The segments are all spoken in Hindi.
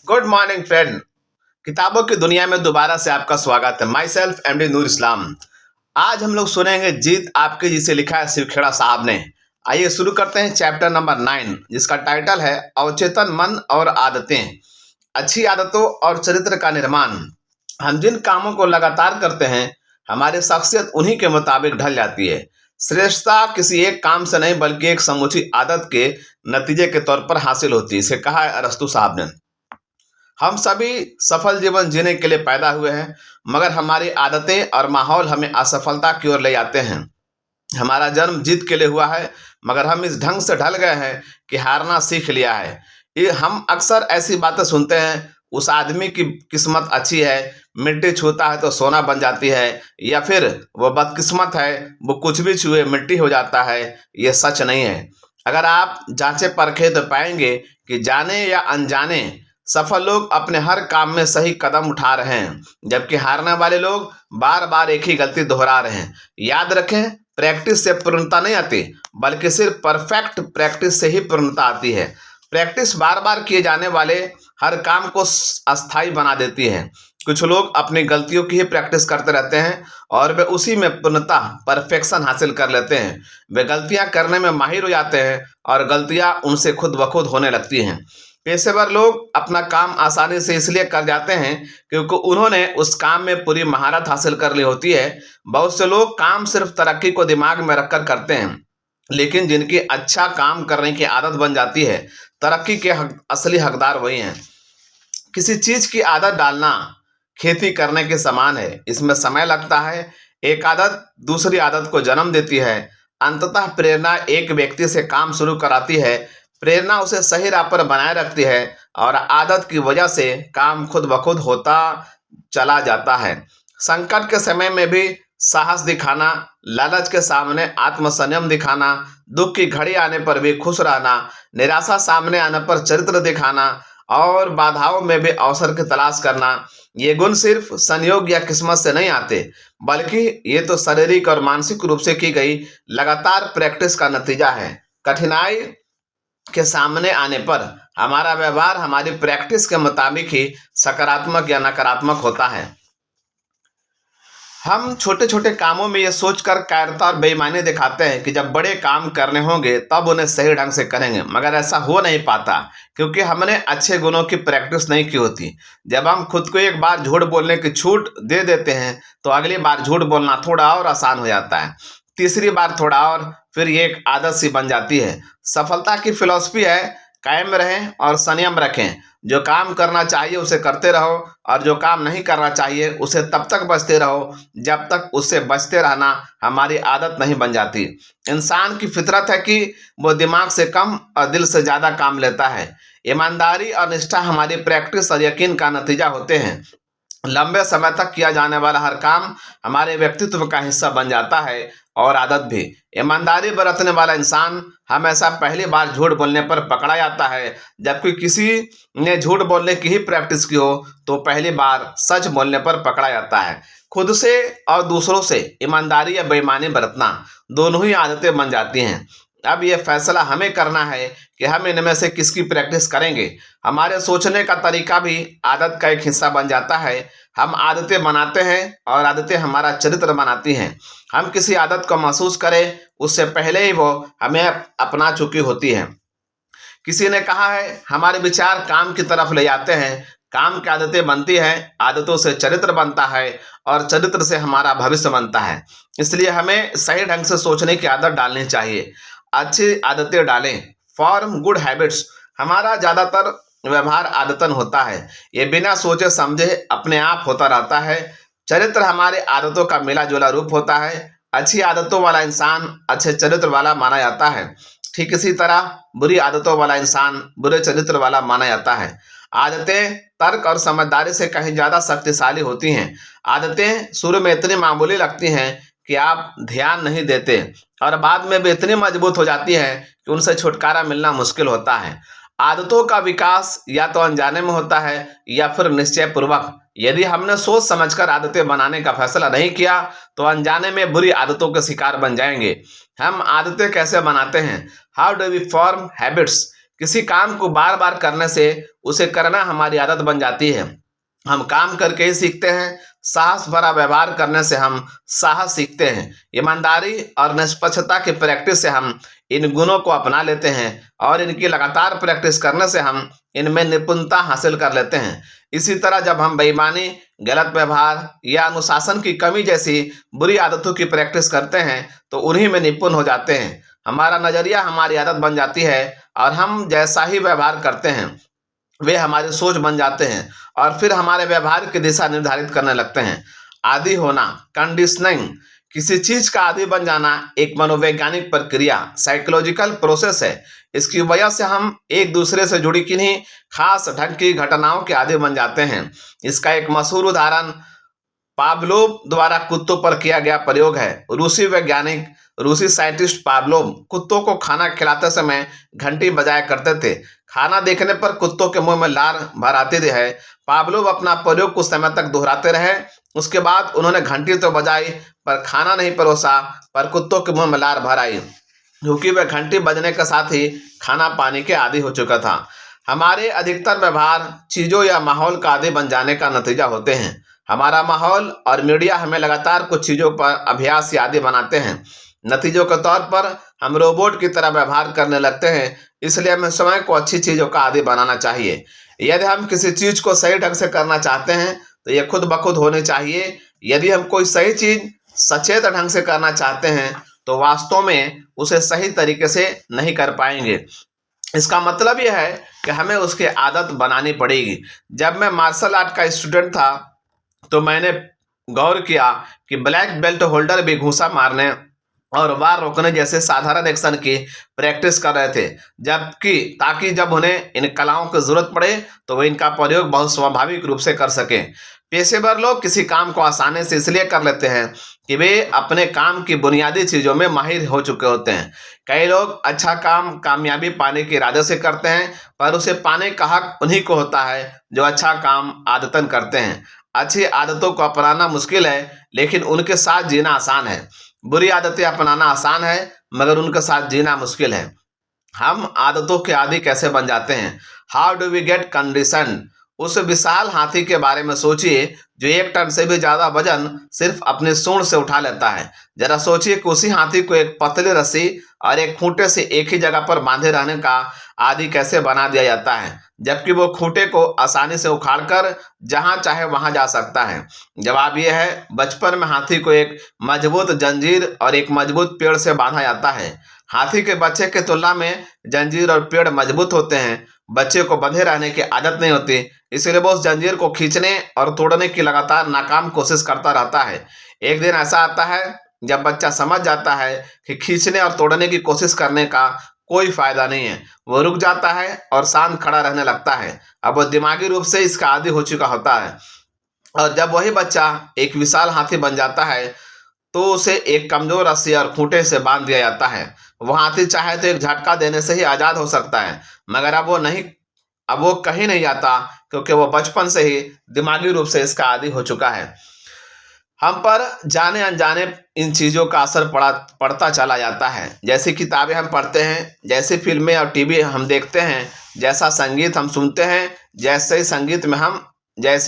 Good morning friend. किताबों की दुनिया में दोबारा से आपका स्वागत है। माई सेल्फ एमडी नूर इस्लाम। आज हम लोग सुनेंगे जीत आपकी, जिसे लिखा है शिवखेड़ा साहब ने। आइए शुरू करते हैं चैप्टर नंबर 9, जिसका टाइटल है अवचेतन मन और आदतें, अच्छी आदतों और चरित्र का निर्माण। हम जिन कामों को लगातार करते हैं, हमारी शख्सियत उन्हीं के मुताबिक ढल जाती है। श्रेष्ठता किसी एक काम से नहीं, बल्कि एक समूची आदत के नतीजे के तौर पर हासिल होती है। इसे कहा है अरस्तू साहब ने। हम सभी सफल जीवन जीने के लिए पैदा हुए हैं, मगर हमारी आदतें और माहौल हमें असफलता की ओर ले जाते हैं। हमारा जन्म जीत के लिए हुआ है, मगर हम इस ढंग से ढल गए हैं कि हारना सीख लिया है। ये हम अक्सर ऐसी बातें सुनते हैं, उस आदमी की किस्मत अच्छी है, मिट्टी छूता है तो सोना बन जाती है, या फिर वो बदकिस्मत है, वो कुछ भी छुए मिट्टी हो जाता है। ये सच नहीं है। अगर आप जांचे परखे तो पाएंगे कि जाने या अनजाने सफल लोग अपने हर काम में सही कदम उठा रहे हैं, जबकि हारने वाले लोग बार बार एक ही गलती दोहरा रहे हैं। याद रखें, प्रैक्टिस से पूर्णता नहीं आती, बल्कि सिर्फ परफेक्ट प्रैक्टिस से ही पूर्णता आती है। प्रैक्टिस बार बार किए जाने वाले हर काम को अस्थायी बना देती है। कुछ लोग अपनी गलतियों की ही प्रैक्टिस करते रहते हैं और वे उसी में पूर्णता परफेक्शन हासिल कर लेते हैं। वे गलतियां करने में माहिर हो जाते हैं और गलतियां उनसे खुद ब खुद होने लगती हैं। पेशेवर लोग अपना काम आसानी से इसलिए कर जाते हैं क्योंकि उन्होंने उस काम में पूरी महारत हासिल कर ली होती है। बहुत से लोग काम सिर्फ तरक्की को दिमाग में रखकर करते हैं, लेकिन जिनकी अच्छा काम करने की आदत बन जाती है, तरक्की के असली हकदार वही हैं। किसी चीज की आदत डालना खेती करने के समान है। इसमें समय लगता है। एक आदत दूसरी आदत को जन्म देती है। अंततः प्रेरणा एक व्यक्ति से काम शुरू कराती है। प्रेरणा उसे सही राह पर बनाए रखती है और आदत की वजह से काम खुद ब खुद होता चला जाता है। संकट के समय में भी साहस दिखाना, लालच के सामने आत्मसंयम दिखाना, दुख की घड़ी आने पर भी खुश रहना, निराशा सामने आने पर चरित्र दिखाना और बाधाओं में भी अवसर की तलाश करना, ये गुण सिर्फ संयोग या किस्मत से नहीं आते, बल्कि ये तो शारीरिक और मानसिक रूप से की गई लगातार प्रैक्टिस का नतीजा है। कठिनाई के सामने आने पर हमारा व्यवहार हमारी प्रैक्टिस के मुताबिक ही सकारात्मक या नकारात्मक होता है। हम छोटे छोटे कामों में ये सोचकर कायरता और बेईमानी दिखाते हैं कि जब बड़े काम करने होंगे तब उन्हें सही ढंग से करेंगे, मगर ऐसा हो नहीं पाता क्योंकि हमने अच्छे गुणों की प्रैक्टिस नहीं की होती। जब हम खुद को एक बार झूठ बोलने की छूट दे देते हैं तो अगली बार झूठ बोलना थोड़ा और आसान हो जाता है, तीसरी बार थोड़ा और, फिर ये एक आदत सी बन जाती है। सफलता की फिलॉसफी है कायम रहें और संयम रखें। जो काम करना चाहिए उसे करते रहो और जो काम नहीं करना चाहिए उसे तब तक बचते रहो जब तक उससे बचते रहना हमारी आदत नहीं बन जाती। इंसान की फितरत है कि वो दिमाग से कम और दिल से ज़्यादा काम लेता है। ईमानदारी और निष्ठा हमारी प्रैक्टिस और यकीन का नतीजा होते हैं। लंबे समय तक किया जाने वाला हर काम हमारे व्यक्तित्व का हिस्सा बन जाता है और आदत भी। ईमानदारी बरतने वाला इंसान हमेशा पहली बार झूठ बोलने पर पकड़ा जाता है, जबकि किसी ने झूठ बोलने की ही प्रैक्टिस की हो तो पहली बार सच बोलने पर पकड़ा जाता है। खुद से और दूसरों से ईमानदारी या बेईमानी बरतना दोनों ही आदतें बन जाती हैं। अब यह फैसला हमें करना है कि हम इनमें से किसकी प्रैक्टिस करेंगे। हमारे सोचने का तरीका भी आदत का एक हिस्सा बन जाता है। हम आदतें बनाते हैं और आदतें हमारा चरित्र बनाती हैं। हम किसी आदत को महसूस करें उससे पहले ही वो हमें अपना चुकी होती है। किसी ने कहा है, हमारे विचार काम की तरफ ले जाते हैं, काम की आदतें बनती हैं, आदतों से चरित्र बनता है और चरित्र से हमारा भविष्य बनता है। इसलिए हमें सही ढंग से सोचने की आदत डालनी चाहिए। अच्छी आदतें डालें। Form good habits. हमारा ज़्यादातर व्यवहार आदतन होता है। ये बिना सोचे समझे अपने आप होता रहता है। चरित्र हमारे आदतों का मिला जुला रूप होता है। अच्छी आदतों वाला इंसान अच्छे चरित्र वाला माना जाता है। ठीक इसी तरह बुरी आदतों वाला इंसान बुरे चरित्र वाला माना जाता है। आदतें तर्क और समझदारी से कहीं ज़्यादा शक्तिशाली होती हैं। आदतें शुरू में इतनी मामूली लगती हैं कि आप ध्यान नहीं देते और बाद में भी इतनी मजबूत हो जाती है कि उनसे छुटकारा मिलना मुश्किल होता है। आदतों का विकास या तो अनजाने में होता है या फिर निश्चय पूर्वक। यदि हमने सोच समझकर आदतें बनाने का फैसला नहीं किया तो अनजाने में बुरी आदतों के शिकार बन जाएंगे। हम आदतें कैसे बनाते हैं? How do we form habits? किसी काम को बार बार करने से उसे करना हमारी आदत बन जाती है। हम काम करके ही सीखते हैं। साहस भरा व्यवहार करने से हम साहस सीखते हैं। ईमानदारी और निष्पक्षता की प्रैक्टिस से हम इन गुणों को अपना लेते हैं और इनकी लगातार प्रैक्टिस करने से हम इनमें निपुणता हासिल कर लेते हैं। इसी तरह जब हम बेईमानी, गलत व्यवहार या अनुशासन की कमी जैसी बुरी आदतों की प्रैक्टिस करते हैं तो उन्हीं में निपुण हो जाते हैं। हमारा नजरिया हमारी आदत बन जाती है और हम जैसा ही व्यवहार करते हैं वे हमारी सोच बन जाते हैं और फिर हमारे व्यवहार की दिशा निर्धारित करने लगते हैं। आदी होना, कंडीशनिंग, किसी चीज का आदी बन जाना एक मनोवैज्ञानिक प्रक्रिया, साइकोलॉजिकल प्रोसेस है। इसकी वजह से हम एक दूसरे से जुड़ी किन्हीं खास ढंग की घटनाओं के आदी बन जाते हैं। इसका एक मशहूर उदाहरण पावलोव द्वारा कुत्तों पर किया गया प्रयोग है। रूसी साइंटिस्ट पावलोव कुत्तों को खाना खिलाते समय घंटी बजाया करते थे। खाना देखने पर कुत्तों के मुंह में लार भर आती है। पावलोव अपना प्रयोग कुछ समय तक दोहराते रहे। उसके बाद उन्होंने घंटी तो बजाई पर खाना नहीं परोसा, पर कुत्तों के मुंह में लार भर आई, क्योंकि वह घंटी बजने के साथ ही खाना पानी के आदी हो चुका था। हमारे अधिकतर व्यवहार चीजों या माहौल का आदी बन जाने का नतीजा होते हैं। हमारा माहौल और मीडिया हमें लगातार कुछ चीजों पर अभ्यास या आदी बनाते हैं। नतीजों के तौर पर हम रोबोट की तरह व्यवहार करने लगते हैं। इसलिए हमें स्वयं को अच्छी चीजों का आदी बनाना चाहिए। यदि हम किसी चीज को सही ढंग से करना चाहते हैं तो यह खुद ब खुद होनी चाहिए। यदि हम कोई सही चीज सचेत ढंग से करना चाहते हैं तो वास्तव में उसे सही तरीके से नहीं कर पाएंगे। इसका मतलब यह है कि हमें उसकी आदत बनानी पड़ेगी। जब मैं मार्शल आर्ट का स्टूडेंट था तो मैंने गौर किया कि ब्लैक बेल्ट होल्डर भी घूंसा मारने और वार रोकने जैसे साधारण एक्शन की प्रैक्टिस कर रहे थे, जबकि ताकि जब उन्हें इन कलाओं की जरूरत पड़े तो वे इनका प्रयोग बहुत स्वाभाविक रूप से कर सकें। पेशेवर लोग किसी काम को आसानी से इसलिए कर लेते हैं कि वे अपने काम की बुनियादी चीजों में माहिर हो चुके होते हैं। कई लोग अच्छा काम कामयाबी पाने के इरादे से करते हैं, पर उसे पाने का हक उन्हीं को होता है जो अच्छा काम आदतन करते हैं। अच्छी आदतों को अपनाना मुश्किल है, लेकिन उनके साथ जीना आसान है। बुरी आदतें अपनाना आसान है, मगर उनके साथ जीना मुश्किल है। हम आदतों के आदी कैसे बन जाते हैं? How do we get condition? उस विशाल हाथी के बारे में सोचिए जो 1 टन से भी ज्यादा वजन सिर्फ अपने सूंड से उठा लेता है। जरा सोचिए कि उसी हाथी को एक पतली रस्सी और एक खूंटे से एक ही जगह पर बांधे रहने का आदी कैसे बना दिया जाता है, जबकि वो खूंटे को आसानी से उखाड़कर जहां चाहे वहां जा सकता है। जवाब यह है, बचपन में हाथी को एक मजबूत जंजीर और एक मजबूत पेड़ से बांधा जाता है। हाथी के बच्चे की तुलना में जंजीर और पेड़ मजबूत होते हैं। बच्चे को बंधे रहने की आदत नहीं होती, इसलिए वो उस जंजीर को खींचने और तोड़ने की लगातार नाकाम कोशिश करता रहता है। एक दिन ऐसा आता है जब बच्चा समझ जाता है कि खींचने और तोड़ने की कोशिश करने का कोई फायदा नहीं है। वो रुक जाता है और शांत खड़ा रहने लगता है। अब वो दिमागी रूप से इसका आदी हो चुका होता है। और जब वही बच्चा एक विशाल हाथी बन जाता है तो उसे एक कमजोर रस्सी और खूंटे से बांध दिया जाता है। वो हाथी चाहे तो एक झटका देने से ही आजाद हो सकता है, मगर अब वो कहीं नहीं जाता, क्योंकि वो बचपन से ही दिमागी रूप से इसका आदी हो चुका है। हम पर जाने अनजाने इन चीज़ों का असर पड़ता चला जाता है। जैसी किताबें हम पढ़ते हैं, जैसी फिल्में और टीवी हम देखते हैं, जैसा संगीत हम सुनते हैं, जैसी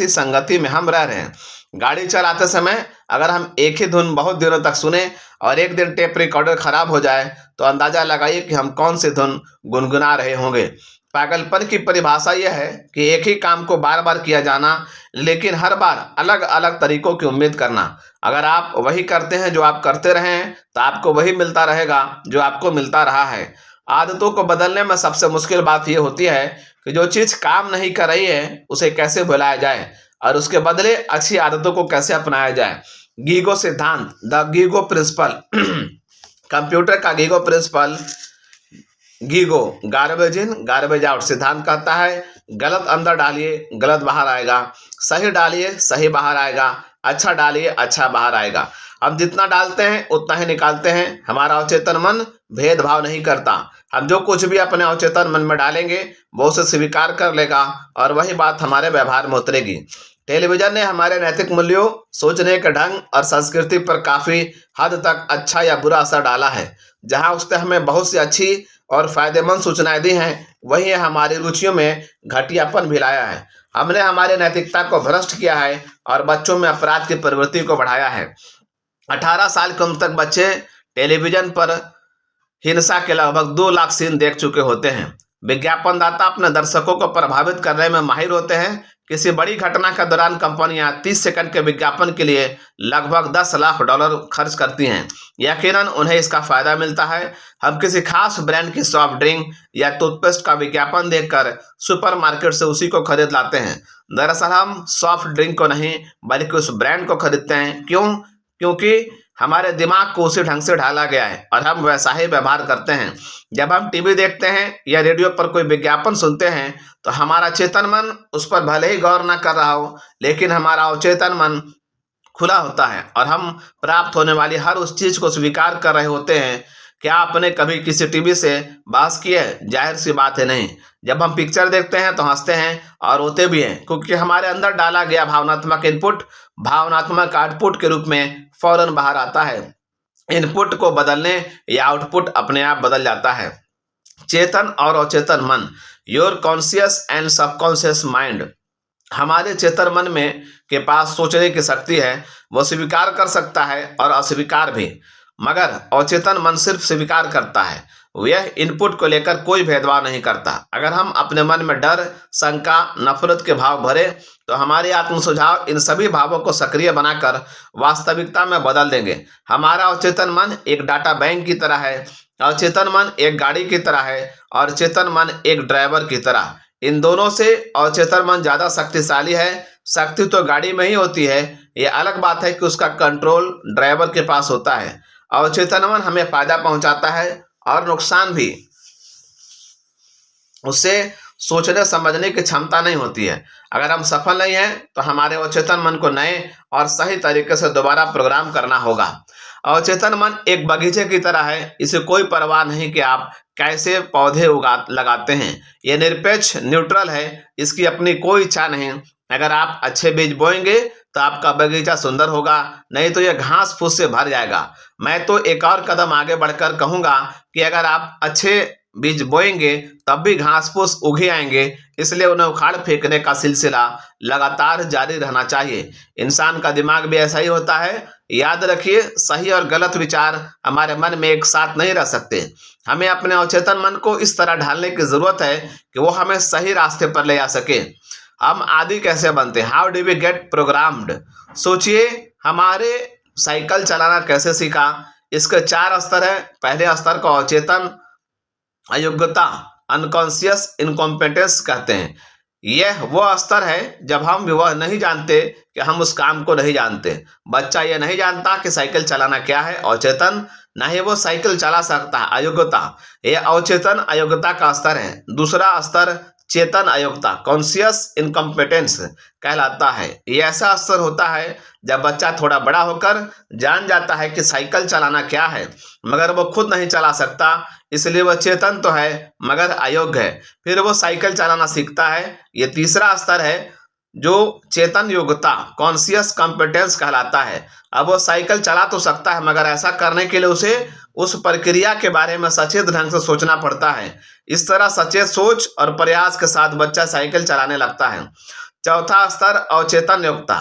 संगति में हम रह रहे हैं। गाड़ी चलाते समय अगर हम एक ही धुन बहुत दिनों तक सुने और एक दिन टेप रिकॉर्डर खराब हो जाए तो अंदाजा लगाइए कि हम कौन सी धुन गुनगुना रहे होंगे। पागलपन की परिभाषा यह है कि एक ही काम को बार बार किया जाना, लेकिन हर बार अलग अलग तरीकों की उम्मीद करना। अगर आप वही करते हैं जो आप करते रहे हैं तो आपको वही मिलता रहेगा जो आपको मिलता रहा है। आदतों को बदलने में सबसे मुश्किल बात यह होती है कि जो चीज़ काम नहीं कर रही है उसे कैसे भुलाया जाए और उसके बदले अच्छी आदतों को कैसे अपनाया जाए। गीगो सिद्धांत, द गीगो प्रिंसिपल। कंप्यूटर का GIGO principal, GIGO garbage in garbage out सिद्धांत कहता है, गलत अंदर डालिए गलत बाहर आएगा, सही डालिए सही बाहर आएगा, अच्छा डालिए अच्छा बाहर आएगा। हम जितना डालते हैं उतना ही निकालते हैं। हमारा अवचेतन मन भेदभाव नहीं करता। हम जो कुछ भी अपने अवचेतन मन में डालेंगे वो उसे स्वीकार कर लेगा और वही बात हमारे व्यवहार में उतरेगी। टेलीविजन ने हमारे नैतिक मूल्यों, सोचने के ढंग और संस्कृति पर काफी हद तक अच्छा या बुरा असर डाला है। जहां उसने हमें बहुत सी अच्छी और फायदेमंद सूचनाएं दी हैं, वहीं यह हमारी रुचियों में घटियापन भी लाया है। हमने हमारी नैतिकता को भ्रष्ट किया है और बच्चों में अपराध की प्रवृत्ति को बढ़ाया है। 18 साल की उम्र तक बच्चे टेलीविजन पर हिंसा के लगभग 2 लाख सीन देख चुके होते हैं। विज्ञापनदाता अपने दर्शकों को प्रभावित करने में माहिर होते हैं। किसी बड़ी घटना के दौरान कंपनियां 30 सेकंड के विज्ञापन के लिए लगभग $10 लाख खर्च करती हैं। यकीनन उन्हें इसका फायदा मिलता है। हम किसी खास ब्रांड की सॉफ्ट ड्रिंक या टूथपेस्ट का विज्ञापन देखकर सुपरमार्केट से उसी को खरीद लाते हैं। दरअसल हम सॉफ्ट ड्रिंक को नहीं बल्कि उस ब्रांड को खरीदते हैं। क्यों? क्योंकि हमारे दिमाग को उसी ढंग से ढाला गया है और हम वैसा ही व्यवहार करते हैं। जब हम टीवी देखते हैं या रेडियो पर कोई विज्ञापन सुनते हैं तो हमारा चेतन मन उस पर भले ही गौर न कर रहा हो, लेकिन हमारा अवचेतन मन खुला होता है और हम प्राप्त होने वाली हर उस चीज को स्वीकार कर रहे होते हैं। क्या आपने कभी किसी टीवी से बहस की है? जाहिर सी बात है नहीं। जब हम पिक्चर देखते हैं तो हंसते हैं और रोते भी हैं, क्योंकि हमारे अंदर डाला गया भावनात्मक इनपुट भावनात्मक आउटपुट के रूप में फौरन बाहर आता है। इनपुट को बदलने या आउटपुट अपने आप बदल जाता है। चेतन और अचेतन मन, your conscious and subconscious mind. हमारे चेतन मन में के पास सोचने की शक्ति है। वो स्वीकार कर सकता है और अस्वीकार भी, मगर अवचेतन मन सिर्फ स्वीकार करता है। यह इनपुट को लेकर कोई भेदभाव नहीं करता। अगर हम अपने मन में डर, शंका, नफरत के भाव भरे तो हमारे आत्म सुझाव इन सभी भावों को सक्रिय बनाकर वास्तविकता में बदल देंगे। हमारा अवचेतन मन एक डाटा बैंक की तरह है, अवचेतन मन एक गाड़ी की तरह है और चेतन मन एक ड्राइवर की तरह। इन दोनों से अवचेतन मन ज्यादा शक्तिशाली है। शक्ति तो गाड़ी में ही होती है, यह अलग बात है कि उसका कंट्रोल ड्राइवर के पास होता है। अवचेतन मन हमें फायदा पहुंचाता है और नुकसान भी। उससे सोचने समझने की क्षमता नहीं होती है। अगर हम सफल नहीं हैं तो हमारे अवचेतन मन को नए और सही तरीके से दोबारा प्रोग्राम करना होगा। अवचेतन मन एक बगीचे की तरह है। इसे कोई परवाह नहीं कि आप कैसे पौधे लगाते हैं। यह निरपेक्ष न्यूट्रल है। इसकी अपनी कोई इच्छा नहीं। अगर आप अच्छे बीज बोएंगे तो आपका बगीचा सुंदर होगा, नहीं तो यह घास फूस से भर जाएगा। मैं तो एक और कदम आगे बढ़कर कहूंगा कि अगर आप अच्छे बीज बोएंगे तब भी घास फूस उग ही आएंगे। इसलिए उन्हें उखाड़ फेंकने का सिलसिला लगातार जारी रहना चाहिए। इंसान का दिमाग भी ऐसा ही होता है। याद रखिए, सही और गलत विचार हमारे मन में एक साथ नहीं रह सकते। हमें अपने अवचेतन मन को इस तरह ढालने की जरूरत है कि वो हमें सही रास्ते पर ले आ सके। हम आदि कैसे बनते हैं? How do we get programmed? सोचिए, हमारे साइकिल चलाना कैसे सीखा? इसके 4 स्तर है। पहले स्तर को अचेतन अयोग्यता, अनकॉन्शियस इनकॉम्पिटेंस कहते हैं। यह वो स्तर है जब हम वह नहीं जानते कि हम उस काम को नहीं जानते। बच्चा यह नहीं जानता कि साइकिल चलाना क्या है, अचेतन, ना ही वो साइकिल चला सकता है, अयोग्यता। यह अवचेतन अयोग्यता का स्तर है। दूसरा स्तर चेतन अयोग्यता, कॉन्शियस इनकॉम्पिटेंस कहलाता है। यह ऐसा स्तर होता है जब बच्चा थोड़ा बड़ा होकर जान जाता है कि साइकिल चलाना क्या है, मगर वो खुद नहीं चला सकता, इसलिए वह चेतन तो है मगर अयोग्य है। फिर वो साइकिल चलाना सीखता है। ये तीसरा स्तर है जो चेतन योग्यता, कॉन्शियस कॉम्पिटेंस कहलाता है। अब वो साइकिल चला तो सकता है, मगर ऐसा करने के लिए उसे उस प्रक्रिया के बारे में सचेत ढंग से सोचना पड़ता है। इस तरह सचेत सोच और प्रयास के साथ बच्चा साइकिल चलाने लगता है। चौथा स्तर अवचेतन योग्यता,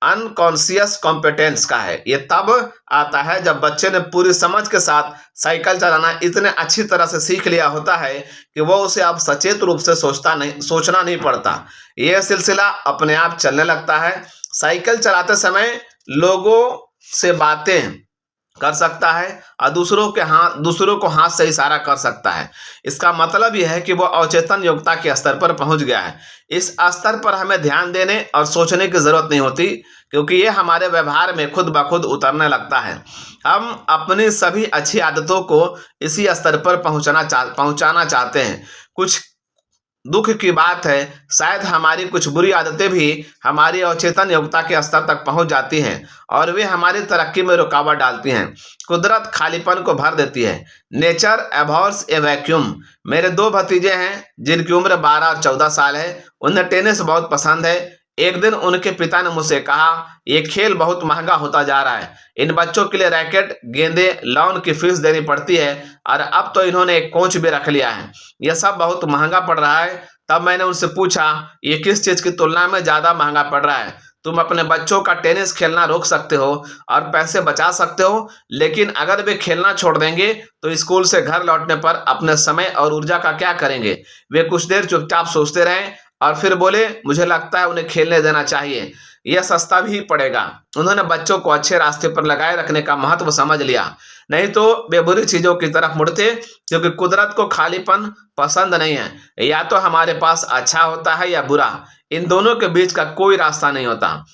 अनकॉन्शियस कॉम्पिटेंस का है। ये तब आता है जब बच्चे ने पूरी समझ के साथ साइकिल चलाना इतने अच्छी तरह से सीख लिया होता है कि वो उसे अब सचेत रूप से सोचना नहीं पड़ता। यह सिलसिला अपने आप चलने लगता है। साइकिल चलाते समय लोगों से बातें कर सकता है और दूसरों को हाथ से इशारा कर सकता है। इसका मतलब यह है कि वो अवचेतन योग्यता के स्तर पर पहुंच गया है। इस स्तर पर हमें ध्यान देने और सोचने की जरूरत नहीं होती, क्योंकि ये हमारे व्यवहार में खुद ब खुद उतरने लगता है। हम अपनी सभी अच्छी आदतों को इसी स्तर पर पहुंचाना चाहते हैं। कुछ दुख की बात है, शायद हमारी कुछ बुरी आदतें भी हमारी अवचेतन योग्यता के स्तर तक पहुंच जाती हैं और वे हमारी तरक्की में रुकावट डालती हैं। कुदरत खालीपन को भर देती है। नेचर एबॉर्स ए वैक्यूम। मेरे 2 भतीजे हैं जिनकी उम्र 12 और 14 साल है। उन्हें टेनिस बहुत पसंद है। एक दिन उनके पिता ने मुझसे कहा, ये खेल बहुत महंगा होता जा रहा है। इन बच्चों के लिए रैकेट, गेंदे, लॉन की फीस देनी पड़ती है और अब तो इन्होंने एक कोच भी रख लिया है। यह सब बहुत महंगा पड़ रहा है। तब मैंने उनसे पूछा, ये किस चीज की तुलना में ज्यादा महंगा पड़ रहा है? तुम अपने बच्चों का टेनिस खेलना रोक सकते हो और पैसे बचा सकते हो, लेकिन अगर वे खेलना छोड़ देंगे तो स्कूल से घर लौटने पर अपने समय और ऊर्जा का क्या करेंगे? वे कुछ देर चुपचाप सोचते रहे और फिर बोले, मुझे लगता है उन्हें खेलने देना चाहिए, यह सस्ता भी पड़ेगा। उन्होंने बच्चों को अच्छे रास्ते पर लगाए रखने का महत्व समझ लिया, नहीं तो वे बुरी चीजों की तरफ मुड़ते, क्योंकि कुदरत को खालीपन पसंद नहीं है। या तो हमारे पास अच्छा होता है या बुरा, इन दोनों के बीच का कोई रास्ता नहीं होता।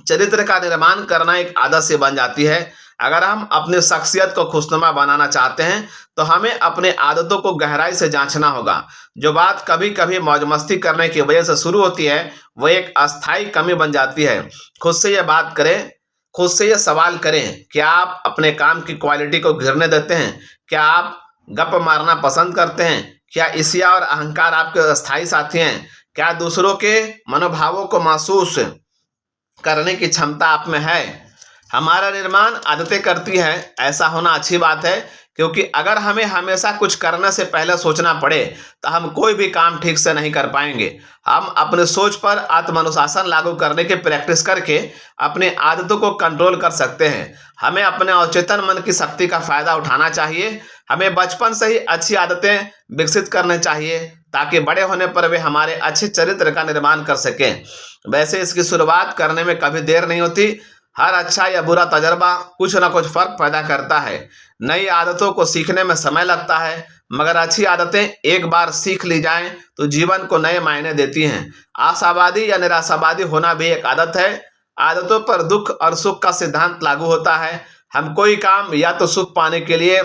चरित्र का निर्माण करना एक आदत से बन जाती है। अगर हम अपनी शख्सियत को खुशनुमा बनाना चाहते हैं तो हमें अपने आदतों को गहराई से जांचना होगा। जो बात कभी कभी मौज मस्ती करने की वजह से शुरू होती है वह एक अस्थायी कमी बन जाती है। खुद से यह बात करें, खुद से यह सवाल करें, क्या आप अपने काम की क्वालिटी को गिरने देते हैं? क्या आप गप मारना पसंद करते हैं? क्या ईर्ष्या और अहंकार आपके अस्थायी साथी हैं? क्या दूसरों के मनोभावों को महसूस करने की क्षमता आप में है? हमारा निर्माण आदतें करती है। ऐसा होना अच्छी बात है, क्योंकि अगर हमें हमेशा कुछ करने से पहले सोचना पड़े तो हम कोई भी काम ठीक से नहीं कर पाएंगे। हम अपने सोच पर आत्मानुशासन लागू करने की प्रैक्टिस करके अपनी आदतों को कंट्रोल कर सकते हैं। हमें अपने अवचेतन मन की शक्ति का फायदा उठाना चाहिए। हमें बचपन से ही अच्छी आदतें विकसित करनी चाहिए ताकि बड़े होने पर वे हमारे अच्छे चरित्र का निर्माण कर सकें। वैसे इसकी शुरुआत करने में कभी देर नहीं होती। हर अच्छा या बुरा तजर्बा कुछ ना कुछ फर्क पैदा करता है। नई आदतों को सीखने में समय लगता है, मगर अच्छी आदतें एक बार सीख ली जाएं तो जीवन को नए मायने देती हैं। आशावादी या निराशावादी होना भी एक आदत है। आदतों पर दुख और सुख का सिद्धांत लागू होता है। हम कोई काम या तो सुख पाने के लिए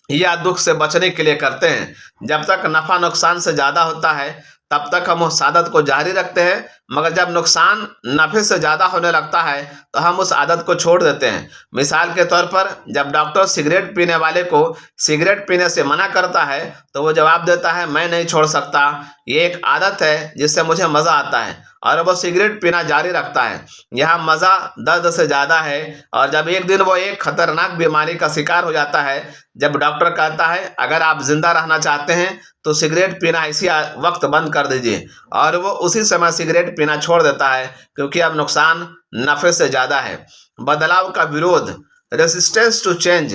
या दुख से बचने के लिए करते हैं। जब तक नफा नुकसान से ज्यादा होता है तब तक हम उस आदत को जारी रखते हैं, मगर जब नुकसान नफे से ज्यादा होने लगता है तो हम उस आदत को छोड़ देते हैं। मिसाल के तौर पर, जब डॉक्टर सिगरेट पीने वाले को सिगरेट पीने से मना करता है तो वो जवाब देता है, मैं नहीं छोड़ सकता, ये एक आदत है जिससे मुझे मजा आता है, और वो सिगरेट पीना जारी रखता है। यहाँ मजा दर्द से ज्यादा है। और जब एक दिन वो एक खतरनाक बीमारी का शिकार हो जाता है, जब डॉक्टर कहता है अगर आप जिंदा रहना चाहते हैं तो सिगरेट पीना इसी वक्त बंद कर दीजिए, और वो उसी समय सिगरेट पीना छोड़ देता है, क्योंकि अब नुकसान नफे से ज्यादा है। बदलाव का विरोध, रेसिस्टेंस टू चेंज।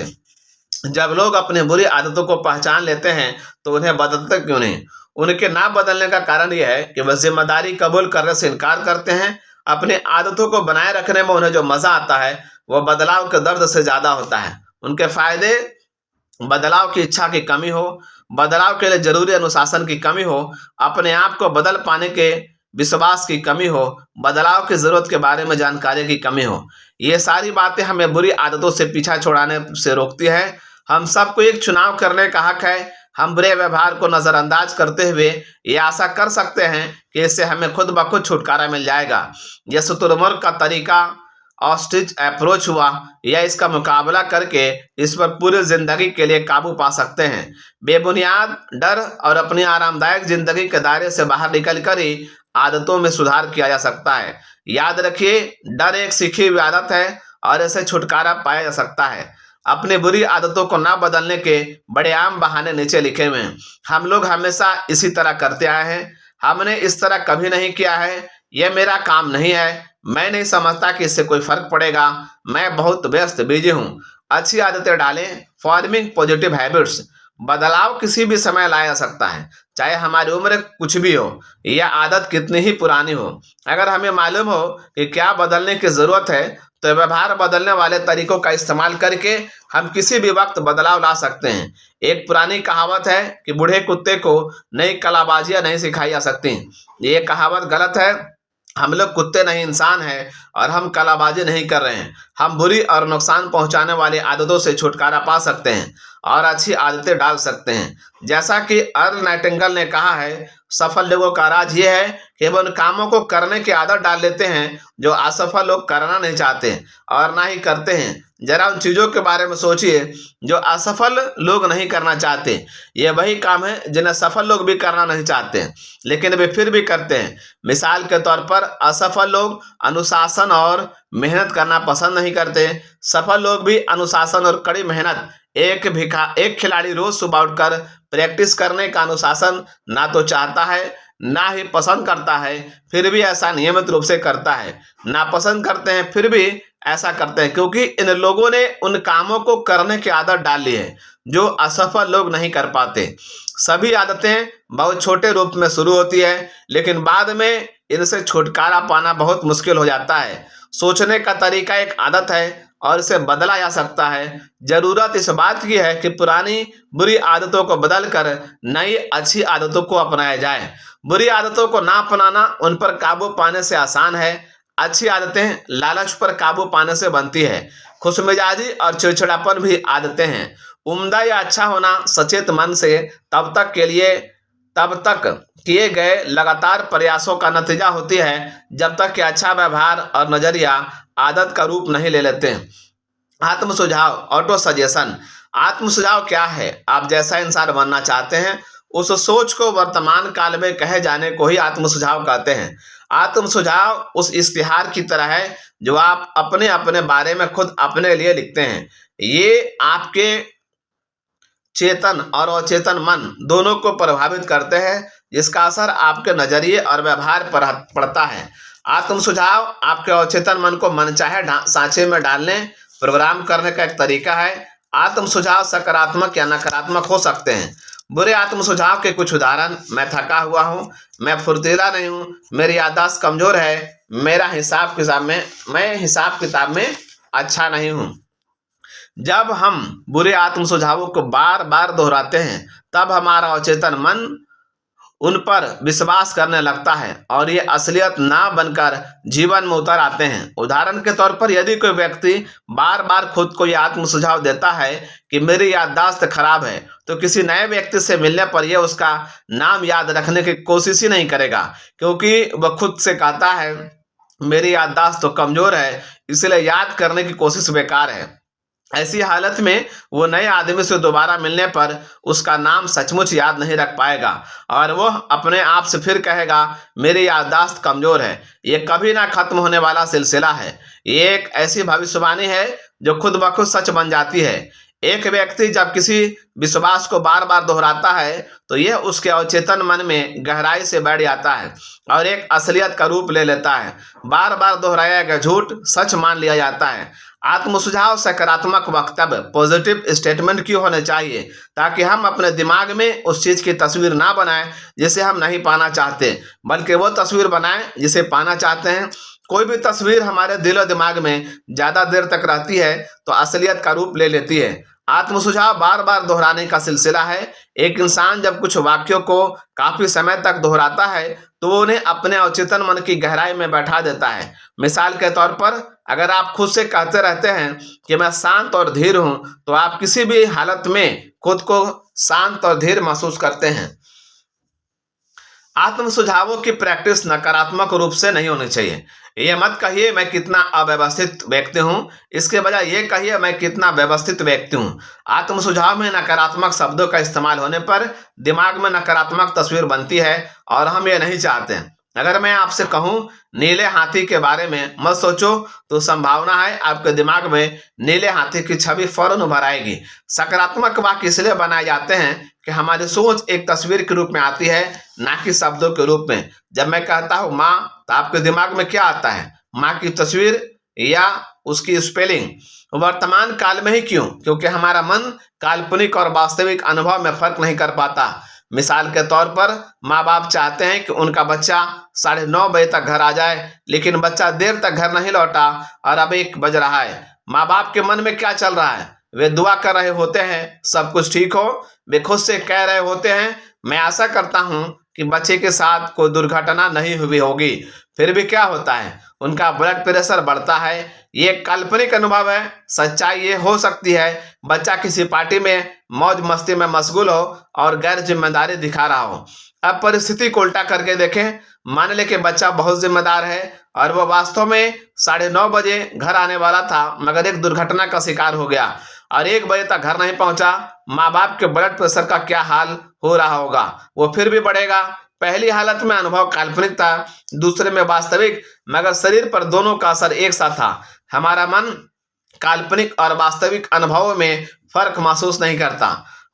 जब लोग अपनी बुरी आदतों को पहचान लेते हैं तो उन्हें बदलते क्यों नहीं? उनके ना बदलने का कारण यह है कि वह जिम्मेदारी कबूल करने से इनकार करते हैं। अपनी आदतों को बनाए रखने में उन्हें जो मजा आता है वह बदलाव के दर्द से ज्यादा होता है। उनके फायदे, बदलाव की इच्छा की कमी हो, बदलाव के लिए जरूरी अनुशासन की कमी हो, अपने आप को बदल पाने के विश्वास की कमी हो, बदलाव की जरूरत के बारे में जानकारी की कमी हो। ये सारी बातें हमें बुरी आदतों से पीछा छुड़ाने से रोकती है। हम सबको एक चुनाव करने का हक है। हम बुरे व्यवहार को नजरअंदाज करते हुए ये आशा कर सकते हैं कि इससे हमें खुद ब खुद छुटकारा मिल जाएगा। यह शुतुरमुर्ग का तरीका ऑस्ट्रिच अप्रोच हुआ, या इसका मुकाबला करके इस पर पूरी जिंदगी के लिए काबू पा सकते हैं। बेबुनियाद डर और अपनी आरामदायक जिंदगी के दायरे से बाहर निकलकर ही आदतों में सुधार किया जा सकता है। याद रखिए, डर एक सीखी हुई आदत है और इससे छुटकारा पाया जा सकता है। अपनी बुरी आदतों को ना बदलने के बड़े आम बहाने नीचे लिखे हुए हैं। हम लोग हमेशा इसी तरह करते आए हैं। हमने इस तरह कभी नहीं किया है, यह मेरा काम नहीं है, मैं नहीं समझता कि इससे कोई फर्क पड़ेगा, मैं बहुत व्यस्त बिजी हूँ। अच्छी आदतें डालें, फॉर्मिंग पॉजिटिव हैबिट्स। बदलाव किसी भी समय लाया जा सकता है, चाहे हमारी उम्र कुछ भी हो या आदत कितनी ही पुरानी हो। अगर हमें मालूम हो कि क्या बदलने की जरूरत है तो व्यवहार बदलने वाले तरीकों का इस्तेमाल करके हम किसी भी वक्त बदलाव ला सकते हैं। एक पुरानी कहावत है कि बूढ़े कुत्ते को नई कलाबाजियां नहीं सिखाई जा सकती। ये कहावत गलत है। हम लोग कुत्ते नहीं, इंसान हैं, और हम कलाबाजी नहीं कर रहे हैं। हम बुरी और नुकसान पहुंचाने वाली आदतों से छुटकारा पा सकते हैं और अच्छी आदतें डाल सकते हैं। जैसा कि अर्ल नाइटिंगेल ने कहा है, सफल लोगों का राज ये है कि वो उन कामों को करने की आदत डाल लेते हैं जो असफल लोग करना नहीं चाहते और ना ही करते हैं। जरा उन चीजों के बारे में सोचिए जो असफल लोग नहीं करना चाहते। ये वही काम है जिन्हें सफल लोग भी करना नहीं चाहते, लेकिन वे फिर भी करते हैं। मिसाल के तौर पर असफल लोग अनुशासन और मेहनत करना पसंद नहीं करते। सफल लोग भी अनुशासन और कड़ी मेहनत, एक खिलाड़ी रोज सुबह उठकर प्रैक्टिस करने का अनुशासन ना तो चाहता है ना ही पसंद करता है, फिर भी ऐसा नियमित रूप से करता है। ना पसंद करते हैं फिर भी ऐसा करते हैं, क्योंकि इन लोगों ने उन कामों को करने की आदत डाल ली है जो असफल लोग नहीं कर पाते। सभी आदतें बहुत छोटे रूप में शुरू होती है, लेकिन बाद में इनसे छुटकारा पाना बहुत मुश्किल हो जाता है। सोचने का तरीका एक आदत है और इसे बदला जा सकता है। जरूरत इस बात की है कि पुरानी बुरी आदतों को बदलकर नई अच्छी आदतों को अपनाया जाए। बुरी आदतों को ना अपनाना उन पर काबू पाने से आसान है। अच्छी आदतें लालच पर काबू पाने से बनती है। खुशमिजाजी और चिड़चिड़ापन भी आदतें हैं। उम्दा या अच्छा होना सचेत मन से तब तक किए गए लगातार प्रयासों का नतीजा होती है, जब तक कि अच्छा व्यवहार और नजरिया आदत का रूप नहीं ले लेते। आत्म सुझाव, ऑटो सजेशन। आत्म सुझाव क्या है? आप जैसा इंसान बनना चाहते हैं उस सोच को वर्तमान काल में कहे जाने को ही आत्म सुझाव कहते हैं। आत्म सुझाव उस इश्तिहार की तरह है जो आप अपने अपने बारे में खुद अपने लिए लिखते हैं। ये आपके चेतन और अचेतन मन दोनों को प्रभावित करते हैं, जिसका असर आपके नजरिए और व्यवहार पर पड़ता है। आत्म सुझाव आपके अचेतन मन को मनचाहे सांचे में डालने, प्रोग्राम करने का एक तरीका है। आत्म सुझाव सकारात्मक या नकारात्मक हो सकते हैं। बुरे आत्म सुझाव के कुछ उदाहरण: मैं थका हुआ हूँ, मैं फुर्तीला नहीं हूँ, मेरी याददाश्त कमजोर है, मैं हिसाब किताब में अच्छा नहीं हूँ। जब हम बुरे आत्म सुझावों को बार बार दोहराते हैं तब हमारा अचेतन मन उन पर विश्वास करने लगता है और ये असलियत ना बनकर जीवन में उतर आते हैं। उदाहरण के तौर पर, यदि कोई व्यक्ति बार बार खुद को यह आत्म सुझाव देता है कि मेरी याददाश्त खराब है, तो किसी नए व्यक्ति से मिलने पर यह उसका नाम याद रखने की कोशिश ही नहीं करेगा, क्योंकि वह खुद से कहता है मेरी याददाश्त तो कमजोर है, इसलिए याद करने की कोशिश बेकार है। ऐसी हालत में वो नए आदमी से दोबारा मिलने पर उसका नाम सचमुच याद नहीं रख पाएगा और वह अपने आप से फिर कहेगा मेरी याददाश्त कमजोर है। ये कभी ना खत्म होने वाला सिलसिला है। ये एक ऐसी भविष्यवाणी है जो खुद ब खुद सच बन जाती है। एक व्यक्ति जब किसी विश्वास को बार बार दोहराता है तो यह उसके अवचेतन मन में गहराई से बैठ जाता है और एक असलियत का रूप ले लेता है। बार बार दोहराया गया झूठ सच मान लिया जाता है। आत्म सुझाव सकारात्मक वक्तव्य, पॉजिटिव स्टेटमेंट क्यों होने चाहिए, ताकि हम अपने दिमाग में उस चीज की तस्वीर ना बनाएं जिसे हम नहीं पाना चाहते, बल्कि वो तस्वीर बनाएं जिसे पाना चाहते हैं। कोई भी तस्वीर हमारे दिल और दिमाग में ज्यादा देर तक रहती है तो असलियत का रूप ले लेती है। आत्म सुझाव बार बार दोहराने का सिलसिला है। एक इंसान जब कुछ वाक्यों को काफी समय तक दोहराता है तो वो उन्हें अपने अवचेतन मन की गहराई में बैठा देता है। मिसाल के तौर पर, अगर आप खुद से कहते रहते हैं कि मैं शांत और धीर हूं, तो आप किसी भी हालत में खुद को शांत और धीर महसूस करते हैं। आत्म सुझावों की प्रैक्टिस नकारात्मक रूप से नहीं होनी चाहिए। ये मत कहिए मैं कितना अव्यवस्थित व्यक्ति हूँ, इसके बजाय ये कहिए मैं कितना व्यवस्थित व्यक्ति हूँ। आत्म सुझाव में नकारात्मक शब्दों का इस्तेमाल होने पर दिमाग में नकारात्मक तस्वीर बनती है और हम ये नहीं चाहते। अगर मैं आपसे कहूँ नीले हाथी के बारे में मत सोचो, तो संभावना है आपके दिमाग में नीले हाथी की छवि फौरन उभर आएगी। सकारात्मक वाक्य इसलिए बनाए जाते हैं कि हमारी सोच एक तस्वीर के रूप में आती है, ना कि शब्दों के रूप में। जब मैं कहता हूँ माँ, तो आपके दिमाग में क्या आता है? माँ की तस्वीर या उसकी स्पेलिंग? वर्तमान काल में ही क्यों? क्योंकि हमारा मन काल्पनिक और वास्तविक अनुभव में फर्क नहीं कर पाता। मिसाल के तौर पर, माँ बाप चाहते हैं कि उनका बच्चा 9:30 बजे तक घर आ जाए, लेकिन बच्चा देर तक घर नहीं लौटा और अब 1 बज रहा है। माँ बाप के मन में क्या चल रहा है? वे दुआ कर रहे होते हैं सब कुछ ठीक हो। वे खुद से कह रहे होते हैं मैं आशा करता हूँ कि बच्चे के साथ कोई दुर्घटना नहीं हुई होगी। फिर भी क्या होता है? उनका ब्लड प्रेशर बढ़ता है। ये काल्पनिक अनुभव है। सच्चाई ये हो सकती है बच्चा किसी पार्टी में मौज मस्ती में मशगूल हो और गैर जिम्मेदारी दिखा रहा हो। अब परिस्थिति को उल्टा करके देखें। मान ले कि बच्चा बहुत जिम्मेदार है और वह वास्तव में 9:30 बजे घर आने वाला था, मगर एक दुर्घटना का शिकार हो गया और 1 बजे तक घर नहीं पहुंचा। माँ बाप के ब्लड प्रेशर का क्या हाल हो रहा होगा? वो फिर भी बढ़ेगा। पहली हालत में अनुभव काल्पनिक था, दूसरे में वास्तविक, मगर शरीर पर दोनों का असर एक सा था। हमारा मन काल्पनिक और वास्तविक अनुभवों में फर्क महसूस नहीं करता।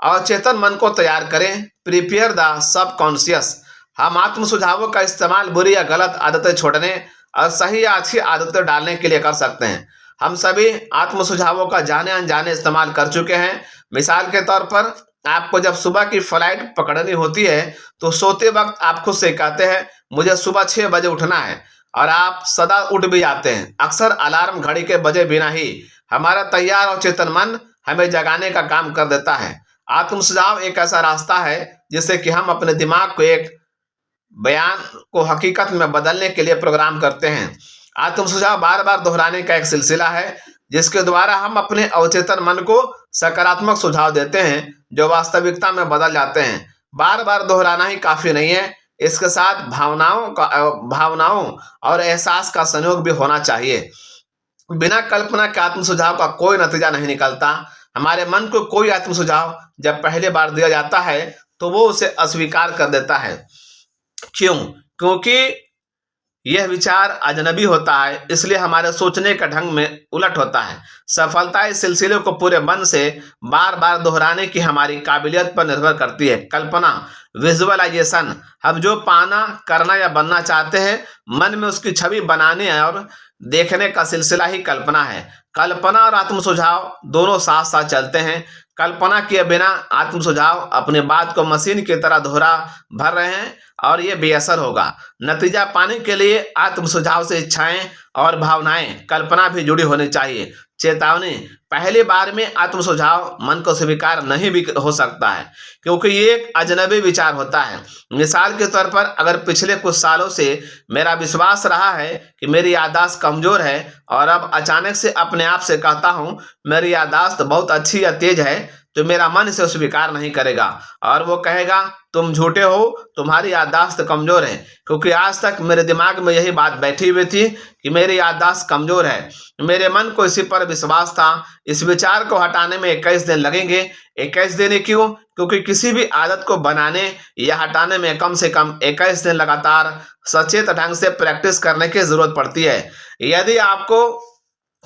अवचेतन मन को तैयार करें, प्रिपेयर द सबकॉन्शियस। हम आत्म सुझावों का इस्तेमाल बुरी या गलत आदतें छोड़ने और सही या अच्छी आदतें डालने के लिए कर सकते हैं। हम सभी आत्म सुझावों का जाने अनजाने इस्तेमाल कर चुके हैं। मिसाल के तौर पर, आपको जब सुबह की फ्लाइट पकड़नी होती है तो सोते वक्त आप खुद से कहते हैं मुझे सुबह 6 बजे उठना है, और आप सदा उठ भी जाते हैं। अक्सर अलार्म घड़ी के बजे बिना ही हमारा तैयार और चेतन मन हमें जगाने का काम कर देता है। आत्म सुझाव एक ऐसा रास्ता है जिससे कि हम अपने दिमाग को एक बयान को हकीकत में बदलने के लिए प्रोग्राम करते हैं। आत्म सुझाव बार बार दोहराने का एक सिलसिला है जिसके द्वारा हम अपने अवचेतन मन को सकारात्मक सुझाव देते हैं जो वास्तविकता में बदल जाते हैं। बार बार दोहराना ही काफी नहीं है, इसके साथ भावनाओं और एहसास का संयोग भी होना चाहिए। बिना कल्पना के आत्म सुझाव का कोई नतीजा नहीं निकलता। हमारे मन को कोई आत्म सुझाव जब पहली बार दिया जाता है तो वो उसे अस्वीकार कर देता है। क्यों? क्योंकि यह विचार अजनबी होता है, इसलिए हमारे सोचने का ढंग में उलट होता है। सफलता इस सिलसिले को पूरे मन से बार बार दोहराने की हमारी काबिलियत पर निर्भर करती है। कल्पना, विजुअलाइजेशन। हम जो पाना, करना या बनना चाहते हैं, मन में उसकी छवि बनाने और देखने का सिलसिला ही कल्पना है। कल्पना और आत्म सुझाव दोनों साथ साथ चलते हैं। कल्पना किए बिना आत्म सुझाव अपने बात को मशीन की तरह दोहरा भर रहे हैं और ये बेअसर होगा। नतीजा पाने के लिए आत्म सुझाव से इच्छाएं और भावनाएं, कल्पना भी जुड़ी होनी चाहिए। चेतावनी, पहली बार में आत्म सुझाव मन को स्वीकार नहीं भी हो सकता है क्योंकि ये एक अजनबी विचार होता है। मिसाल के तौर पर, अगर पिछले कुछ सालों से मेरा विश्वास रहा है कि मेरी याददाश्त कमजोर है और अब अचानक से अपने आप से कहता हूं मेरी याददाश्त बहुत अच्छी या तेज है, तो मेरा मन इसे स्वीकार नहीं करेगा और वो कहेगा तुम झूठे हो, तुम्हारी याददाश्त कमजोर है। क्योंकि आज तक मेरे दिमाग में यही बात बैठी हुई थी कि मेरी याददाश्त कमजोर है। मेरे मन को इसी पर विश्वास था। इस विचार को हटाने में 21 दिन लगेंगे। 21 दिन क्यों? क्योंकि किसी भी आदत को बनाने या हटाने में कम से कम 21 दिन लगातार सचेत ढंग से प्रैक्टिस करने की जरूरत पड़ती है। यदि आपको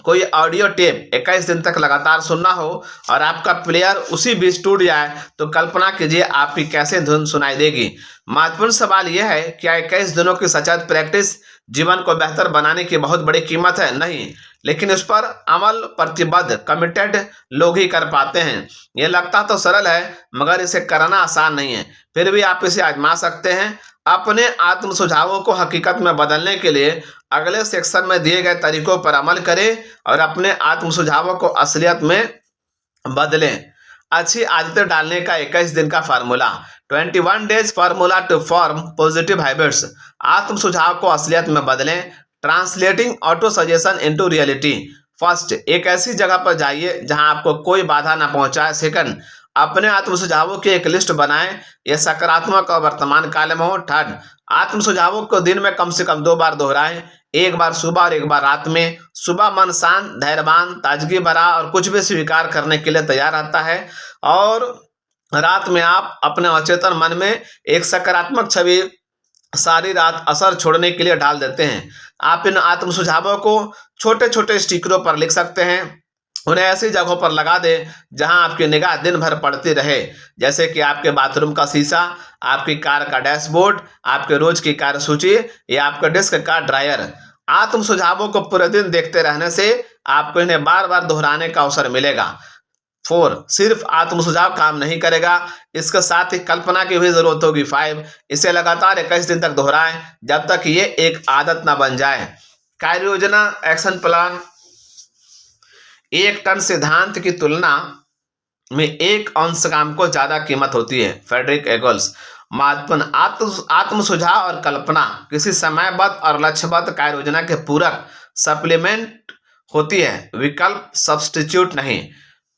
कोई ऑडियो टेप 21 दिन तक लगातार सुनना हो और आपका प्लेयर उसी बीच टूट जाए तो कल्पना कीजिए आपकी कैसे धुन सुनाई देगी। महत्वपूर्ण सवाल यह है क्या 21 दिनों की सचेत प्रैक्टिस जीवन को बेहतर बनाने की बहुत बड़ी कीमत है? नहीं, लेकिन इस पर अमल प्रतिबद्ध कमिटेड लोग ही कर पाते हैं। यह लगता तो सरल है मगर इसे करना आसान नहीं है। फिर भी आप इसे आजमा सकते हैं। अपने आत्म सुझावों को हकीकत में बदलने के लिए अगले सेक्शन में दिए गए तरीकों पर अमल करें और अपने आत्म सुझावों को असलियत में बदलें। अच्छी आदतें डालने का 21 दिन का formula, 21 days formula to form positive habits. आत्म सुझाव को असलियत में बदलें। Translating autosuggestion into reality. First, एक ऐसी जगह पर जाइए जहां आपको कोई बाधा ना पहुंचाए। सेकंड, अपने आत्म सुझावों की एक लिस्ट बनाएं, यह सकारात्मक और वर्तमान काल में हो। थर्ड, आत्म सुझावों को दिन में कम से कम 2 बार दोहराएं, एक बार सुबह और एक बार रात में। सुबह मन शांत, धैर्यवान, ताजगी भरा और कुछ भी स्वीकार करने के लिए तैयार रहता है, और रात में आप अपने अचेतन मन में एक सकारात्मक छवि सारी रात असर छोड़ने के लिए डाल देते हैं। आप इन आत्म सुझावों को छोटे छोटे स्टिकरों पर लिख सकते हैं। उन्हें ऐसी जगहों पर लगा दें जहां आपकी निगाह दिन भर पड़ती रहे, जैसे कि आपके बाथरूम का शीशा, आपकी कार का डैशबोर्ड, आपके रोज की कार्य सूची या आपके डेस्क का ड्रायर। आत्म सुझावों को पूरे दिन देखते रहने से आपको इन्हें बार बार दोहराने का अवसर मिलेगा। 4, सिर्फ आत्म सुझाव काम नहीं करेगा, इसके साथ ही कल्पना की भी जरूरत होगी। 5, इसे लगातार 21 दिन तक दोहराएं जब तक ये एक आदत ना बन जाए। कार्य योजना, एक्शन प्लान। 1 टन सिद्धांत की तुलना में 1 अंश काम को ज्यादा कीमत होती है। फ्रेडरिक एगल्स। महत्वपूर्ण, आत्म सुझाव और कल्पना किसी समयबद्ध और लक्ष्यबद्ध कार्य योजना के पूरक सप्लीमेंट होती है, विकल्प सब्स्टिट्यूट नहीं।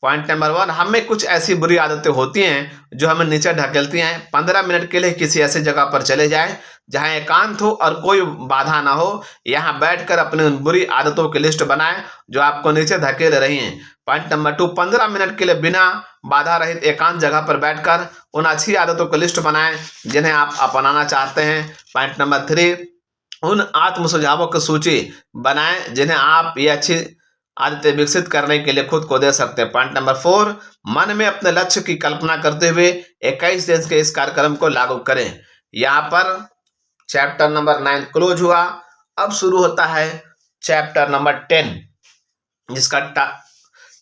पॉइंट नंबर 1, हमें कुछ ऐसी बुरी आदतें होती हैं जो हमें नीचे ढकेलती हैं। 15 मिनट के लिए किसी ऐसी जगह पर चले जाएं जहां एकांत हो और कोई बाधा ना हो। यहां बैठकर अपनी उन बुरी आदतों की लिस्ट बनाएं जो आपको नीचे धकेल रही हैं। पॉइंट नंबर 2, 15 मिनट के लिए बिना बाधा रहित एकांत जगह पर बैठकर उन अच्छी आदतों की लिस्ट बनाएं जिन्हें आप अपनाना चाहते हैं। पॉइंट नंबर 3, उन आत्म सुझावों की सूची बनाएं जिन्हें आप ये अच्छी आदतें विकसित करने के लिए खुद को दे सकते हैं। पॉइंट नंबर 4, मन में अपने लक्ष्य की कल्पना करते हुए 21 दिन के इस कार्यक्रम को लागू करें। यहाँ पर चैप्टर नंबर 9 क्लोज हुआ। अब शुरू होता है चैप्टर नंबर 10, जिसका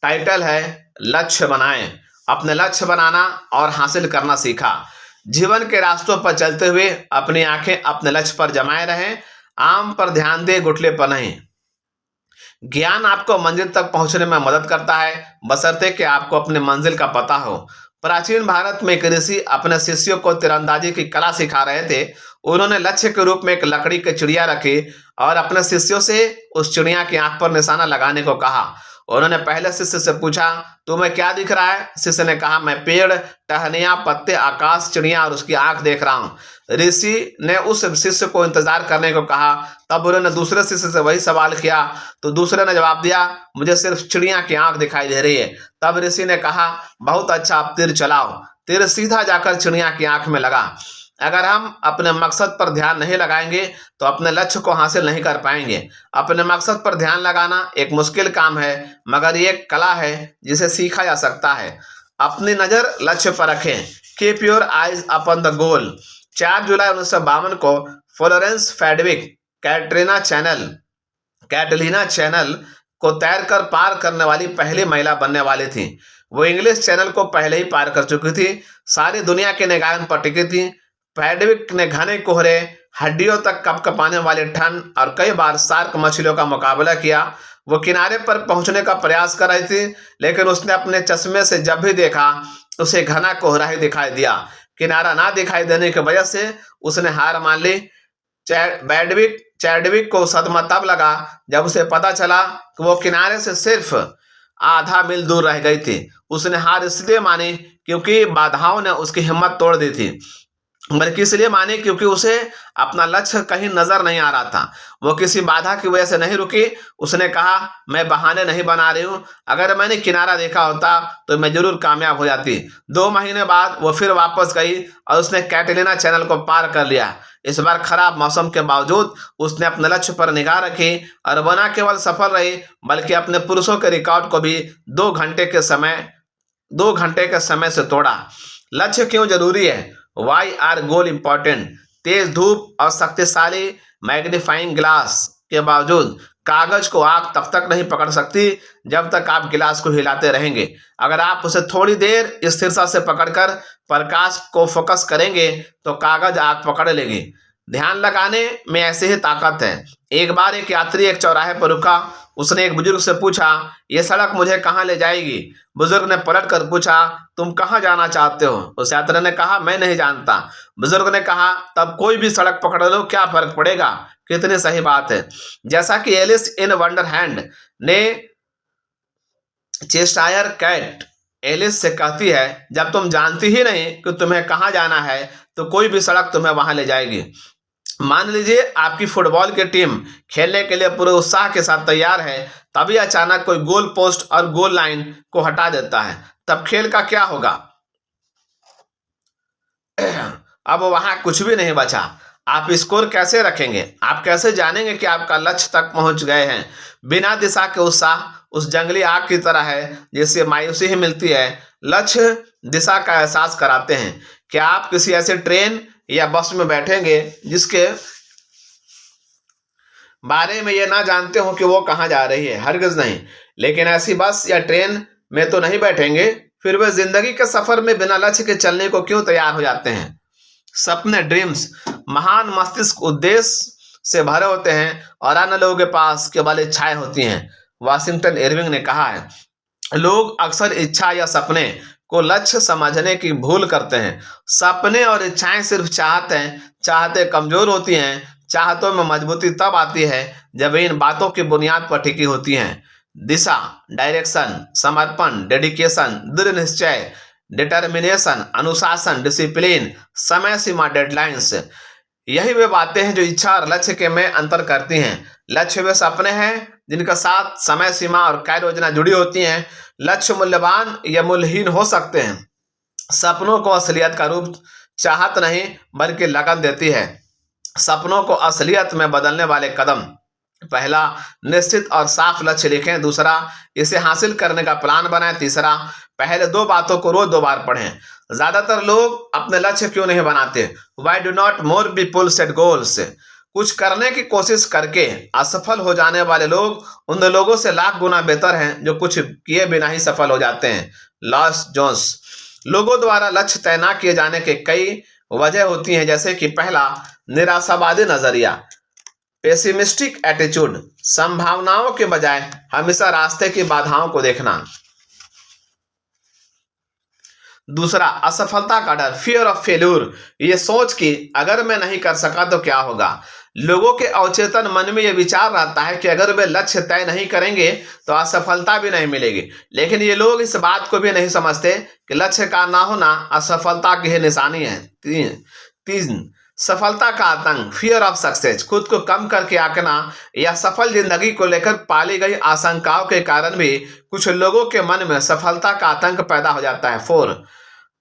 टाइटल है लक्ष्य बनाएं। अपने लक्ष्य बनाना और हासिल करना सीखा। जीवन के रास्तों पर चलते हुए अपनी आंखें अपने लक्ष्य पर जमाए रहें। आम पर ध्यान दे, गुठले पर नहीं। ज्ञान आपको मंजिल तक पहुंचने में मदद करता है, बशर्ते कि आपको अपनी मंजिल का पता हो। प्राचीन भारत में एक ऋषि अपने शिष्यों को तीरंदाजी की कला सिखा रहे थे। उन्होंने लक्ष्य के रूप में एक लकड़ी की चिड़िया रखी और अपने शिष्यों से उस चिड़िया की आंख पर निशाना लगाने को कहा। उन्होंने पहले शिष्य से पूछा, तुम्हें क्या दिख रहा है? शिष्य ने कहा, मैं पेड़, टहनियां, पत्ते, आकाश, चिड़िया और उसकी आंख देख रहा हूं। ऋषि ने उस शिष्य को इंतजार करने को कहा। तब उन्होंने दूसरे शिष्य से वही सवाल किया तो दूसरे ने जवाब दिया, मुझे सिर्फ चिड़िया की आंख दिखाई दे रही है। तब ऋषि ने कहा, बहुत अच्छा, अब तीर चलाओ। तीर सीधा जाकर चिड़िया की आंख में लगा। अगर हम अपने मकसद पर ध्यान नहीं लगाएंगे तो अपने लक्ष्य को हासिल नहीं कर पाएंगे। अपने मकसद पर ध्यान लगाना एक मुश्किल काम है, मगर ये एक कला है जिसे सीखा जा सकता है। अपनी नज़र लक्ष्य पर रखें। Keep your eyes upon the goal. 4 जुलाई 1952 को फ्लोरेंस फेडविक कैटलीना चैनल को तैरकर पार करने वाली पहली महिला बनने वाली थी। वो इंग्लिश चैनल को पहले ही पार कर चुकी थी। सारी दुनिया की निगाह पर टिकी थी। फेडविक ने घने कोहरे, हड्डियों तक कपकपाने वाली ठंड और कई बार शार्क मछलियों का मुकाबला किया। वो किनारे पर पहुंचने का प्रयास कर रही थी, लेकिन उसने अपने चश्मे से जब भी देखा उसे घना कोहरा ही दिखाई दिया। किनारा ना दिखाई देने की वजह से उसने हार मान ली। चैडविक को सदमा तब लगा जब उसे पता चला कि वो किनारे से सिर्फ आधा मील दूर रह गई थी। उसने हार इसलिए मानी क्योंकि बाधाओं ने उसकी हिम्मत तोड़ दी थी, बल्कि इसलिए माने क्योंकि उसे अपना लक्ष्य कहीं नजर नहीं आ रहा था। वो किसी बाधा की वजह से नहीं रुकी। उसने कहा, मैं बहाने नहीं बना रही हूँ, अगर मैंने किनारा देखा होता तो मैं जरूर कामयाब हो जाती। 2 महीने बाद वो फिर वापस गई और उसने कैटलीना चैनल को पार कर लिया। इस बार खराब मौसम के बावजूद उसने अपने लक्ष्य पर निगाह रखी और वो न केवल सफल रही बल्कि अपने पुरुषों के रिकॉर्ड को भी 2 घंटे के समय से तोड़ा। लक्ष्य क्यों जरूरी है? Why are goal important? तेज धूप और शक्तिशाली मैग्नीफाइंग ग्लास के बावजूद कागज को आग तब तक नहीं पकड़ सकती जब तक आप गिलास को हिलाते रहेंगे। अगर आप उसे थोड़ी देर स्थिरता से पकड़कर प्रकाश को फोकस करेंगे तो कागज आग पकड़ लेगी। ध्यान लगाने में ऐसे ही ताकत है। एक बार एक यात्री एक चौराहे पर रुका। उसने एक बुजुर्ग से पूछा, यह सड़क मुझे कहाँ ले जाएगी? बुजुर्ग ने पलट कर पूछा, तुम कहाँ जाना चाहते हो? उस यात्री ने कहा, मैं नहीं जानता। बुजुर्ग ने कहा, तब कोई भी सड़क पकड़ लो, क्या फर्क पड़ेगा? कितनी सही बात है। जैसा कि एलिस इन वंडरलैंड ने चेस्टायर कैट एलिस से कहती है, जब तुम जानती ही नहीं कि तुम्हें कहाँ जाना है तो कोई भी सड़क तुम्हें वहां ले जाएगी। मान लीजिए आपकी फुटबॉल की टीम खेलने के लिए पूरे उत्साह के साथ तैयार है, तभी अचानक कोई गोल पोस्ट और गोल लाइन को हटा देता है, तब खेल का क्या होगा? अब वहां कुछ भी नहीं बचा। आप स्कोर कैसे रखेंगे? आप कैसे जानेंगे कि आपका लक्ष्य तक पहुंच गए हैं? बिना दिशा के उत्साह उस जंगली आग की तरह है जिससे मायूसी ही मिलती है। लक्ष्य दिशा का एहसास कराते हैं। क्या आप किसी ऐसे ट्रेन या बस में बैठेंगे जिसके बारे में ये ना जानते हो कि वो कहाँ जा रही है? हरगिज नहीं। लेकिन ऐसी बस या ट्रेन में तो नहीं बैठेंगे। फिर वे जिंदगी के सफर में बिना लक्ष्य के चलने को क्यों तैयार हो जाते हैं? सपने, ड्रीम्स, महान मस्तिष्क उद्देश्य से भरे होते हैं और अन्य लोगों के पास केवल इच्छाएं होती हैं। वाशिंगटन इरविंग ने कहा है, लोग अक्सर इच्छा या सपने को लक्ष्य समझने की भूल करते हैं। सपने और इच्छाएं सिर्फ चाहते कमजोर होती हैं। चाहतों में मजबूती तब आती है जब इन बातों की बुनियाद पर टिकी होती हैं। दिशा, डायरेक्शन, समर्पण, डेडिकेशन, दृढ़ निश्चय, डिटर्मिनेशन, अनुशासन, डिसिप्लिन, समय सीमा, डेडलाइंस। यही वे बातें हैं जो इच्छा और लक्ष्य के में अंतर करती हैं। लक्ष्य वे सपने हैं जिनका साथ समय सीमा और कार्य योजना जुड़ी होती हैं। लक्ष्य मूल्यवान या मूल्यहीन हो सकते हैं। सपनों को असलियत का रूप चाहत नहीं बल्कि लगन देती है। सपनों को असलियत में बदलने वाले कदम: पहला, निश्चित और साफ लक्ष्य लिखें। दूसरा, इसे हासिल करने का प्लान बनाएं। तीसरा, पहले दो बातों को रोज 2 बार पढ़ें। ज्यादातर लोग अपने लक्ष्य क्यों नहीं बनाते? Why do not more people set goals? कुछ करने की कोशिश करके असफल हो जाने वाले लोग उन लोगों से लाख गुना बेहतर हैं जो कुछ किए बिना ही सफल हो जाते हैं। Loss zones. लोगों द्वारा लक्ष्य तय न किए जाने के कई वजह होती हैं, जैसे कि पहला, निराशावादी नजरिया, पेसिमिस्टिक एटीट्यूड, संभावनाओं के बजाय हमेशा रास्ते की बाधाओं को देखना। दूसरा, असफलता का डर, फियर ऑफ फेल्यूर, ये सोच कि अगर मैं नहीं कर सका तो क्या होगा। लोगों के अवचेतन मन में यह विचार रहता है कि अगर वे लक्ष्य तय नहीं करेंगे तो असफलता भी नहीं मिलेगी, लेकिन ये लोग इस बात को भी नहीं समझते कि लक्ष्य का ना होना असफलता की ही निशानी है। तीन, सफलता का आतंक, फियर ऑफ सक्सेस, खुद को कम करके आंकना या सफल जिंदगी को लेकर पाली गई आशंकाओं के कारण भी कुछ लोगों के मन में सफलता का आतंक पैदा हो जाता है। 4,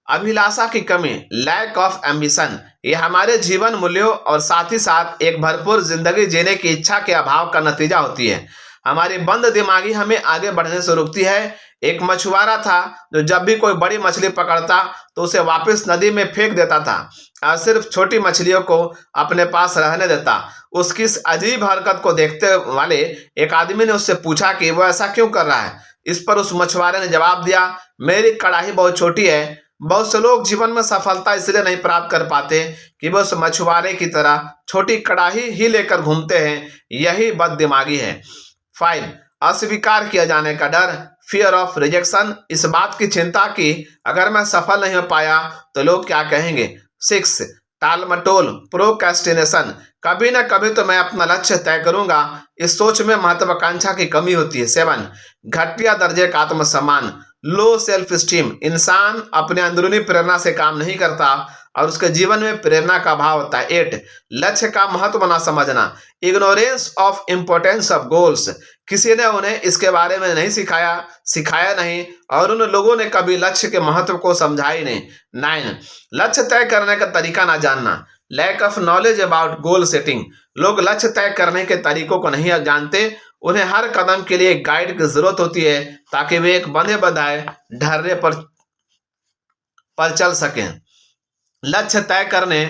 अभिलाषा की कमी, लैक ऑफ एम्बिशन, यह हमारे जीवन मूल्यों और साथ ही साथ एक भरपूर जिंदगी जीने की इच्छा के अभाव का नतीजा होती है। हमारी बंद दिमागी हमें आगे बढ़ने से रोकती है। एक मछुआरा था जो जब भी कोई बड़ी मछली पकड़ता तो उसे वापस नदी में फेंक देता था और सिर्फ छोटी मछलियों को अपने पास रहने देता। उसकी इस अजीब हरकत को देखते वाले एक आदमी ने उससे पूछा कि वो ऐसा क्यों कर रहा है। इस पर उस मछुआरे ने जवाब दिया, मेरी कड़ाही बहुत छोटी है। बहुत से लोग जीवन में सफलता इसलिए नहीं प्राप्त कर पाते कि वो उस मछुआरे की तरह छोटी कड़ाही ही लेकर घूमते हैं। यही बददिमागी है। 5, अस्वीकार किया जाने का डर, फियर ऑफ रिजेक्शन, इस बात की चिंता कि अगर मैं सफल नहीं हो पाया तो लोग क्या कहेंगे। 6, टालमटोल, प्रोक्रेस्टिनेशन, कभी ना कभी तो मैं अपना लक्ष्य तय करूंगा, इस सोच में महत्वाकांक्षा की कमी होती है। 7, घटिया दर्जे का आत्मसम्मान, लो सेल्फ स्टीम, इंसान अपने अंदरूनी प्रेरणा से काम नहीं करता और उसके जीवन में प्रेरणा का अभाव होता है। 8, लक्ष्य का महत्व न समझना, ignorance of importance of goals, किसी ने उन्हें इसके बारे में नहीं सिखाया नहीं और उन लोगों ने कभी लक्ष्य के महत्व को समझा ही नहीं। 9, लक्ष्य तय करने का तरीका ना जानना, lack of knowledge about goal setting, लोग लक्ष्य तय करने के तरीकों को नहीं जानते। उन्हें हर कदम के लिए एक गाइड की जरूरत होती है ताकि वे एक बंधे बंधाए ढर्रे पर चल सकें। लक्ष्य तय करने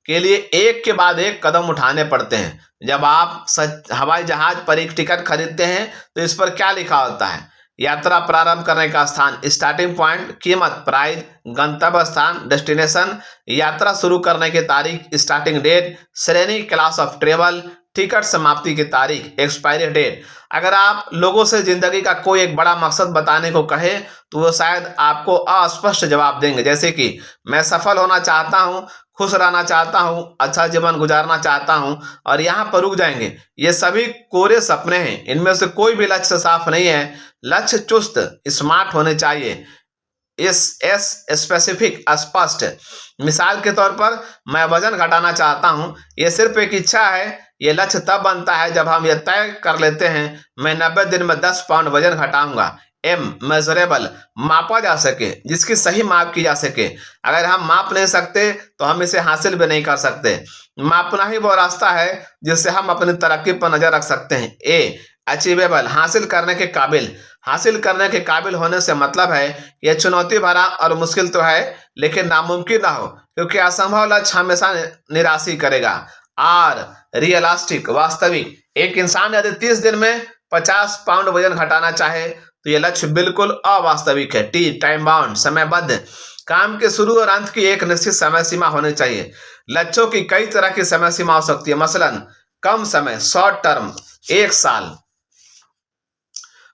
के लिए एक के बाद एक कदम उठाने पड़ते हैं। जब आप हवाई जहाज पर एक टिकट खरीदते हैं तो इस पर क्या लिखा होता है? यात्रा प्रारंभ करने का स्थान, स्टार्टिंग पॉइंट, कीमत, प्राइस, गंतव्य स्थान, डेस्टिनेशन, यात्रा शुरू करने की तारीख, स्टार्टिंग डेट, श्रेणी, क्लास ऑफ ट्रेवल, टिकट समाप्ति की तारीख, एक्सपायरी डेट। अगर आप लोगों से जिंदगी का कोई एक बड़ा मकसद बताने को कहे तो वो शायद आपको अस्पष्ट जवाब देंगे, जैसे कि मैं सफल होना चाहता हूँ, खुश रहना चाहता हूँ, अच्छा जीवन गुजारना चाहता हूँ, और यहाँ पर रुक जाएंगे। ये सभी कोरे सपने हैं, इनमें से कोई भी लक्ष्य साफ नहीं है। लक्ष्य चुस्त, स्मार्ट होने चाहिए, स्पेसिफिक, स्पष्ट। मिसाल के तौर पर मैं वजन घटाना चाहता हूं, यह सिर्फ एक इच्छा है। यह लक्ष्य तब बनता है जब हम यह तय कर लेते हैं मैं 90 दिन में 10 पाउंड वजन घटाऊंगा। मेजरेबल, मापा जा सके, जिसकी सही माप की जा सके। अगर हम माप नहीं सकते तो हम इसे हासिल भी नहीं कर सकते। मापना ही वो रास्ता है जिससे हम अपनी तरक्की पर नजर रख सकते हैं। अचीवेबल, हासिल करने के काबिल। हासिल करने के काबिल होने से मतलब है यह चुनौती भरा और मुश्किल तो है लेकिन नामुमकिन ना हो, क्योंकि असंभव लक्ष्य हमेशा निराशी करेगा। रियलिस्टिक, वास्तविक, एक इंसान यदि 30 दिन में 50 पाउंड वजन घटाना चाहे तो यह लक्ष्य बिल्कुल अवास्तविक है। टाइम बाउंड, समयबद्ध, काम के शुरू और अंत की एक निश्चित समय सीमा होनी चाहिए। लक्ष्यों की कई तरह की समय सीमा हो सकती है, मसलन कम समय, शॉर्ट टर्म, 1 साल,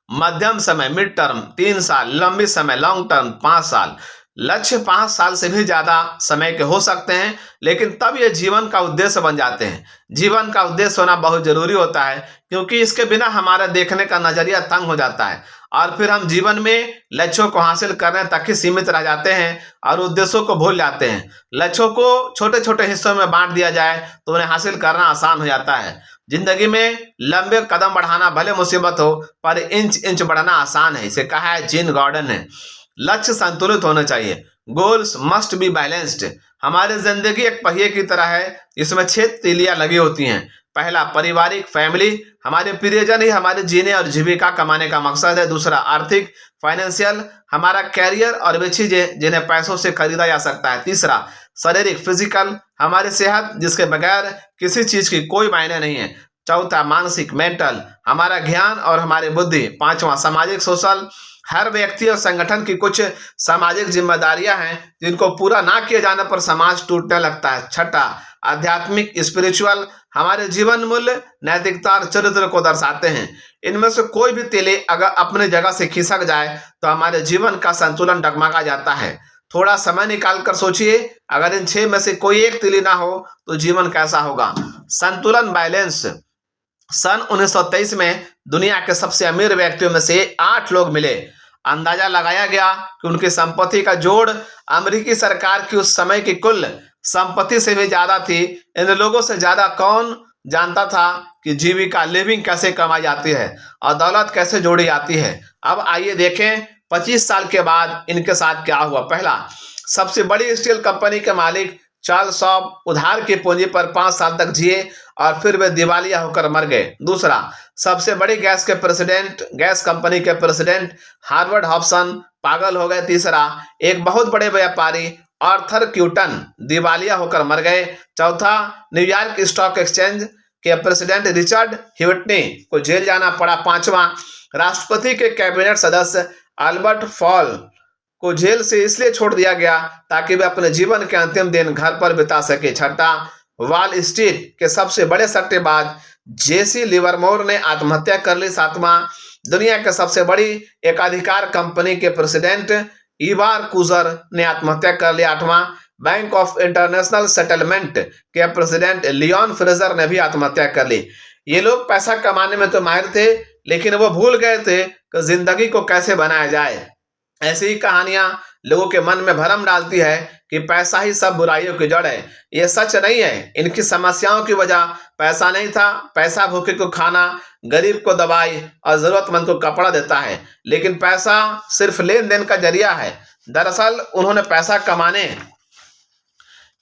मध्यम समय, मिड टर्म, 3 साल, लंबी समय, लॉन्ग टर्म, 5 साल। लक्ष्य 5 साल से भी ज्यादा समय के हो सकते हैं, लेकिन तब ये जीवन का उद्देश्य बन जाते हैं। जीवन का उद्देश्य होना बहुत जरूरी होता है, क्योंकि इसके बिना हमारा देखने का नजरिया तंग हो जाता है और फिर हम जीवन में लक्ष्यों को हासिल करने तक ही सीमित रह जाते हैं और उद्देश्यों को भूल जाते हैं। लक्ष्यों को छोटे छोटे हिस्सों में बांट दिया जाए तो उन्हें हासिल करना आसान हो जाता है। जिंदगी में लंबे कदम बढ़ाना भले मुसीबत हो, पर इंच इंच बढ़ना आसान है। इसे कहा है जीन गॉर्डन ने। लक्ष्य संतुलित होने चाहिए। Goals must be balanced. हमारी जिंदगी एक पहिए की तरह है, इसमें 6 तीलियां लगी होती हैं। पहला, पारिवारिक फैमिली, हमारे प्रियजन ही हमारे जीने और जीविका कमाने का मकसद है। दूसरा, आर्थिक फाइनेंशियल, हमारा कैरियर और वे चीजें जिन्हें पैसों से खरीदा जा सकता है। तीसरा, शारीरिक फिजिकल, हमारी सेहत जिसके बगैर किसी चीज की कोई मायने नहीं है। चौथा, मानसिक मेंटल, हमारा ज्ञान और हमारी बुद्धि। पांचवा, सामाजिक सोशल, हर व्यक्ति और संगठन की कुछ सामाजिक जिम्मेदारियां हैं जिनको पूरा ना किए जाने पर समाज टूटने लगता है। छठा, आध्यात्मिक स्पिरिचुअल, हमारे जीवन मूल्य, नैतिकता और चरित्र को दर्शाते हैं। इनमें से कोई भी तीली अगर अपनी जगह से खिसक जाए तो हमारे जीवन का संतुलन डगमगा जाता है। थोड़ा समय निकाल कर सोचिए, अगर इन 6 में से कोई एक तीली ना हो तो जीवन कैसा होगा। संतुलन, बैलेंस। सन 1923 में दुनिया के सबसे अमीर व्यक्तियों में से 8 लोग मिले। अंदाजा लगाया गया कि उनकी संपत्ति का जोड़ अमेरिकी सरकार की उस समय की कुल संपत्ति से भी ज्यादा थी। इन लोगों से ज्यादा कौन जानता था कि जीविका, लिविंग कैसे कमाई जाती है और दौलत कैसे जोड़ी जाती है। अब आइए देखें 25 साल के बाद इनके साथ क्या हुआ। पहला, सबसे बड़ी स्टील कंपनी के मालिक चार्ल्स शॉप उधार की पूंजी पर 5 साल तक जिए और फिर वे दिवालिया होकर मर गए। दूसरा, सबसे बड़ी गैस कंपनी के प्रेसिडेंट हार्वर्ड हॉब्सन पागल हो गए। तीसरा, एक बहुत बड़े व्यापारी आर्थर क्यूटन दिवालिया होकर मर गए। चौथा, न्यूयॉर्क स्टॉक एक्सचेंज के प्रेसिडेंट रिचर्ड ह्यूटनी को जेल जाना पड़ा। पांचवा, राष्ट्रपति के कैबिनेट सदस्य अल्बर्ट फॉल को जेल से इसलिए छोड़ दिया गया ताकि वे अपने जीवन के अंतिम दिन घर पर बिता सके। छठा, वॉल स्ट्रीट के सबसे बड़े सट्टेबाज जेसी लिवरमोर ने आत्महत्या कर ली। सातवां, दुनिया के सबसे बड़ी एकाधिकार कंपनी के प्रेसिडेंट इवार कुजर ने आत्महत्या कर ली। आठवां, बैंक ऑफ इंटरनेशनल सेटलमेंट के प्रेसिडेंट लियोन फ्रेजर ने भी आत्महत्या कर ली। ये लोग पैसा कमाने में तो माहिर थे, लेकिन वो भूल गए थे कि जिंदगी को कैसे बनाया जाए। ऐसी ही कहानियां लोगों के मन में भरम डालती है कि पैसा ही सब बुराइयों की जड़ है। ये सच नहीं है। इनकी समस्याओं की वजह पैसा नहीं था। पैसा भूखे को खाना, गरीब को दवाई और जरूरतमंद को कपड़ा देता है, लेकिन पैसा सिर्फ लेन देन का जरिया है। दरअसल उन्होंने पैसा कमाने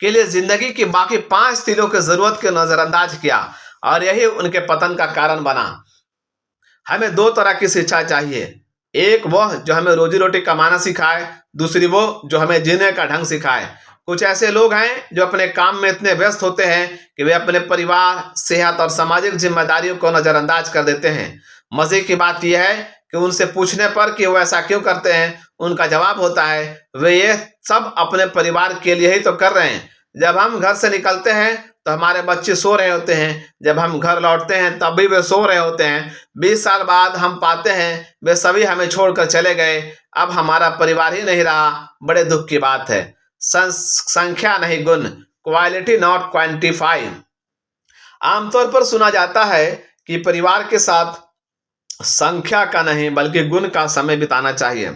के लिए जिंदगी की बाकी 5 तीलों की जरूरत को नजरअंदाज किया और यही उनके पतन का कारण बना। हमें 2 तरह की शिक्षा चाहिए। एक वह जो हमें रोजी रोटी कमाना सिखाए, दूसरी वो जो हमें जीने का ढंग सिखाए। कुछ ऐसे लोग हैं जो अपने काम में इतने व्यस्त होते हैं कि वे अपने परिवार, सेहत और सामाजिक जिम्मेदारियों को नजरअंदाज कर देते हैं। मजे की बात यह है कि उनसे पूछने पर कि वो ऐसा क्यों करते हैं, उनका जवाब होता है वे ये सब अपने परिवार के लिए ही तो कर रहे हैं। जब हम घर से निकलते हैं तो हमारे बच्चे सो रहे होते हैं, जब हम घर लौटते हैं तब भी वे सो रहे होते हैं। 20 साल बाद हम पाते हैं वे सभी हमें छोड़कर चले गए। अब हमारा परिवार ही नहीं रहा। बड़े दुख की बात है। संख्या नहीं गुण, क्वालिटी नॉट क्वांटिफाई। आमतौर पर सुना जाता है कि परिवार के साथ संख्या का नहीं बल्कि गुण का समय बिताना चाहिए,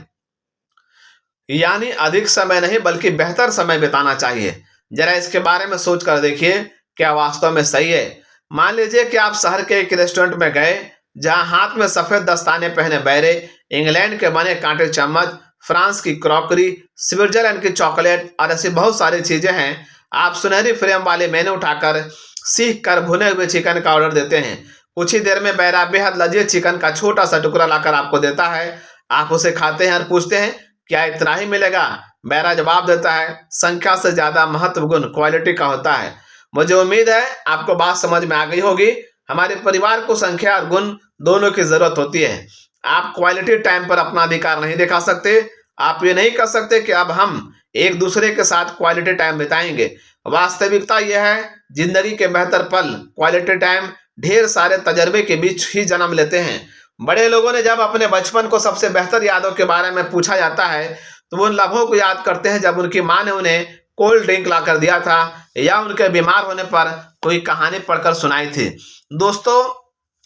यानी अधिक समय नहीं बल्कि बेहतर समय बिताना चाहिए। जरा इसके बारे में सोच कर देखिए, क्या वास्तव में सही है? मान लीजिए कि आप शहर के एक रेस्टोरेंट में गए जहां हाथ में सफेद दस्ताने पहने बैरे, इंग्लैंड के बने कांटे चम्मच, फ्रांस की क्रॉकरी, स्विट्जरलैंड की चॉकलेट और ऐसी बहुत सारी चीजें हैं। आप सुनहरी फ्रेम वाले मेनू उठाकर सीख कर भुने हुए चिकन का ऑर्डर देते हैं। कुछ ही देर में बैरा बेहद लजीज चिकन का छोटा सा टुकड़ा लाकर आपको देता है। आप उसे खाते हैं और पूछते हैं क्या इतना ही मिलेगा? बैरा जवाब देता है संख्या से ज्यादा महत्व गुण क्वालिटी का होता है। मुझे उम्मीद है आपको बात समझ में आ गई होगी। हमारे परिवार को संख्या और गुण दोनों की जरूरत होती है। आप क्वालिटी टाइम पर अपना अधिकार नहीं दिखा सकते। आप ये नहीं कर सकते कि अब हम एक दूसरे के साथ क्वालिटी टाइम बिताएंगे। वास्तविकता यह है जिंदगी के बेहतर पल क्वालिटी टाइम ढेर सारे तजर्बे के बीच ही जन्म लेते हैं। बड़े लोगों ने जब अपने बचपन को सबसे बेहतर यादों के बारे में पूछा जाता है तो वो उन लम्हों को याद करते हैं जब उनकी माँ ने उन्हें कोल्ड ड्रिंक ला कर दिया था, या उनके बीमार होने पर कोई कहानी पढ़कर सुनाई थी। दोस्तों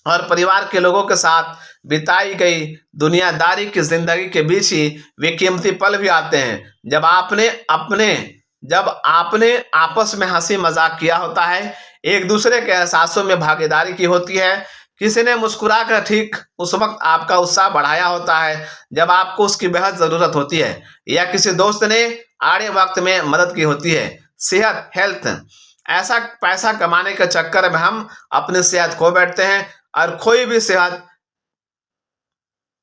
और परिवार के लोगों के साथ बिताई गई दुनियादारी की जिंदगी के बीच ही वे कीमती पल भी आते हैं, जब आपने आपस में हंसी मजाक किया होता है, एक दूसरे के एहसासों में भागीदारी की होती है, किसी ने मुस्कुरा कर ठीक उस वक्त आपका उत्साह बढ़ाया होता है जब आपको उसकी बेहद जरूरत होती है, या किसी दोस्त ने आड़े वक्त में मदद की होती है। सेहत, हेल्थ। ऐसा पैसा कमाने के चक्कर में हम अपनी सेहत खो बैठते हैं, और कोई भी सेहत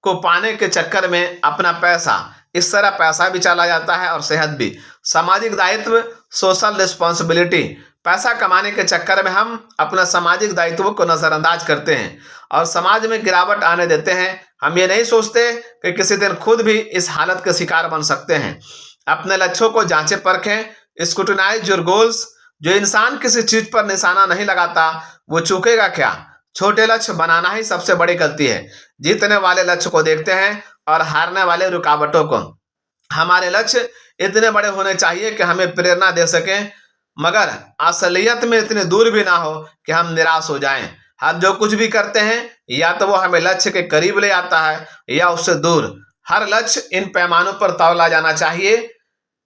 को पाने के चक्कर में अपना पैसा, इस तरह पैसा भी चला जाता है और सेहत भी। सामाजिक दायित्व, सोशल रिस्पॉन्सिबिलिटी। पैसा कमाने के चक्कर में हम अपना सामाजिक दायित्व को नजरअंदाज करते हैं और समाज में गिरावट आने देते हैं। हम ये नहीं सोचते कि किसी दिन खुद भी इस हालत के शिकार बन सकते हैं। अपने लक्ष्यों को जांचें परखें, स्क्रूटिनाइज योर गोल्स। जो इंसान किसी चीज पर निशाना नहीं लगाता वो चूकेगा क्या? छोटे लक्ष्य बनाना ही सबसे बड़ी गलती है। जीतने वाले लक्ष्य को देखते हैं और हारने वाले रुकावटों को। हमारे लक्ष्य इतने बड़े होने चाहिए कि हमें प्रेरणा दे सकें, मगर असलियत में इतने दूर भी ना हो कि हम निराश हो जाएं। हम जो कुछ भी करते हैं या तो वो हमें लक्ष्य के करीब ले आता है या उससे दूर। हर लक्ष्य इन पैमानों पर तौला जाना चाहिए।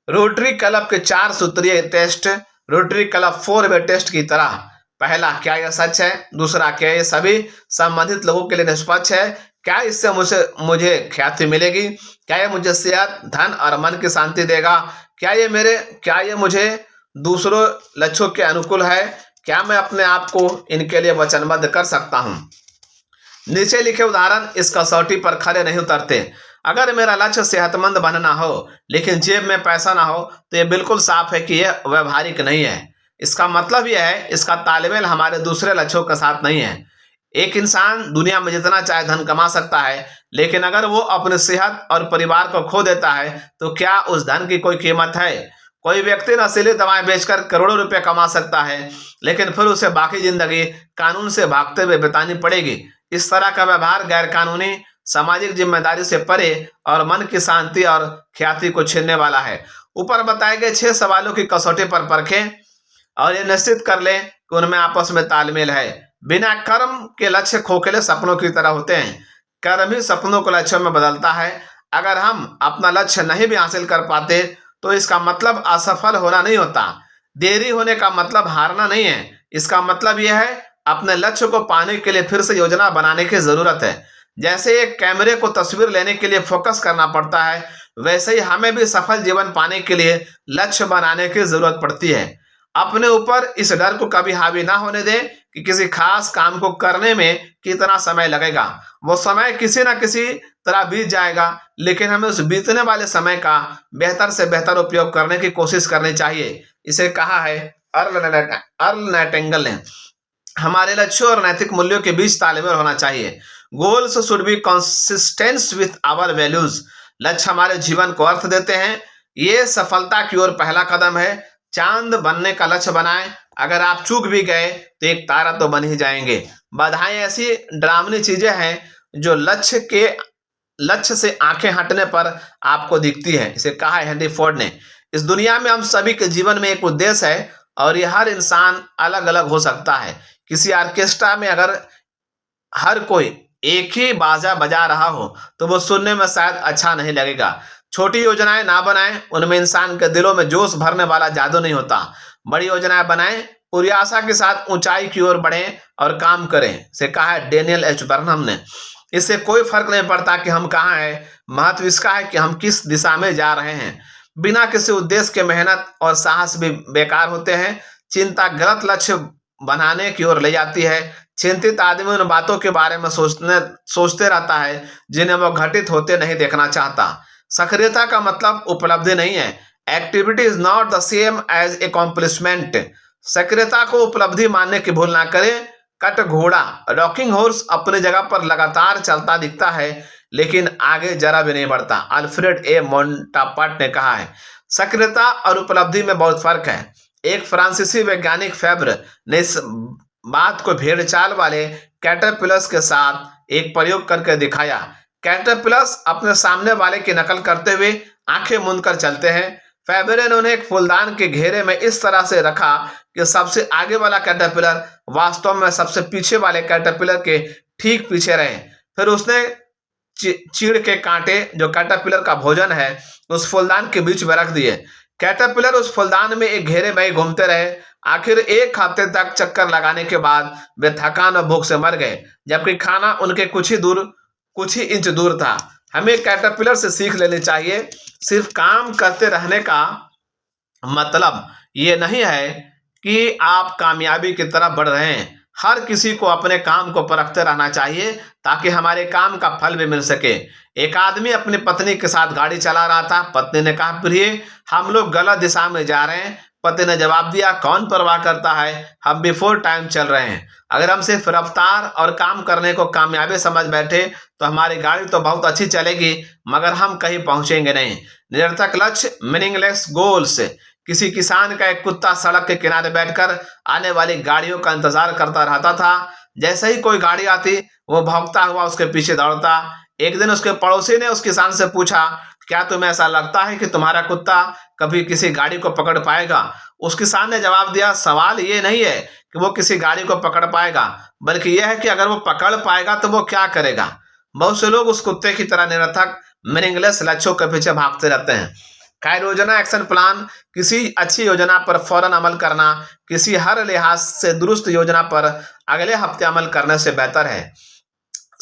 रोटरी क्लब के 4 सूत्रीय टेस्ट, रोटरी क्लब 4 वे टेस्ट की तरह। पहला, क्या यह सच है? दूसरा, क्या ये सभी संबंधित लोगों के लिए निष्पक्ष है? क्या इससे मुझे ख्याति मिलेगी? क्या ये मुझे सेहत, धन और मन की शांति देगा? क्या ये मुझे दूसरों लक्ष्यों के अनुकूल है? क्या मैं अपने आप को इनके लिए वचनबद्ध कर सकता हूं? नीचे लिखे उदाहरण इस कसौटी पर खरे नहीं उतरते। अगर मेरा लक्ष्य सेहतमंद बनना हो लेकिन जेब में पैसा ना हो, तो यह बिल्कुल साफ है कि यह व्यवहारिक नहीं है। इसका मतलब यह है, इसका तालमेल हमारे दूसरे लक्ष्यों के साथ नहीं है। एक इंसान दुनिया में जितना चाहे धन कमा सकता है, लेकिन अगर वो अपनी सेहत और परिवार को खो देता है तो क्या उस धन की कोई कीमत है? कोई व्यक्ति नशीली दवाएं बेचकर करोड़ों रुपए कमा सकता है, लेकिन फिर उसे बाकी जिंदगी कानून से भागते हुए बितानी पड़ेगी। इस तरह का व्यवहार गैर कानूनी, सामाजिक जिम्मेदारी से परे और मन की शांति और ख्याति को छीनने वाला है। ऊपर बताए गए 6 सवालों की कसौटी पर परखें और ये निश्चित कर लें कि उनमें आपस में तालमेल है। बिना कर्म के लक्ष्य खोखले सपनों की तरह होते हैं। कर्म ही सपनों को लक्ष्यों में बदलता है। अगर हम अपना लक्ष्य नहीं भी हासिल कर पाते तो इसका मतलब असफल होना नहीं होता। देरी होने का मतलब हारना नहीं है। इसका मतलब यह है, अपने लक्ष्य को पाने के लिए फिर से योजना बनाने की जरूरत है। जैसे एक कैमरे को तस्वीर लेने के लिए फोकस करना पड़ता है, वैसे ही हमें भी सफल जीवन पाने के लिए लक्ष्य बनाने की जरूरत पड़ती है। अपने ऊपर इस डर को कभी हावी ना होने दें कि किसी खास काम को करने में कितना समय लगेगा। वो समय किसी ना किसी तरह बीत जाएगा, लेकिन हमें उस बीतने वाले समय का बेहतर से बेहतर उपयोग करने की कोशिश करनी चाहिए। इसे कहा है अर्ल नाइटिंगेल ने। हमारे लक्ष्यों और नैतिक मूल्यों के बीच तालमेल होना चाहिए। Goals should be consistent with our values. लक्ष्य हमारे जीवन को अर्थ देते हैं। ये सफलता की ओर पहला कदम है। चांद बनने का लक्ष्य बनाएं। अगर आप चूक भी गए तो एक तारा तो बन ही जाएंगे। बाधाएं ऐसी डरावनी चीजें हैं जो लक्ष्य से आंखें हटने पर आपको दिखती है। इसे कहा है हेनरी फोर्ड ने। इस दुनिया में हम सभी के जीवन में एक उद्देश्य है और ये हर इंसान अलग अलग हो सकता है। किसी ऑर्केस्ट्रा में अगर हर कोई एक ही बाजा बजा रहा हो तो वो सुनने में शायद अच्छा नहीं लगेगा। छोटी योजनाएं ना बनाएं, उनमें इंसान के दिलों में जोश भरने वाला जादू नहीं होता। बड़ी योजनाएं बनाएं, पूरी आशा के साथ ऊंचाई की ओर बढ़ें और काम करें। से कहा है डेनियल एच बर्नम ने। इससे कोई फर्क नहीं पड़ता कि हम कहाँ हैं, महत्व इसका है कि हम किस दिशा में जा रहे हैं। बिना किसी उद्देश्य के मेहनत और साहस भी बेकार होते हैं। चिंता गलत लक्ष्य बनाने की ओर ले जाती है। चिंतित आदमी उन बातों के बारे में सोचते रहता है जिन्हें वो घटित होते नहीं देखना चाहता। सक्रियता का मतलब उपलब्धि नहीं है। Activity is not the same as accomplishment. सक्रियता को उपलब्धि मानने की भूल ना करें। कट घोड़ा, रॉकिंग हॉर्स अपनी जगह पर लगातार चलता दिखता है लेकिन आगे जरा भी नहीं बढ़ता। अल्फ्रेड ए मोंटापट ने कहा है। सक्रियता और उपलब्धि में बहुत फर्क है। एक फ्रांसीसी वैज्ञानिक फेब्र ने इस बात को भेड़चाल वाले कैटरपिलर्स के साथ एक प्रयोग करके दिखाया। कैटरपिलर्स अपने सामने वाले की नकल करते हुए आंखें मूंद कर चलते हैं। फेबरे ने उन्हें एक फूलदान के घेरे में इस तरह से रखा कि सबसे आगे वाला कैटरपिलर वास्तव में सबसे पीछे वाले कैटरपिलर के ठीक पीछे रहे। फिर उसने चीड़ के कांटे जो कैटरपिलर का भोजन है उस फूलदान के बीच में रख दिए। कैटरपिलर उस फूलदान में एक घेरे में ही घूमते रहे। आखिर एक हफ्ते तक चक्कर लगाने के बाद वे थकान और भूख से मर गए, जबकि खाना उनके कुछ ही इंच दूर था। हमें कैटरपिलर से सीख लेनी चाहिए। सिर्फ काम करते रहने का मतलब ये नहीं है कि आप कामयाबी की तरफ बढ़ रहे हैं। हर किसी को अपने काम को परखते रहना चाहिए ताकि हमारे काम का फल भी मिल सके। एक आदमी अपनी पत्नी के साथ गाड़ी चला रहा था। पत्नी ने कहा, प्रिय, हम लोग गलत दिशा में जा रहे हैं। पति ने जवाब दिया, कौन परवाह करता है, हम बिफोर टाइम चल रहे हैं। अगर हम सिर्फ रफ्तार और काम करने को कामयाबी समझ बैठे तो हमारी गाड़ी तो बहुत अच्छी चलेगी, मगर हम कहीं पहुंचेंगे नहीं। निरर्थक लक्ष्य, मीनिंगलेस गोल्स। किसी किसान का एक कुत्ता सड़क के किनारे बैठकर आने वाली गाड़ियों का इंतजार करता रहता था। जैसे ही कोई गाड़ी आती वो भौंकता हुआ उसके पीछे दौड़ता। एक दिन उसके पड़ोसी ने उस किसान से पूछा, क्या तुम्हें ऐसा लगता है कि तुम्हारा कुत्ता कभी किसी गाड़ी को पकड़ पाएगा? उस किसान ने जवाब दिया, सवाल ये नहीं है कि वो किसी गाड़ी को पकड़ पाएगा, बल्कि यह है कि अगर वो पकड़ पाएगा तो वो क्या करेगा। बहुत से लोग उस कुत्ते की तरह निरर्थक मीनिंगलेस लक्ष्यों के पीछे भागते रहते हैं। कार्य योजना, एक्शन प्लान। किसी अच्छी योजना पर फौरन अमल करना किसी हर लिहाज से दुरुस्त योजना पर अगले हफ्ते अमल करने से बेहतर है।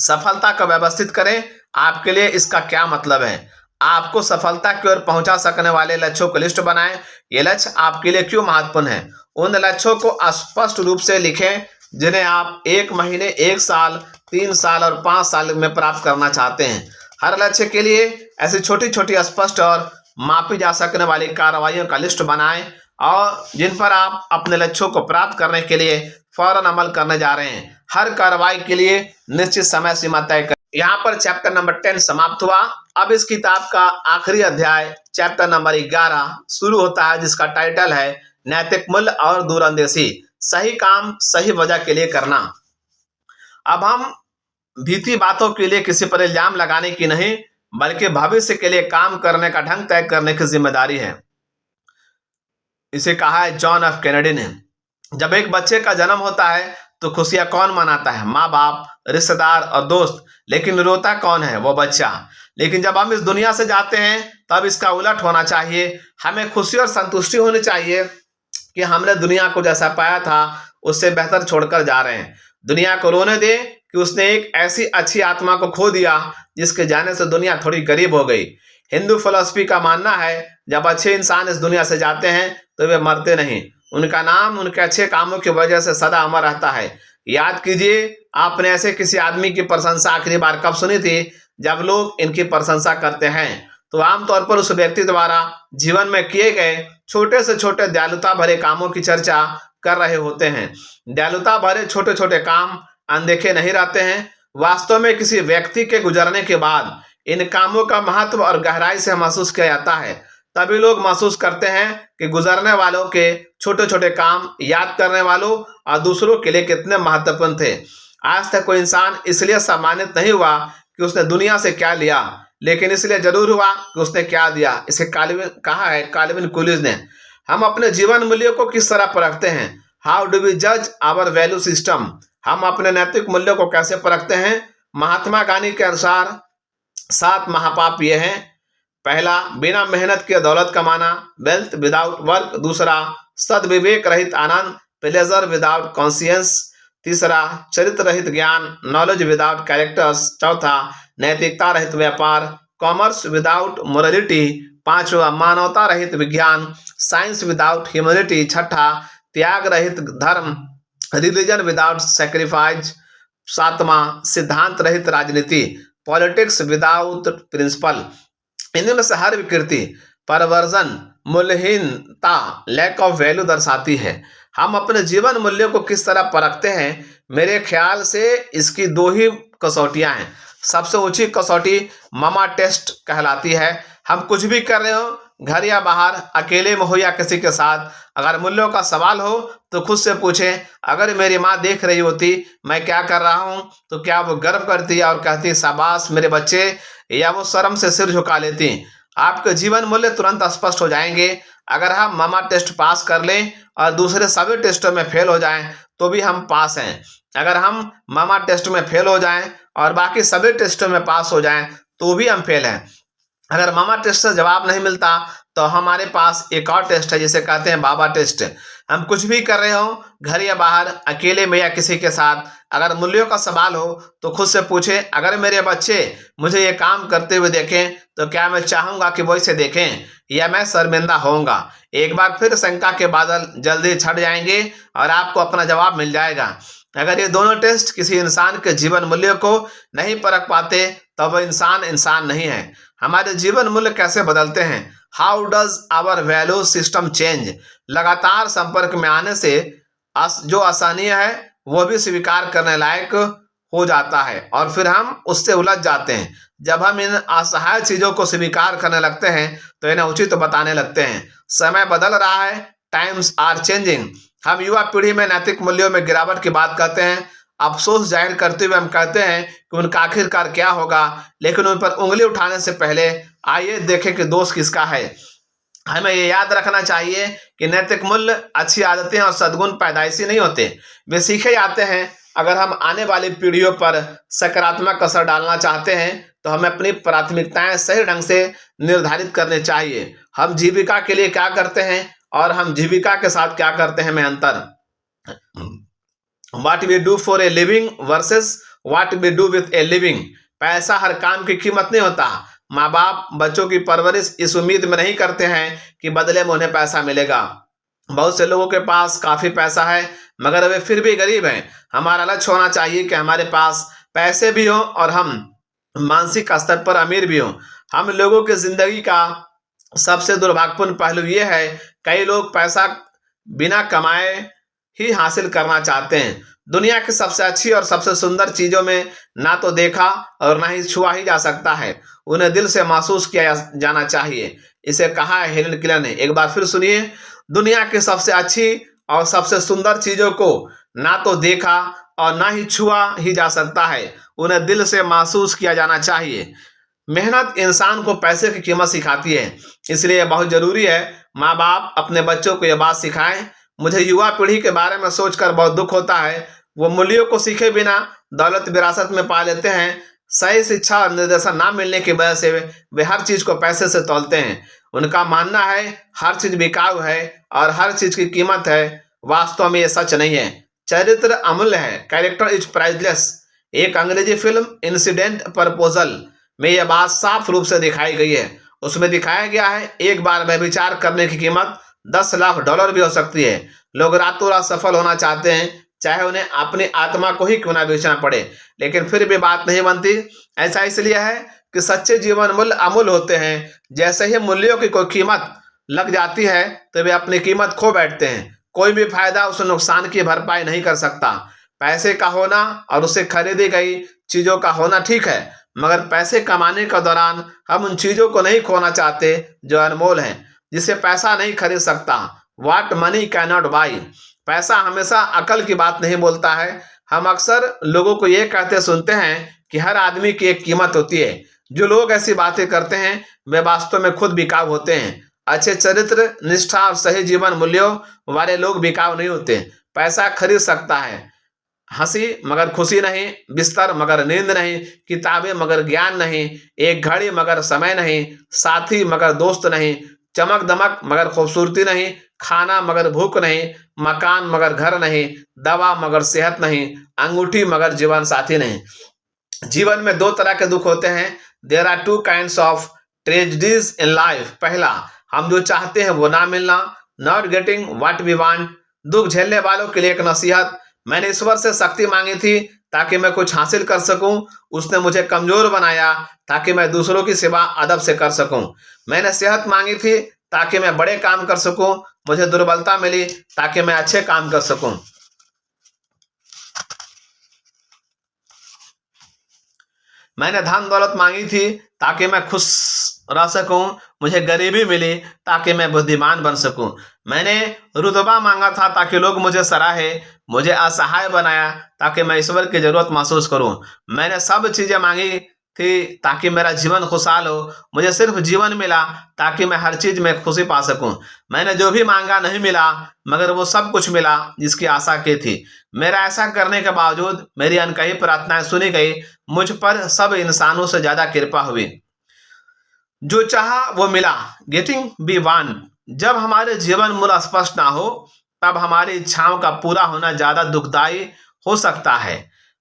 सफलता को व्यवस्थित करें। आपके लिए इसका क्या मतलब है? आपको सफलता की ओर पहुंचा सकने वाले लक्ष्यों की लिस्ट बनाएं। ये लक्ष्य आपके लिए क्यों महत्वपूर्ण है? उन लक्ष्यों को स्पष्ट रूप से लिखें जिन्हें आप 1 महीने, 1 साल, 3 साल और 5 साल में प्राप्त करना चाहते हैं। हर लक्ष्य के लिए ऐसी छोटी छोटी स्पष्ट और मापी जा सकने वाली कार्रवाइयों का लिस्ट बनाएं और जिन पर आप अपने लक्ष्यों को प्राप्त करने के लिए फौरन अमल करने जा रहे हैं। हर कार्रवाई के लिए निश्चित समय सीमा तय करें। यहाँ पर चैप्टर नंबर 10 समाप्त हुआ। अब इस किताब का आखिरी अध्याय चैप्टर नंबर 11 शुरू होता है, जिसका टाइटल है नैतिक मूल्य और दूरंदेशी। सही काम सही वजह के लिए करना। अब हम भीती बातों के लिए किसी पर इल्जाम लगाने की नहीं, बल्कि भविष्य के लिए काम करने का ढंग तय करने की जिम्मेदारी है। इसे कहा है जॉन एफ कैनेडी ने। जब एक बच्चे का जन्म होता है तो खुशियां कौन मनाता है? माँ बाप, रिश्तेदार और दोस्त। लेकिन रोता कौन है? वो बच्चा। लेकिन जब हम इस दुनिया से जाते हैं तब इसका उलट होना चाहिए। हमें खुशी और संतुष्टि होनी चाहिए कि हमने दुनिया को जैसा पाया था उससे बेहतर छोड़कर जा रहे हैं। दुनिया को रोने दे कि उसने एक ऐसी अच्छी आत्मा को खो दिया जिसके जाने से दुनिया थोड़ी गरीब हो गई। हिंदू फिलॉसफी का मानना है जब अच्छे इंसान इस दुनिया से जाते हैं तो वे मरते नहीं, उनका नाम उनके अच्छे कामों की वजह से सदा अमर रहता है। याद कीजिए, आपने ऐसे किसी आदमी की प्रशंसा आखिरी बार कब सुनी थी? जब लोग इनकी प्रशंसा करते हैं तो आमतौर पर उस व्यक्ति द्वारा जीवन में किए गए छोटे से छोटे दयालुता भरे कामों की चर्चा कर रहे होते हैं। दयालुता भरे छोटे छोटे काम अनदेखे नहीं रहते हैं। वास्तव में किसी व्यक्ति के गुजरने के बाद इन कामों का महत्व और गहराई से महसूस किया जाता है। तभी लोग महसूस करते हैं कि गुजरने वालों के छोटे छोटे काम याद करने वालों और दूसरों के लिए कितने महत्वपूर्ण थे। आज तक कोई इंसान इसलिए सम्मानित नहीं हुआ कि उसने दुनिया से क्या लिया, लेकिन इसलिए जरूर हुआ कि उसने क्या दिया। इसे कहा है काल्विन कूलिज ने। हम अपने जीवन मूल्यों को किस तरह परखते हैं? हाउ डू वी जज आवर वैल्यू सिस्टम? हम अपने नैतिक मूल्यों को कैसे परखते हैं? महात्मा गांधी के अनुसार 7 महापाप ये हैं। पहला, बिना मेहनत के दौलत कमाना, वेल्थ विदाउट वर्क। दूसरा, सद्विवेक रहित आनंद, प्लेजर विदाउट कॉन्शियंस। तीसरा, चरित्र रहित ज्ञान, नॉलेज विदाउट कैरेक्टर्स। चौथा, नैतिकता रहित व्यापार, कॉमर्स विदाउट मोरलिटी। पांचवा, मानवता रहित विज्ञान, साइंस विदाउट ह्यूमैनिटी। छठा, त्याग रहित धर्म, रिलीजन विदाउट सैक्रिफाइस। सातवां, सिद्धांत रहित राजनीति, पॉलिटिक्स विदाउट प्रिंसिपल। इनमें से हर विकृति परवर्जन, मूल्यहीनता, लैक ऑफ वैल्यू दर्शाती है। हम अपने जीवन मूल्यों को किस तरह परखते हैं? मेरे ख्याल से इसकी 2 ही कसौटियां हैं। सबसे ऊंची कसौटी मामा टेस्ट कहलाती है। हम कुछ भी कर रहे हो, घर या बाहर, अकेले में हो या किसी के साथ, अगर मूल्यों का सवाल हो तो खुद से पूछें, अगर मेरी माँ देख रही होती मैं क्या कर रहा हूँ तो क्या वो गर्व करती और कहती शाबाश मेरे बच्चे, या वो शर्म से सिर झुका लेती? आपके जीवन मूल्य तुरंत स्पष्ट हो जाएंगे। अगर हम मामा टेस्ट पास कर लें और दूसरे सभी टेस्टों में फेल हो जाएं तो भी हम पास हैं। अगर हम मामा टेस्ट में फेल हो जाएं और बाकी सभी टेस्टों में पास हो जाएं तो भी हम फेल हैं। अगर मामा टेस्ट से जवाब नहीं मिलता तो हमारे पास एक और टेस्ट है जिसे कहते हैं बाबा टेस्ट। हम कुछ भी कर रहे हो, घर या बाहर, अकेले में या किसी के साथ, अगर मूल्यों का सवाल हो तो खुद से पूछें, अगर मेरे बच्चे मुझे ये काम करते हुए देखें तो क्या मैं चाहूंगा कि वो इसे देखें या मैं शर्मिंदा होऊंगा। एक बार फिर शंका के बादल जल्दी छट जाएंगे और आपको अपना जवाब मिल जाएगा। अगर ये दोनों टेस्ट किसी इंसान के जीवन मूल्य को नहीं परख पाते तब वह इंसान इंसान नहीं है। हमारे जीवन मूल्य कैसे बदलते हैं? How does our value system change? लगातार संपर्क में आने से जो असहनीय है वो भी स्वीकार करने लायक हो जाता है और फिर हम उससे उलझ जाते हैं। जब हम इन असहाय चीजों को स्वीकार करने लगते हैं तो इन्हें उचित बताने लगते हैं। समय बदल रहा है, टाइम्स आर चेंजिंग। हम युवा पीढ़ी में नैतिक मूल्यों में गिरावट की बात करते हैं। अफसोस जाहिर करते हुए हम कहते हैं कि उनका आखिरकार क्या होगा, लेकिन उन पर उंगली उठाने से पहले आइए देखें कि दोष किसका है। हमें ये याद रखना चाहिए कि नैतिक मूल्य, अच्छी आदतें और सद्गुण पैदाइशी नहीं होते, वे सीखे जाते हैं। अगर हम आने वाली पीढ़ियों पर सकारात्मक असर डालना चाहते हैं तो हमें अपनी प्राथमिकताएं सही ढंग से निर्धारित करनी चाहिए। हम जीविका के लिए क्या करते हैं और हम जीविका के साथ क्या करते हैं में अंतर। What we do for a living versus what we do with a living। पैसा हर काम की कीमत नहीं होता। माँ बाप बच्चों की परवरिश इस उम्मीद में नहीं करते हैं कि बदले में उन्हें पैसा मिलेगा। बहुत से लोगों के पास काफी पैसा है मगर वे फिर भी गरीब हैं। हमारा लक्ष्य होना चाहिए कि हमारे पास पैसे भी हों और हम मानसिक स्तर पर अमीर भी हों। हम लोगों की जिंदगी का सबसे दुर्भाग्यपूर्ण पहलू यह है, कई लोग पैसा बिना कमाए ही हासिल करना चाहते हैं। दुनिया की सबसे अच्छी और सबसे सुंदर चीजों में ना तो देखा और ना ही छुआ ही जा सकता है, उन्हें दिल से महसूस किया जाना चाहिए। इसे कहा है हेलन केलर ने। एक बार फिर सुनिए, दुनिया की सबसे अच्छी और सबसे सुंदर चीजों को ना तो देखा और ना ही छुआ ही जा सकता है, उन्हें दिल से महसूस किया जाना चाहिए। मेहनत इंसान को पैसे की कीमत सिखाती है, इसलिए बहुत जरूरी है माँ बाप अपने बच्चों को यह बात सिखाएं। मुझे युवा पीढ़ी के बारे में सोचकर बहुत दुख होता है। वो मूल्यों को सीखे बिना दौलत विरासत में पा लेते हैं। सही शिक्षा और निर्देशन ना मिलने की वजह से वे हर चीज को पैसे से तौलते हैं। उनका मानना है हर चीज बिकाऊ है और हर चीज की कीमत है। वास्तव में ये सच नहीं है। चरित्र अमूल्य है, कैरेक्टर इज प्राइसलेस। एक अंग्रेजी फिल्म इंसिडेंट प्रपोजल में यह बात साफ रूप से दिखाई गई है। उसमें दिखाया गया है एक बार में विचार करने की कीमत $10 लाख भी हो सकती है। लोग रातों रात सफल होना चाहते हैं, चाहे उन्हें अपनी आत्मा को ही क्यों ना बेचना पड़े, लेकिन फिर भी बात नहीं बनती। ऐसा इसलिए है कि सच्चे जीवन मूल्य अमूल्य होते हैं। जैसे ही मूल्यों की कोई कीमत लग जाती है तो वे अपनी कीमत खो बैठते हैं। कोई भी फायदा उस नुकसान की भरपाई नहीं कर सकता। पैसे का होना और उससे खरीदी गई चीजों का होना ठीक है, मगर पैसे कमाने के दौरान हम उन चीजों को नहीं खोना चाहते जो अनमोल हैं, जिसे पैसा नहीं खरीद सकता। वाट मनी कैन नॉट बाई। पैसा हमेशा अकल की बात नहीं बोलता है। हम अक्सर लोगों को यह कहते सुनते हैं कि हर आदमी की एक कीमत होती है। जो लोग ऐसी बातें करते हैं वे वास्तव में खुद बिकाऊ होते हैं। अच्छे चरित्र, निष्ठा और सही जीवन मूल्यों वाले लोग बिकाऊ नहीं होते। पैसा खरीद सकता है हंसी मगर खुशी नहीं, बिस्तर मगर नींद नहीं, किताबें मगर ज्ञान नहीं, एक घड़ी मगर समय नहीं, साथी मगर दोस्त नहीं, चमक दमक मगर खूबसूरती नहीं, खाना मगर भूख नहीं, मकान मगर घर नहीं, दवा मगर सेहत नहीं, अंगूठी मगर जीवन साथी नहीं। जीवन में दो तरह के दुख होते हैं। There are two kinds of tragedies in life. पहला, हम जो चाहते हैं वो ना मिलना, not getting what we want. दुख झेलने वालों के लिए एक नसीहत, मैंने ईश्वर से शक्ति मांगी थी ताकि मैं कुछ हासिल कर सकूं। उसने मुझे कमजोर बनाया ताकि मैं दूसरों की सेवा अदब से कर सकूं। मैंने सेहत मांगी थी ताकि मैं बड़े काम कर सकूं। मुझे दुर्बलता मिली ताकि मैं अच्छे काम कर सकूं। मैंने धन दौलत मांगी थी ताकि मैं खुश रह सकूं। मुझे गरीबी मिली ताकि मैं बुद्धिमान बन सकूं। मैंने रुतबा मांगा था ताकि लोग मुझे सराहे। मुझे असहाय बनाया ताकि मैं ईश्वर की जरूरत महसूस करूं। मैंने सब चीजें मांगी थी ताकि मेरा जीवन खुशहाल हो। मुझे सिर्फ जीवन मिला ताकि मैं हर चीज में खुशी पा सकूं। मैंने जो भी मांगा नहीं मिला, मगर वो सब कुछ मिला जिसकी आशा की थी। मेरा ऐसा करने के बावजूद मेरी अनकही प्रार्थनाएं सुनी गई। मुझ पर सब इंसानों से ज्यादा कृपा हुई। जो चाहा वो मिला। Getting be one. जब हमारे जीवन मूल स्पष्ट ना हो, तब हमारी इच्छाओं का पूरा होना ज्यादा दुखदाई हो सकता है।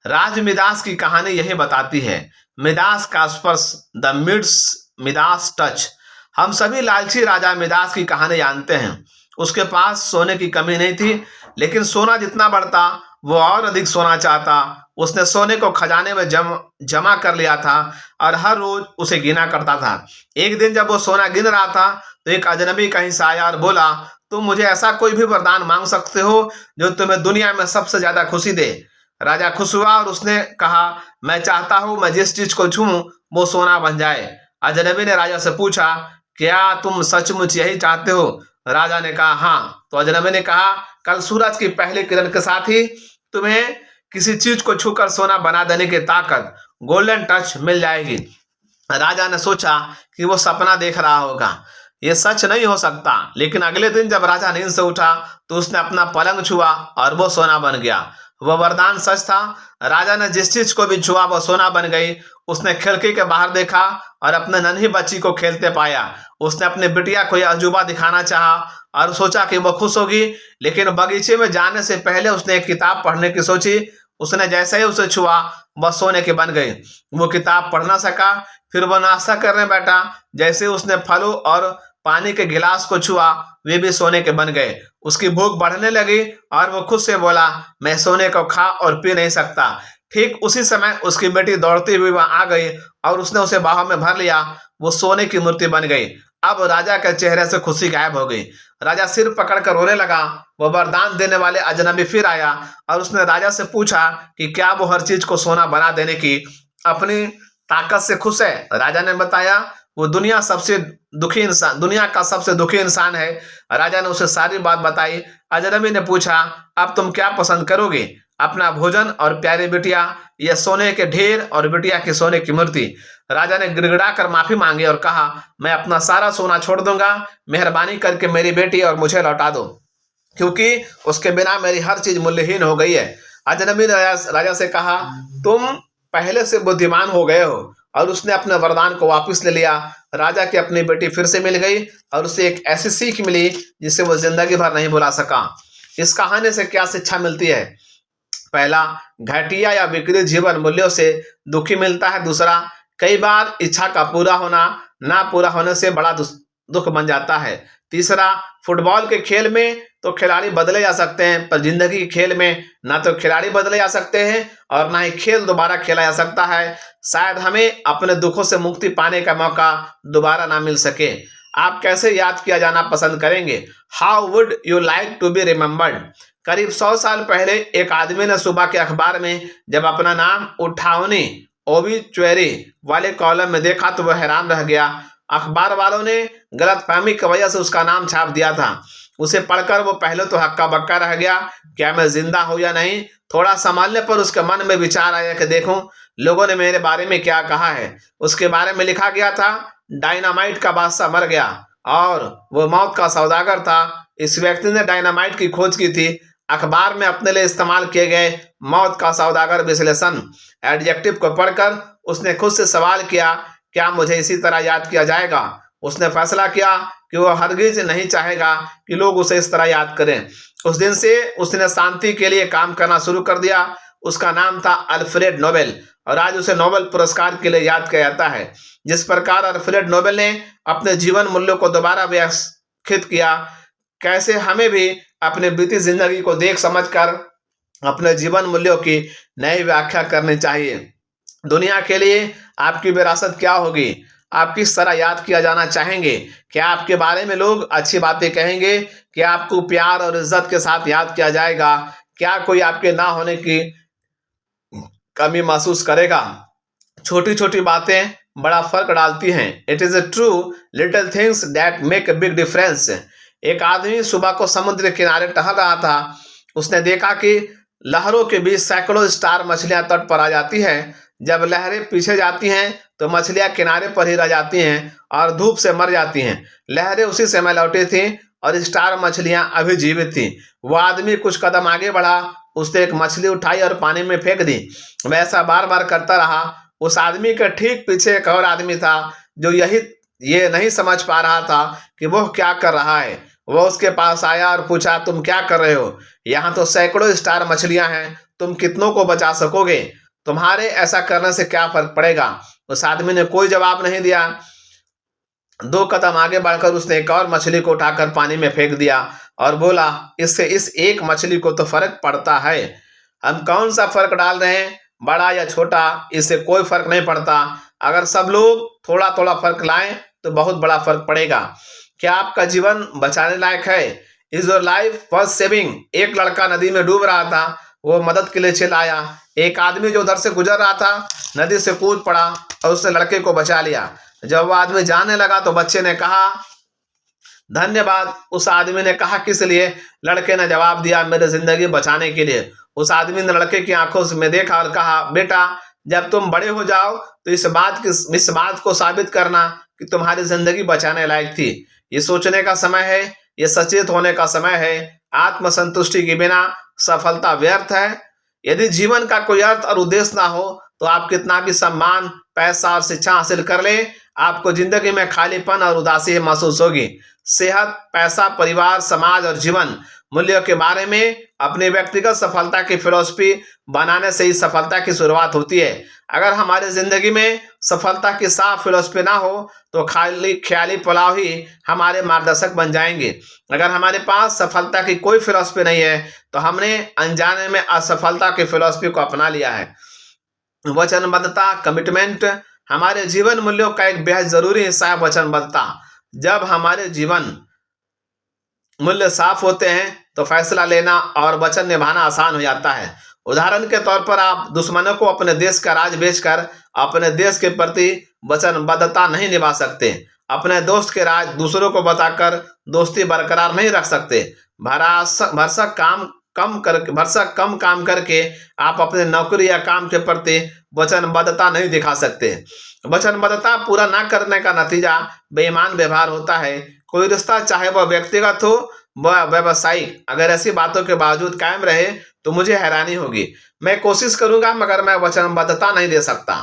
राज मिदास की कहानी यही बताती है। मिदास का स्पर्श, द मिड्स मिदास टच। हम सभी लालची राजा मिदास की कहानी जानते हैं। उसके पास सोने की कमी नहीं थी, लेकिन सोना जितना बढ़ता वो और अधिक सोना चाहता। उसने सोने को खजाने में जमा कर लिया था और हर रोज उसे गिना करता था। एक दिन जब वो सोना गिन रहा था, तो एक अजनबी कहीं से आया और बोला, तुम मुझे ऐसा कोई भी वरदान मांग सकते हो जो तुम्हें दुनिया में सबसे ज्यादा खुशी दे। राजा खुश हुआ और उसने कहा, मैं चाहता हूं मैं जिस चीज को छूऊं वो सोना बन जाए। अजनबी ने राजा से पूछा, क्या तुम सचमुच यही चाहते हो? राजा ने कहा, हाँ। तो अजनबी ने कहा, कल सूरज की पहली किरण के साथ ही तुम्हें किसी चीज को छूकर सोना बना देने की ताकत, गोल्डन टच मिल जाएगी। राजा ने सोचा कि वो सपना देख रहा होगा, ये सच नहीं हो सकता। लेकिन अगले दिन जब राजा नींद से उठा, तो उसने अपना पलंग छुआ और वो सोना बन गया। वह वरदान सच था। राजा ने जिस चीज को भी छुआ वो सोना बन गई। उसने खिड़की के बाहर देखा और अपने नन्ही बच्ची को खेलते पाया। उसने अपनी बिटिया को यह अजूबा दिखाना चाहा और सोचा कि वह खुश होगी, लेकिन बगीचे में जाने से पहले उसने एक किताब पढ़ने की सोची। उसने जैसे ही उसे छुआ, वह सोने की बन गई। वो किताब पढ़ ना सका। फिर वह नाश्ता करने बैठा। जैसे उसने फलों और पानी के गिलास को छुआ, वे भी सोने के बन गए। उसकी भूख बढ़ने लगी और वो खुद से बोला, मैं सोने को खा और पी नहीं सकता। ठीक उसी समय उसकी बेटी दौड़ती हुई वहां आ गई और उसने उसे बाहों में भर लिया। वो सोने की मूर्ति बन गई। अब राजा के चेहरे से खुशी गायब हो गई। राजा सिर पकड़कर रोने लगा। वह वरदान देने वाले अजनबी फिर आया और उसने राजा से पूछा कि क्या वो हर चीज को सोना बना देने की अपनी ताकत से खुश है। राजा ने बताया, वो दुनिया का सबसे दुखी इंसान है। राजा ने उसे सारी बात बताई। अजनबी ने पूछा, अब तुम क्या पसंद करोगे, अपना भोजन और प्यारी बिटिया, या सोने के ढेर और बिटिया की सोने की मूर्ति? राजा ने गिड़गिड़ा कर माफी मांगी और कहा, मैं अपना सारा सोना छोड़ दूंगा। मेहरबानी करके मेरी बेटी और मुझे लौटा दो, क्योंकि उसके बिना मेरी हर चीज मूल्यहीन हो गई है। अजनबी ने राजा से कहा, तुम पहले से बुद्धिमान हो गए हो। और उसने अपने वरदान को वापस ले लिया। राजा की अपनी बेटी फिर से मिल गई और उसे एक ऐसी सीख मिली जिसे वो जिंदगी भर नहीं भुला सका। इस कहानी से क्या शिक्षा मिलती है? पहला, घटिया या विकृत जीवन मूल्यों से दुखी मिलता है। दूसरा, कई बार इच्छा का पूरा होना ना पूरा होने से बड़ा दुख बन जाता है। तीसरा, फुटबॉल के खेल में तो खिलाड़ी बदले जा सकते हैं, पर जिंदगी के खेल में ना तो खिलाड़ी बदले जा सकते हैं और ना ही खेल दोबारा खेला जा सकता है। शायद हमें अपने दुखों से मुक्ति पाने का मौका दोबारा ना मिल सके। आप कैसे याद किया जाना पसंद करेंगे? How would you like to be remembered? करीब 100 साल पहले एक आदमी ने सुबह के अखबार में जब अपना नाम उठावनी ओबिचुअरी वाले कॉलम में देखा तो वह हैरान रह गया। अखबार वालों ने गलतफहमी की वजह से उसका नाम छाप दिया था। उसे पढ़कर वो पहले तो हक्का बक्का रह गया, क्या मैं जिंदा हूं या नहीं। थोड़ा संभालने पर उसके मन में विचार आया कि देखूं लोगों ने मेरे बारे में क्या कहा है। उसके बारे में लिखा गया था, डायनामाइट का बादशाह मर गया और वो मौत का सौदागर था। इस व्यक्ति ने डायनामाइट की खोज की थी। अखबार में अपने लिए इस्तेमाल किए गए मौत का सौदागर विश्लेषण एडजेक्टिव को पढ़कर उसने खुद से सवाल किया, क्या मुझे इसी तरह याद किया जाएगा? उसने फैसला किया कि वह हरगिज नहीं चाहेगा कि लोग उसे इस तरह याद करें। उस दिन से उसने शांति के लिए काम करना शुरू कर दिया। उसका नाम था अल्फ्रेड नोबेल और आज उसे नोबेल पुरस्कार के लिए याद किया जाता है। जिस प्रकार अल्फ्रेड नोबेल ने अपने जीवन मूल्यों को दोबारा व्याख्यात किया, कैसे हमें भी अपने बीती जिंदगी को देख समझकर अपने जीवन मूल्यों की नई व्याख्या करनी चाहिए। दुनिया के लिए आपकी विरासत क्या होगी? आप किस तरह याद किया जाना चाहेंगे? क्या आपके बारे में लोग अच्छी बातें कहेंगे? क्या आपको प्यार और इज्जत के साथ याद किया जाएगा? क्या कोई आपके ना होने की कमी महसूस करेगा? छोटी छोटी बातें बड़ा फर्क डालती हैं। It is true little things that make a big difference. एक आदमी सुबह को समुद्र के किनारे टहल रहा था। उसने देखा कि लहरों के बीच सैकड़ों स्टार मछलियां तट पर आ जाती है। जब लहरें पीछे जाती हैं तो मछलियां किनारे पर ही रह जाती हैं और धूप से मर जाती हैं। लहरें उसी समय लौटी थीं और स्टार मछलियां अभी जीवित थीं। वो आदमी कुछ कदम आगे बढ़ा, उसने एक मछली उठाई और पानी में फेंक दी। वह ऐसा बार बार करता रहा। उस आदमी के ठीक पीछे एक और आदमी था जो ये नहीं समझ पा रहा था कि वह क्या कर रहा है। वह उसके पास आया और पूछा, तुम क्या कर रहे हो? यहाँ तो सैकड़ों स्टार मछलियां हैं, तुम कितनों को बचा सकोगे? तुम्हारे ऐसा करने से क्या फर्क पड़ेगा? उस आदमी ने कोई जवाब नहीं दिया। 2 कदम आगे बढ़कर उसने एक और मछली को उठाकर पानी में फेंक दिया और बोला, इससे इस एक मछली को तो फर्क पड़ता है। हम कौन सा फर्क डाल रहे हैं, बड़ा या छोटा, इससे कोई फर्क नहीं पड़ता। अगर सब लोग थोड़ा थोड़ा फर्क लाएं तो बहुत बड़ा फर्क पड़ेगा। क्या आपका जीवन बचाने लायक है? Is your life worth saving? एक लड़का नदी में डूब रहा था, वो मदद के लिए चिल्लाया। एक आदमी जो उधर से गुजर रहा था नदी से कूद पड़ा और उसने लड़के को बचा लिया। जब वो आदमी जाने लगा तो बच्चे ने कहा, धन्यवाद। उस आदमी ने कहा, किस लिए? लड़के ने जवाब दिया, मेरी जिंदगी बचाने के लिए। उस आदमी ने लड़के की आंखों में देखा और कहा, बेटा, जब तुम बड़े हो जाओ तो इस बात को साबित करना कि तुम्हारी जिंदगी बचाने लायक थी। ये सोचने का समय है, ये सचेत होने का समय है। आत्मसंतुष्टि के बिना सफलता व्यर्थ है। यदि जीवन का कोई अर्थ और उद्देश्य ना हो तो आप कितना भी सम्मान, पैसा और शिक्षा हासिल कर ले, आपको जिंदगी में खालीपन और उदासी महसूस होगी। सेहत, पैसा, परिवार, समाज और जीवन मूल्यों के बारे में अपनी व्यक्तिगत सफलता की फिलॉसफी बनाने से ही सफलता की शुरुआत होती है। अगर हमारी जिंदगी में सफलता की साफ फिलॉसफी ना हो तो खाली ख्याली पुलाव ही हमारे मार्गदर्शक बन जाएंगे। अगर हमारे पास सफलता की कोई फिलॉसफी नहीं है तो हमने अनजाने में असफलता की फिलॉसफी को अपना लिया है। वचनबद्धता, कमिटमेंट हमारे जीवन मूल्यों का एक बेहद जरूरी हिस्सा है। वचनबद्धता, जब हमारे जीवन मूल्य साफ होते हैं तो फैसला लेना और वचन निभाना आसान हो जाता है। उदाहरण के तौर पर आप दुश्मनों को अपने देश का राज बेचकर अपने देश के प्रति वचनबद्धता नहीं निभा सकते। अपने दोस्त के राज दूसरों को बताकर दोस्ती बरकरार नहीं रख सकते। भरसक कम काम करके आप अपने नौकरी या काम के प्रति वचनबद्धता नहीं दिखा सकते। वचनबद्धता पूरा ना करने का नतीजा बेईमान व्यवहार होता है। कोई रिश्ता, चाहे वह व्यक्तिगत हो वह व्यवसायिक, अगर ऐसी बातों के बावजूद कायम रहे तो मुझे हैरानी होगी। मैं कोशिश करूंगा मगर मैं वचनबद्धता नहीं दे सकता।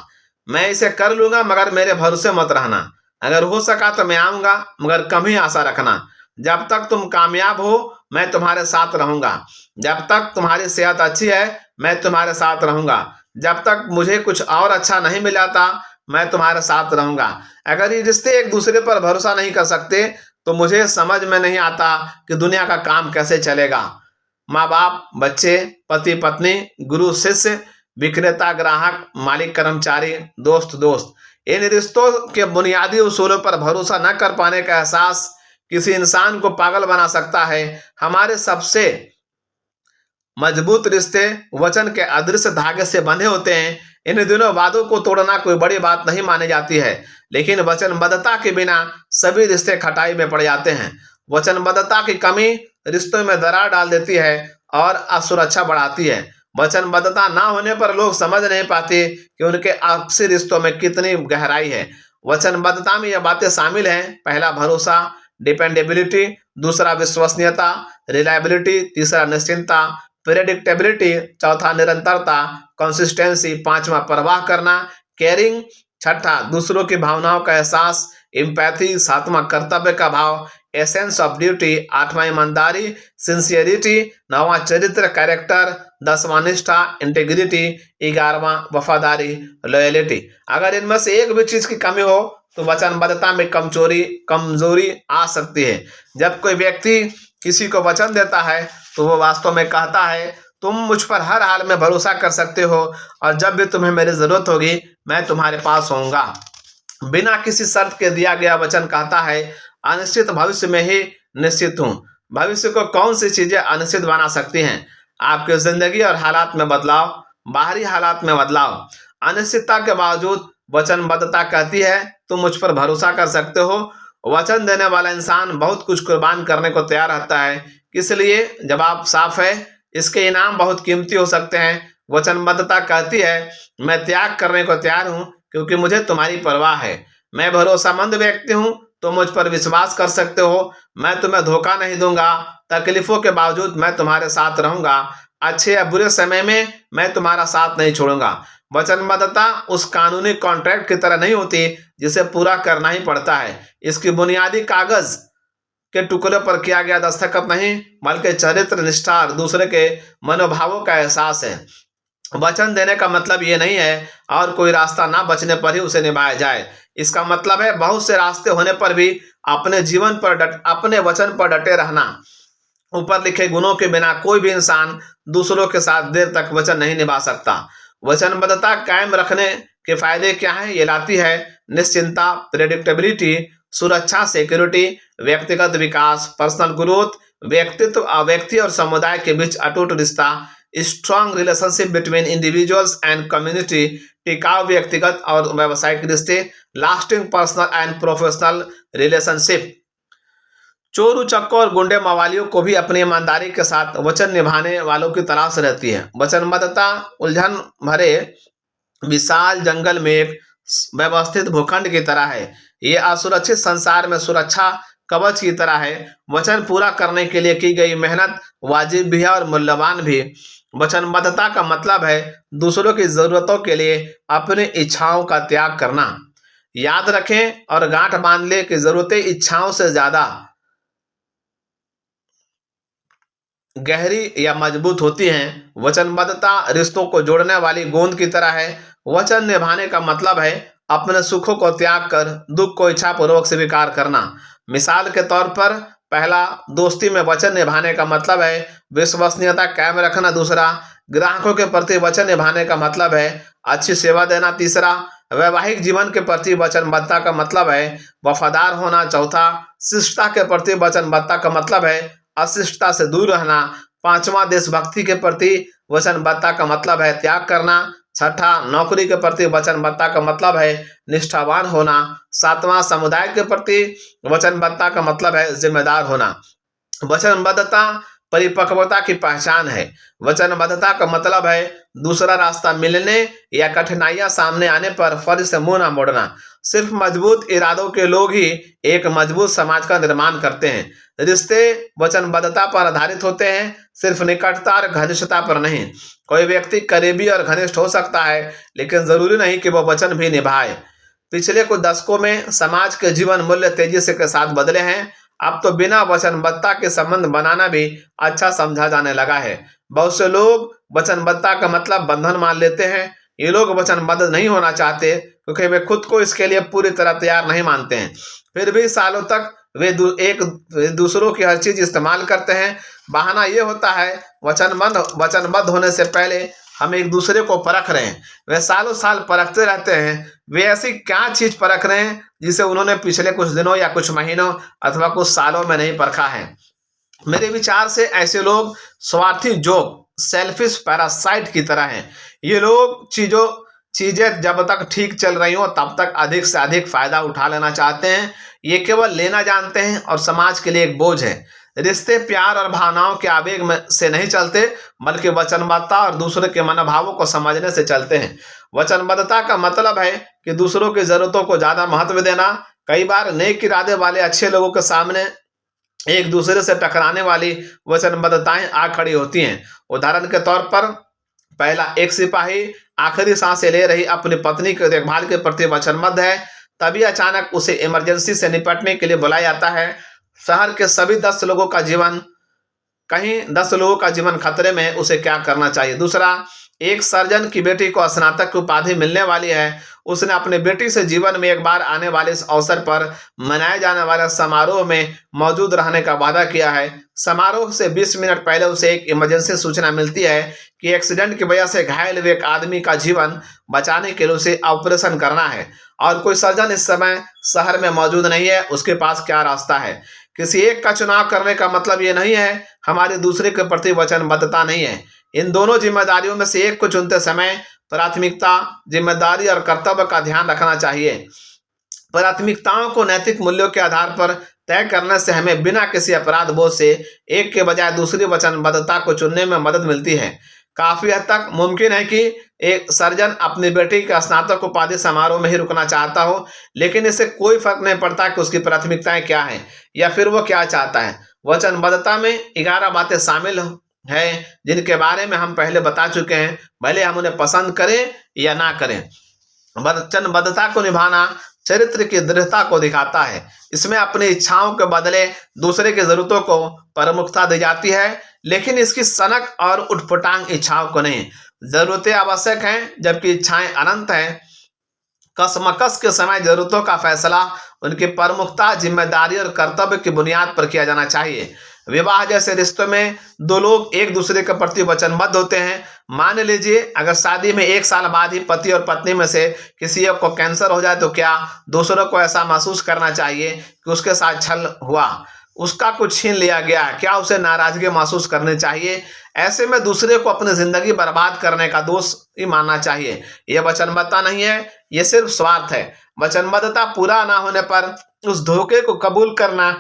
मैं इसे कर लूंगा मगर मेरे भरोसे मत रहना। अगर हो सका तो मैं आऊंगा मगर कम ही आशा रखना। जब तक तुम कामयाब हो मैं तुम्हारे साथ रहूंगा। जब तक तुम्हारी सेहत अच्छी है मैं तुम्हारे साथ रहूंगा। जब तक मुझे कुछ और अच्छा नहीं मिलाता मैं तुम्हारे साथ रहूंगा। अगर ये रिश्ते एक दूसरे पर भरोसा नहीं कर सकते तो मुझे समझ में नहीं आता कि दुनिया का काम कैसे चलेगा। माँ बाप, बच्चे, पति पत्नी, गुरु शिष्य, विक्रेता ग्राहक, मालिक कर्मचारी, दोस्त दोस्त, इन रिश्तों के बुनियादी उसूलों पर भरोसा न कर पाने का एहसास किसी इंसान को पागल बना सकता है। हमारे सबसे मजबूत रिश्ते वचन के अदृश्य धागे से बंधे होते हैं। इन दिनों वादों को तोड़ना कोई बड़ी बात नहीं मानी जाती है, लेकिन वचनबद्धता के बिना सभी रिश्ते खटाई में पड़ जाते हैं। वचनबद्धता की कमी रिश्तों में दरार डाल देती है और असुरक्षा बढ़ाती है। वचनबद्धता ना होने पर लोग समझ नहीं पाते कि उनके आपसी रिश्तों में कितनी गहराई है। वचनबद्धता में यह बातें शामिल हैं: पहला, भरोसा, डिपेंडेबिलिटी; दूसरा, विश्वसनीयता, रिलायबिलिटी; तीसरा, निश्चिंतता, प्रेडिक्टेबिलिटी; चौथा, निरंतरता, कंसिस्टेंसी; पांचवा, परवाह करना, केयरिंग; छठा, दूसरों की भावनाओं का एहसास, एम्पैथी; सातवां, कर्तव्य का भाव, एसेंस ऑफ ड्यूटी; आठवां, ईमानदारी, सिंसियरिटी; नौवां, चरित्र, कैरेक्टर; दसवां, निष्ठा, इंटेग्रिटी; 11वां, वफादारी, लॉयलिटी। अगर इनमें से एक भी चीज की कमी हो तो वचनबद्धता में कमजोरी आ सकती है। जब कोई व्यक्ति किसी को वचन देता है तो वो वास्तव में कहता है, तुम मुझ पर हर हाल में भरोसा कर सकते हो और जब भी तुम्हें मेरी जरूरत होगी मैं तुम्हारे पास होऊंगा। बिना किसी शर्त के दिया गया वचन कहता है, अनिश्चित भविष्य में ही निश्चित हूँ। भविष्य को कौन सी चीजें अनिश्चित बना सकती हैं? आपकी जिंदगी और हालात में बदलाव, बाहरी हालात में बदलाव। अनिश्चितता के बावजूद वचनबद्धता कहती है, तुम मुझ पर भरोसा कर सकते हो। वचन देने वाला इंसान बहुत कुछ कुर्बान करने को तैयार रहता है। इसलिए जवाब साफ है, इसके इनाम बहुत कीमती हो सकते हैं। वचनबद्धता कहती है, मैं त्याग करने को तैयार हूं क्योंकि मुझे तुम्हारी परवाह है। मैं भरोसेमंद व्यक्ति हूं, तुम मुझ पर विश्वास कर सकते हो। मैं तुम्हें धोखा नहीं दूंगा। तकलीफों के बावजूद मैं तुम्हारे साथ रहूंगा। अच्छे या बुरे समय में मैं तुम्हारा साथ नहीं छोड़ूंगा। वचनबद्धता उस कानूनी कॉन्ट्रैक्ट की तरह नहीं होती जिसे पूरा करना ही पड़ता है। इसकी बुनियादी कागज के टुकड़े पर किया गया दस्तखत नहीं, बल्कि चरित्र, निष्ठा और दूसरे के मनोभावों का एहसास है। वचन देने का मतलब ये नहीं है और कोई रास्ता ना बचने पर ही उसे निभाया जाए। इसका मतलब है बहुत से रास्ते होने पर भी अपने वचन पर डटे रहना। ऊपर लिखे गुणों के बिना कोई भी इंसान दूसरों के साथ देर तक वचन नहीं निभा सकता। वचनबद्धता कायम रखने के फायदे क्या हैं? ये लाती है निश्चिंता, प्रेडिक्टेबिलिटी, सुरक्षा, सिक्योरिटी, व्यक्तिगत विकास, पर्सनल ग्रोथ, व्यक्ति और समुदाय के बीच अटूट रिश्ता, strong relationship between individuals and community, टिकाऊ व्यक्तिगत और व्यावसायिक रिश्ते, lasting personal and professional relationship. चोर उचक्कों और गुंडे मवालियों को भी अपनी ईमानदारी के साथ वचन निभाने वालों की तलाश रहती है। वचनबद्धता उलझन भरे विशाल जंगल में एक व्यवस्थित भूखंड की तरह है। ये असुरक्षित संसार में सुरक्षा कवच की तरह है। वचन पूरा करने के लिए की गई मेहनत वाजिब भी है और मूल्यवान भी। वचनबद्धता का मतलब है दूसरों की जरूरतों के लिए अपनी इच्छाओं का त्याग करना। याद रखें और गांठ बांध ले कि जरूरतें इच्छाओं से ज्यादा गहरी या मजबूत होती हैं। वचनबद्धता रिश्तों को जोड़ने वाली गोंद की तरह है। वचन निभाने का मतलब है अपने सुखों को त्याग कर दुख को इच्छापूर्वक स्वीकार करना। मिसाल के तौर पर, पहला, दोस्ती में वचन निभाने का मतलब है विश्वसनीयता कायम रखना। दूसरा, ग्राहकों के प्रति वचन निभाने का मतलब है अच्छी सेवा देना। तीसरा, वैवाहिक जीवन के प्रति वचनबद्धता का मतलब है वफादार होना। चौथा, शिष्टता के प्रति वचनबद्धता का मतलब है अशिष्टता से दूर रहना। पांचवा, देशभक्ति के प्रति वचनबद्धता का मतलब है त्याग करना। छठा, नौकरी के प्रति वचनबद्धता का मतलब है निष्ठावान होना। सातवां, समुदाय के प्रति वचनबद्धता का मतलब है जिम्मेदार होना। वचनबद्धता परिपक्वता की पहचान है। वचनबद्धता का मतलब है दूसरा रास्ता मिलने या कठिनाइयां सामने आने पर फर्ज से मुंह न मोड़ना। सिर्फ मजबूत इरादों के लोग ही एक मजबूत समाज का निर्माण करते हैं। रिश्ते वचनबद्धता पर आधारित होते हैं, सिर्फ निकटता और घनिष्ठता पर नहीं। कोई व्यक्ति करीबी और घनिष्ठ हो सकता है, लेकिन जरूरी नहीं कि वह वचन भी निभाए। पिछले कुछ दशकों में समाज के जीवन मूल्य तेजी से के साथ बदले हैं। अब तो बिना वचनबद्धता के संबंध बनाना भी अच्छा समझा जाने लगा है। बहुत से लोग वचनबद्धता का मतलब बंधन मान लेते हैं। ये लोग वचनबद्ध नहीं होना चाहते क्योंकि वे खुद को इसके लिए पूरी तरह तैयार नहीं मानते हैं। फिर भी सालों तक वे दूसरों की हर चीज इस्तेमाल करते हैं। बहाना ये होता है वचनबद्ध होने से पहले हम एक दूसरे को परख रहे हैं। वे सालों साल परखते रहते हैं। वे ऐसी क्या चीज परख रहे हैं जिसे उन्होंने पिछले कुछ दिनों या कुछ महीनों अथवा कुछ सालों में नहीं परखा है। मेरे विचार से ऐसे लोग स्वार्थी जोक, सेल्फिश पैरासाइट की तरह हैं। ये लोग चीजें जब तक ठीक चल रही हो तब तक अधिक से अधिक फायदा उठा लेना चाहते हैं। ये केवल लेना जानते हैं और समाज के लिए एक बोझ है। रिश्ते प्यार और भावनाओं के आवेग में से नहीं चलते, बल्कि वचनबद्धता और दूसरे के मनोभावों को समझने से चलते हैं। वचनबद्धता का मतलब है कि दूसरों की जरूरतों को ज्यादा महत्व देना। कई बार नेक इरादे वाले अच्छे लोगों के सामने एक दूसरे से टकराने वाली वचनबद्धताएं आ खड़ी होती हैं। उदाहरण के तौर पर, पहला, एक सिपाही आखिरी सांसें ले रही अपनी पत्नी की देखभाल के प्रति वचनबद्ध है। तभी अचानक उसे इमरजेंसी से निपटने के लिए बुलाया जाता है। शहर के सभी 10 लोगों का जीवन खतरे में, उसे क्या करना चाहिए? दूसरा, एक सर्जन की बेटी को स्नातक की उपाधि मिलने वाली है। उसने अपनी बेटी से जीवन में एक बार आने वाले इस अवसर पर मनाए जाने वाले समारोह में मौजूद रहने का वादा किया है। समारोह से 20 मिनट पहले उसे एक इमरजेंसी सूचना मिलती है कि एक्सीडेंट की वजह से घायल हुए एक आदमी का जीवन बचाने के लिए उसे ऑपरेशन करना है और कोई सर्जन इस समय शहर में मौजूद नहीं है। उसके पास क्या रास्ता है? किसी एक का चुनाव करने का मतलब ये नहीं है हमारे दूसरे के प्रति वचनबद्धता नहीं है। इन दोनों जिम्मेदारियों में से एक को चुनते समय प्राथमिकता, जिम्मेदारी और कर्तव्य का ध्यान रखना चाहिए। प्राथमिकताओं को नैतिक मूल्यों के आधार पर तय करने से हमें बिना किसी अपराध बोध से एक के बजाय दूसरी वचनबद्धता को चुनने में मदद मिलती है। काफी हद तक मुमकिन है कि एक सर्जन अपनी बेटी के स्नातक उपाधि समारोह में ही रुकना चाहता हो, लेकिन इससे कोई फर्क नहीं पड़ता कि उसकी प्राथमिकताएं क्या हैं या फिर वो क्या चाहता है। वचनबद्धता में 11 बातें शामिल है जिनके बारे में हम पहले बता चुके हैं, भले हम उन्हें पसंद करें या ना करें। वचनबद्धता को निभाना चरित्र की दृढ़ता को दिखाता है। इसमें अपनी इच्छाओं के बदले दूसरे की जरूरतों को प्रमुखता दी जाती है, लेकिन इसकी सनक और उटपटांग इच्छाओं को नहीं। जरूरतें आवश्यक हैं जबकि इच्छाएं अनंत हैं। कसमकस के समय जरूरतों का फैसला उनकी प्रमुखता, जिम्मेदारी और कर्तव्य की बुनियाद पर किया जाना चाहिए। विवाह जैसे रिश्तों में दो लोग एक दूसरे के प्रति वचनबद्ध होते हैं। मान लीजिए अगर शादी में 1 साल बाद ही पति और पत्नी में से किसी एक को कैंसर हो जाए तो क्या दूसरों को ऐसा महसूस करना चाहिए कि उसके साथ छल हुआ, उसका कुछ छीन लिया गया? क्या उसे नाराजगी महसूस करनी चाहिए? ऐसे में दूसरे को अपनी जिंदगी बर्बाद करने का दोष ही मानना चाहिए। यह वचनबद्धता नहीं है, यह सिर्फ स्वार्थ है। वचनबद्धता पूरा ना होने पर उस धोखे को कबूल करना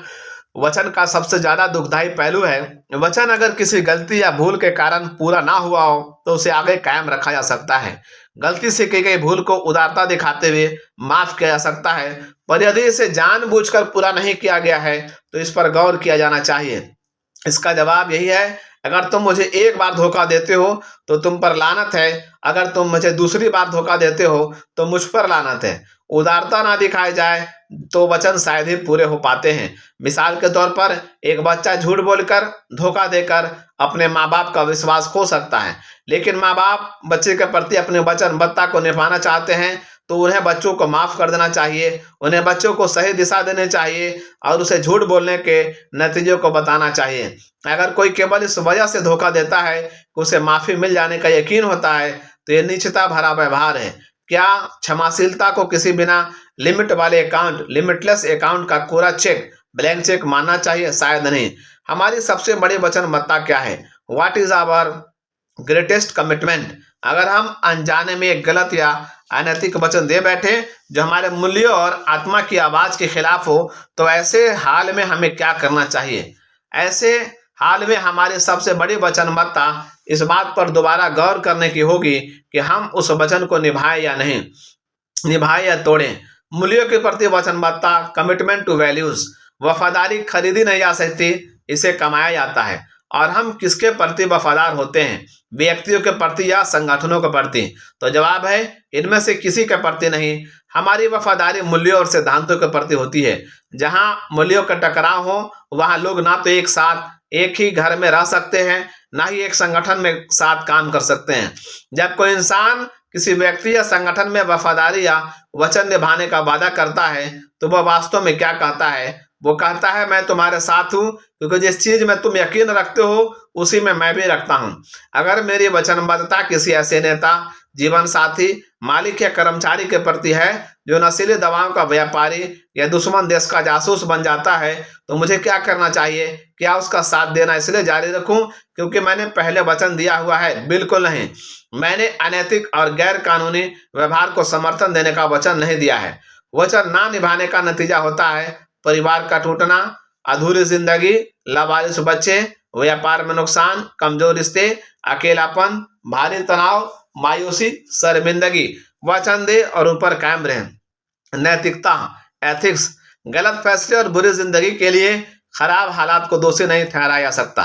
वचन का सबसे ज्यादा दुखदायी पहलू है। वचन अगर किसी गलती या भूल के कारण पूरा ना हुआ हो तो उसे आगे कायम रखा जा सकता है। गलती से की गई भूल को उदारता दिखाते हुए माफ किया जा सकता है, पर यदि इसे जानबूझकर पूरा नहीं किया गया है तो इस पर गौर किया जाना चाहिए। इसका जवाब यही है, अगर तुम मुझे एक बार धोखा देते हो तो तुम पर लानत है, अगर तुम मुझे दूसरी बार धोखा देते हो तो मुझ पर लानत है। उदारता ना दिखाई जाए तो वचन शायद ही पूरे हो पाते हैं। मिसाल के तौर पर एक बच्चा झूठ बोलकर, धोखा देकर अपने माँ बाप का विश्वास खो सकता है, लेकिन माँ बाप बच्चे के प्रति अपने वचनबद्धता को निभाना चाहते हैं तो उन्हें बच्चों को माफ कर देना चाहिए। उन्हें बच्चों को सही दिशा देनी चाहिए और उसे झूठ बोलने के नतीजों को बताना चाहिए। अगर कोई केवल इस वजह से धोखा देता है कि उसे माफी मिल जाने का यकीन होता है तो यह नीचता भरा व्यवहार है। क्या क्षमाशीलता को किसी बिना लिमिट वाले अकाउंट, लिमिटलेस अकाउंट का कोरा चेक, ब्लैंक चेक मानना चाहिए? शायद नहीं। हमारी सबसे बड़ी वचनबद्धता क्या है? What is our greatest commitment? अगर हम अनजाने में एक गलत या अनैतिक वचन दे बैठे जो हमारे मूल्यों और आत्मा की आवाज के खिलाफ हो तो ऐसे हाल में हमें क्या करना चाहिए? ऐसे हाल में हमारी सबसे बड़ी वचनबद्धता इस बात पर दोबारा गौर करने की होगी कि हम उस वचन को निभाएं या नहीं, निभाएं या तोड़ें। मूल्यों के प्रति वचनबद्धता, कमिटमेंट टू वैल्यूज। वफादारी खरीदी नहीं जा सकती, इसे कमाया जाता है। और हम किसके प्रति वफादार होते हैं, व्यक्तियों के प्रति या संगठनों के प्रति? तो जवाब है इनमें से किसी के प्रति नहीं। हमारी वफादारी मूल्यों और सिद्धांतों के प्रति होती है। जहां मूल्यों का टकराव हो वहां लोग ना तो एक साथ एक ही घर में रह सकते हैं, ना ही एक संगठन में साथ काम कर सकते हैं। जब कोई इंसान किसी व्यक्ति या संगठन में वफादारी या वचन निभाने का वादा करता है तो वह वास्तव में क्या कहता है? वो कहता है मैं तुम्हारे साथ हूं क्योंकि जिस चीज में तुम यकीन रखते हो उसी में मैं भी रखता हूं। अगर मेरी वचनबद्धता किसी ऐसे नेता, जीवन साथी, मालिक या कर्मचारी के प्रति है जो नशीली दवाओं का व्यापारी या दुश्मन देश का जासूस बन जाता है तो मुझे क्या करना चाहिए? क्या उसका साथ देना इसलिए जारी रखूं क्योंकि मैंने पहले वचन दिया हुआ है? बिल्कुल नहीं। मैंने अनैतिक और गैर कानूनी व्यवहार को समर्थन देने का वचन नहीं दिया है। वचन ना निभाने का नतीजा होता है परिवार का टूटना, अधूरी जिंदगी, लावारिस बच्चे, व्यापार में नुकसान, कमजोर रिश्ते, अकेलापन, भारी तनाव, मायूसी, शर्मिंदगी। वचन दे और ऊपर कायम रहे। नैतिकता, एथिक्स। गलत फैसले और बुरी जिंदगी के लिए खराब हालात को दोषी नहीं ठहराया जा सकता।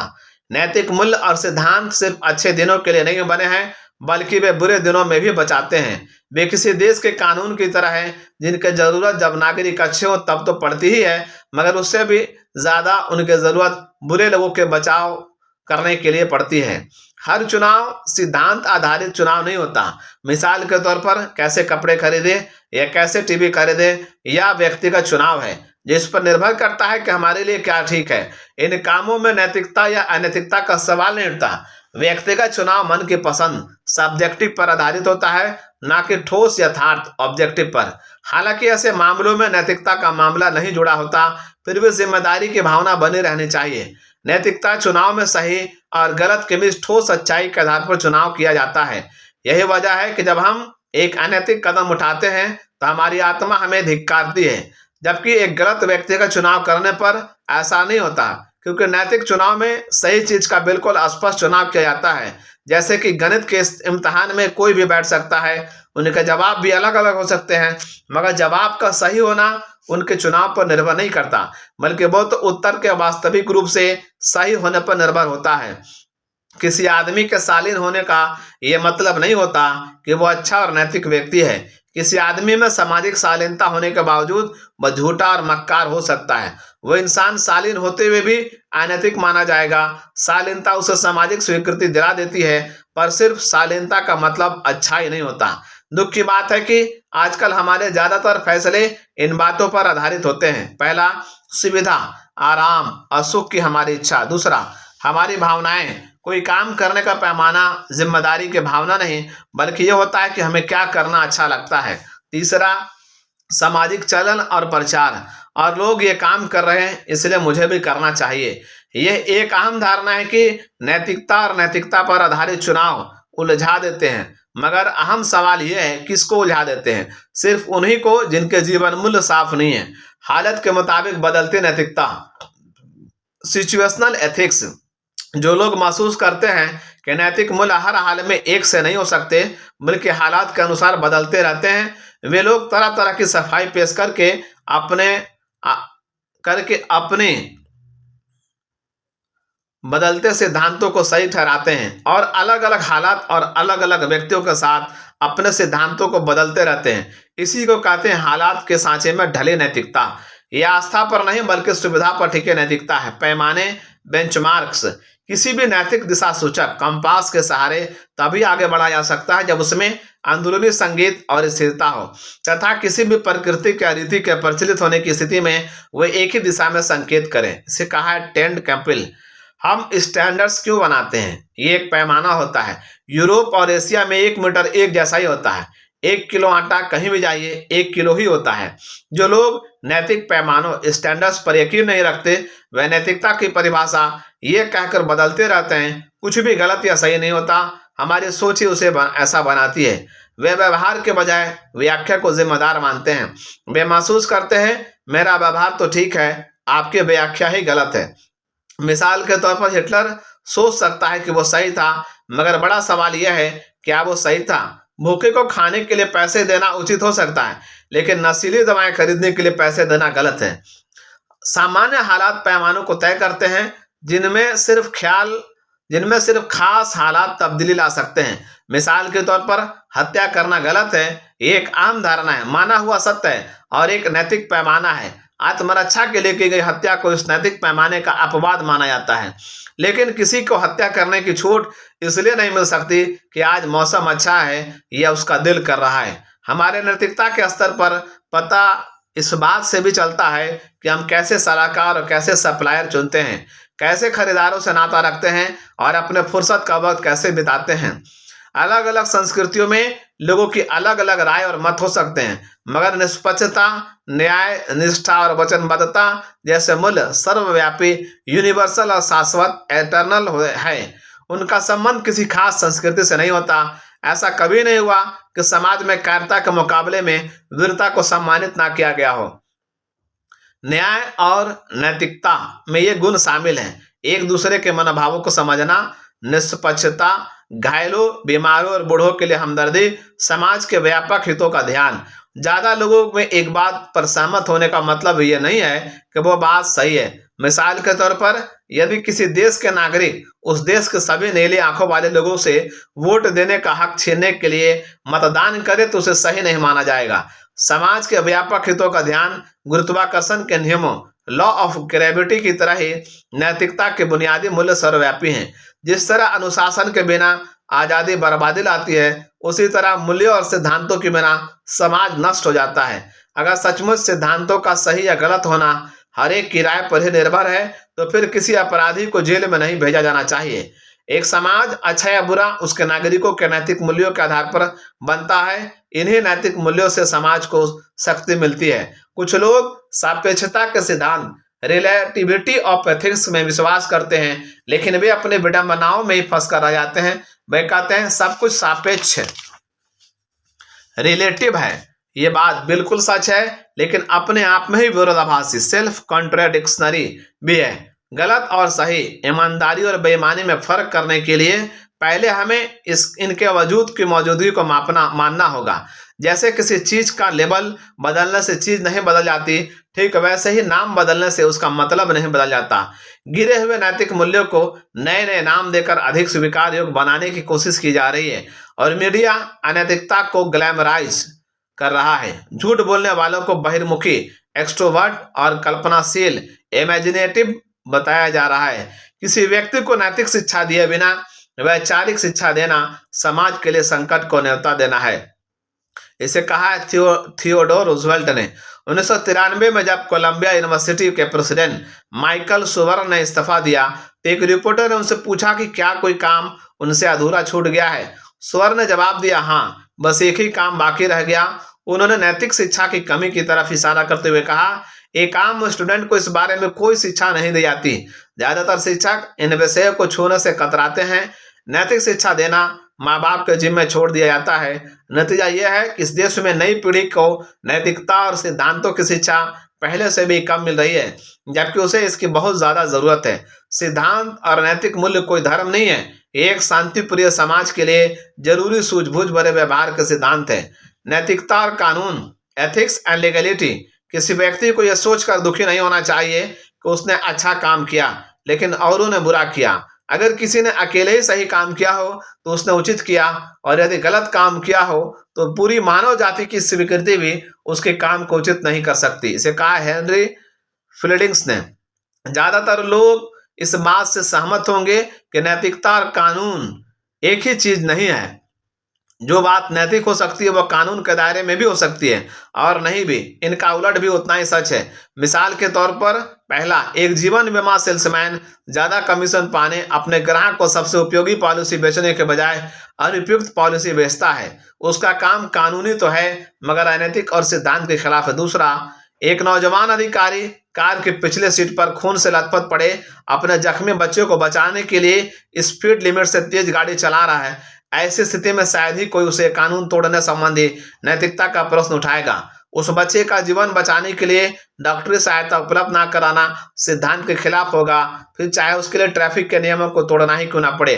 नैतिक मूल्य और सिद्धांत सिर्फ अच्छे दिनों के लिए नहीं बने हैं बल्कि वे बुरे दिनों में भी बचाते हैं। वे किसी देश के कानून की तरह हैं जिनकी जरूरत जब नागरिक अच्छे हो तब तो पड़ती ही है, मगर उससे भी ज्यादा उनकी जरूरत बुरे लोगों के बचाव करने के लिए पड़ती है। हर चुनाव सिद्धांत आधारित चुनाव नहीं होता। मिसाल के तौर पर कैसे कपड़े खरीदे या कैसे टीवी खरीदे या व्यक्तिगत चुनाव है जिस पर निर्भर करता है कि हमारे लिए क्या ठीक है। इन कामों में नैतिकता या अनैतिकता का सवाल नहीं उठता। व्यक्तिगत चुनाव मन की पसंद, सब्जेक्टिव पर आधारित होता है, ना कि ठोस यथार्थ, ऑब्जेक्टिव पर। हालांकि ऐसे मामलों में नैतिकता का मामला नहीं जुड़ा होता, फिर भी जिम्मेदारी की भावना बनी रहनी चाहिए। नैतिकता चुनाव में सही और गलत के बीच ठोस सच्चाई के आधार पर चुनाव किया जाता है। यही वजह है कि जब हम एक अनैतिक कदम उठाते हैं तो हमारी आत्मा हमें धिक्कारती है, जबकि एक गलत व्यक्ति का चुनाव करने पर ऐसा नहीं होता, क्योंकि नैतिक चुनाव में सही चीज का बिल्कुल स्पष्ट चुनाव किया जाता है। जैसे कि गणित के इस इम्तिहान में कोई भी बैठ सकता है, उनके जवाब भी अलग अलग हो सकते हैं, मगर जवाब का सही होना उनके चुनाव पर निर्भर नहीं करता, बल्कि वो तो उत्तर के वास्तविक रूप से सही होने पर निर्भर होता है। किसी आदमी के शालीन होने का यह मतलब नहीं होता कि वो अच्छा और नैतिक व्यक्ति है। किसी आदमी में सामाजिक शालीनता होने के बावजूद वह झूठा और मक्कार हो सकता है। वो इंसान शालीन होते हुए भी अनैतिक माना जाएगा। शालीनता उसे सामाजिक स्वीकृति दिला देती है, पर सिर्फ शालीनता का मतलब अच्छा ही नहीं होता। दुख की बात है कि आजकल हमारे ज्यादातर फैसले इन बातों पर आधारित होते हैं। पहला, सुविधा, आराम और सुख की हमारी इच्छा। दूसरा, हमारी भावनाएं। कोई काम करने का पैमाना जिम्मेदारी की भावना नहीं, बल्कि यह होता है कि हमें क्या करना अच्छा लगता है। तीसरा, सामाजिक चलन और प्रचार, और लोग ये काम कर रहे हैं इसलिए मुझे भी करना चाहिए। यह एक अहम धारणा है कि नैतिकता और नैतिकता पर आधारित चुनाव उलझा देते हैं। मगर अहम सवाल यह है, किसको उलझा देते हैं? सिर्फ उन्हीं को जिनके जीवन मूल्य साफ नहीं है। हालत के मुताबिक बदलती नैतिकता, सिचुएशनल एथिक्स। जो लोग महसूस करते हैं कि नैतिक मूल्य हर हाल में एक से नहीं हो सकते, बल्कि हालात के अनुसार बदलते रहते हैं, वे लोग तरह तरह की सफाई पेश करके अपने बदलते सिद्धांतों को सही ठहराते हैं और अलग अलग हालात और अलग अलग व्यक्तियों के साथ अपने सिद्धांतों को बदलते रहते हैं। इसी को कहते हैं हालात के सांचे में ढले नैतिकता। यह आस्था पर नहीं बल्कि सुविधा पर टिके नैतिकता है। पैमाने, बेंचमार्क्स। किसी भी नैतिक दिशा सूचक कंपास के सहारे तभी आगे बढ़ा जा सकता है जब उसमें अंदरूनी संगीत और स्थिरता हो, तथा किसी भी प्रकृति या रीति के प्रचलित होने की स्थिति में वे एक ही दिशा में संकेत करें। इसे कहा है टेंड कैंपिल। हम स्टैंडर्ड्स क्यों बनाते हैं? ये एक पैमाना होता है। यूरोप और एशिया में 1 मीटर एक जैसा ही होता है। 1 किलो आटा कहीं भी जाइए 1 किलो ही होता है। जो लोग नैतिक पैमानों स्टैंडर्ड्स पर यकीन नहीं रखते, वह नैतिकता की परिभाषा ये कहकर बदलते रहते हैं कुछ भी गलत या सही नहीं होता, हमारी सोच ही उसे ऐसा बनाती है। वे व्यवहार के बजाय व्याख्या को जिम्मेदार मानते हैं। वे महसूस करते हैं मेरा व्यवहार तो ठीक है, आपकी व्याख्या ही गलत है। मिसाल के तौर पर हिटलर सोच सकता है कि वो सही था, मगर बड़ा सवाल यह है क्या वो सही था? भूखे को खाने के लिए पैसे देना उचित हो सकता है, लेकिन नशीली दवाएं खरीदने के लिए पैसे देना गलत है। सामान्य हालात पैमानों को तय करते हैं, जिनमें सिर्फ खास हालात तब्दीली ला सकते हैं। मिसाल के तौर पर हत्या करना गलत है, ये एक आम धारणा है, माना हुआ सत्य है और एक नैतिक पैमाना है। आत्मरक्षा के लिए की गई हत्या को इस नैतिक पैमाने का अपवाद माना जाता है। लेकिन किसी को हत्या करने की छूट इसलिए नहीं मिल सकती कि आज मौसम अच्छा है या उसका दिल कर रहा है। हमारे नैतिकता के स्तर पर पता इस बात से भी चलता है कि हम कैसे सलाहकार और कैसे सप्लायर चुनते हैं, कैसे खरीदारों से नाता रखते हैं और अपने फुर्सत का वक्त कैसे बिताते हैं। अलग अलग संस्कृतियों में लोगों की अलग अलग राय और मत हो सकते हैं, मगर निष्पक्षता, न्याय, निष्ठा और वचनबद्धता जैसे मूल्य सर्वव्यापी, यूनिवर्सल और शाश्वत एटर्नल है। उनका संबंध किसी खास संस्कृति से नहीं होता। ऐसा कभी नहीं हुआ कि समाज में कायरता के मुकाबले में वीरता को सम्मानित ना किया गया हो। न्याय और नैतिकता में ये गुण शामिल हैं: एक दूसरे के मनोभावों को समझना, निष्पक्षता, घायलों, बीमारों और बूढ़ों के लिए हमदर्दी, समाज के व्यापक हितों का ध्यान। ज्यादा लोगों में एक बात पर सहमत होने का मतलब यह नहीं है कि वो बात सही है। मिसाल के तौर पर यदि किसी देश के नागरिक उस देश के सभी नीली आंखों वाले लोगों से वोट देने का हक छीनने के लिए मतदान करे तो उसे सही नहीं माना जाएगा। समाज के व्यापक हितों का ध्यान गुरुत्वाकर्षण के नियमों, लॉ ऑफ ग्रेविटी की तरह ही नैतिकता के बुनियादी मूल्य सर्वव्यापी हैं। जिस तरह अनुशासन के बिना आजादी बर्बादी लाती है, उसी तरह मूल्यों और सिद्धांतों के बिना समाज नष्ट हो जाता है। अगर सचमुच सिद्धांतों का सही या गलत होना हर एक की राय पर ही निर्भर है, तो फिर किसी अपराधी को जेल में नहीं भेजा जाना चाहिए। एक समाज अच्छा या बुरा उसके नागरिकों के नैतिक मूल्यों के आधार पर बनता है। इन्हीं नैतिक मूल्यों से समाज को शक्ति मिलती है। कुछ लोग सापेक्षता के सिद्धांत, रिलेटिविटी ऑफ एथिक्स में विश्वास करते हैं, लेकिन वे अपने विडंबनाओं में ही फंस कर रह जाते हैं। वे कहते हैं सब कुछ सापेक्ष है, रिलेटिव है। ये बात बिल्कुल सच है, लेकिन अपने आप में ही विरोधाभासी, सेल्फ कॉन्ट्राडिक्शनरी भी है। गलत और सही, ईमानदारी और बेईमानी में फर्क करने के लिए पहले हमें इनके वजूद की मौजूदगी को मानना होगा। जैसे किसी चीज का लेबल बदलने से चीज नहीं बदल जाती, ठीक वैसे ही नाम बदलने से उसका मतलब नहीं बदल जाता। गिरे हुए नैतिक मूल्यों को नए नए नाम देकर अधिक स्वीकार योग्य बनाने की कोशिश की जा रही है और मीडिया अनैतिकता को ग्लैमराइज कर रहा है। झूठ बोलने वालों को बहिर्मुखी, एक्सट्रोवर्ट और कल्पनाशील, इमेजिनेटिव बताया जा रहा है। किसी व्यक्ति को नैतिक शिक्षा दिए बिना वैचारिक शिक्षा देना समाज के लिए संकट को न्योता देना है। इसे कहा है थियोडोर रूजवेल्ट ने। 1993 में जब कोलंबिया यूनिवर्सिटी के प्रेसिडेंट माइकल सुवर्ण ने इस्तीफा दिया तो एक रिपोर्टर ने उनसे पूछा कि क्या कोई काम उनसे अधूरा छूट गया है। सुवर्ण ने जवाब दिया, हाँ, बस एक ही काम बाकी रह गया। उन्होंने नैतिक शिक्षा की कमी की तरफ इशारा करते हुए कहा, एक आम स्टूडेंट को इस बारे में कोई शिक्षा नहीं दी जाती। ज्यादातर शिक्षक इन विषयों को छूने से कतराते हैं। नैतिक शिक्षा देना माँ बाप के जिम्मे छोड़ दिया जाता है। नतीजा यह है कि इस देश में नई पीढ़ी को नैतिकता और सिद्धांतों की शिक्षा पहले से भी कम मिल रही है, जबकि उसे इसकी बहुत ज्यादा जरूरत है। सिद्धांत और नैतिक मूल्य कोई धर्म नहीं है, एक शांतिप्रिय समाज के लिए जरूरी सूझबूझ भरे व्यवहार के सिद्धांत है। नैतिकता और कानून, एथिक्स एंड लीगलिटी। किसी व्यक्ति को यह सोचकर दुखी नहीं होना चाहिए कि उसने अच्छा काम किया लेकिन औरों ने बुरा किया। अगर किसी ने अकेले ही सही काम किया हो तो उसने उचित किया, और यदि गलत काम किया हो तो पूरी मानव जाति की स्वीकृति भी उसके काम को उचित नहीं कर सकती। इसे कहा हेनरी फिलिडिंग्स ने। ज्यादातर लोग इस बात से सहमत होंगे कि नैतिकता और कानून एक ही चीज नहीं है। जो बात नैतिक हो सकती है वह कानून के दायरे में भी हो सकती है और नहीं भी। इनका उलट भी उतना ही सच है। मिसाल के तौर पर, पहला, एक जीवन बीमा सेल्समैन ज्यादा कमीशन पाने अपने ग्राहक को सबसे उपयोगी पॉलिसी बेचने के बजाय अनुपयुक्त पॉलिसी बेचता है। उसका काम कानूनी तो है मगर अनैतिक और सिद्धांत के खिलाफ है। दूसरा, एक नौजवान अधिकारी कार की पिछले सीट पर खून से लथपथ पड़े अपने जख्मी बच्चे को बचाने के लिए स्पीड लिमिट से तेज गाड़ी चला रहा है। ऐसी स्थिति में शायद ही कोई उसे कानून तोड़ने संबंधी नैतिकता का प्रश्न उठाएगा। उस बच्चे का जीवन बचाने के लिए डॉक्टरी सहायता उपलब्ध ना कराना सिद्धांत के खिलाफ होगा, फिर चाहे उसके लिए ट्रैफिक के नियमों को तोड़ना ही क्यों ना पड़े।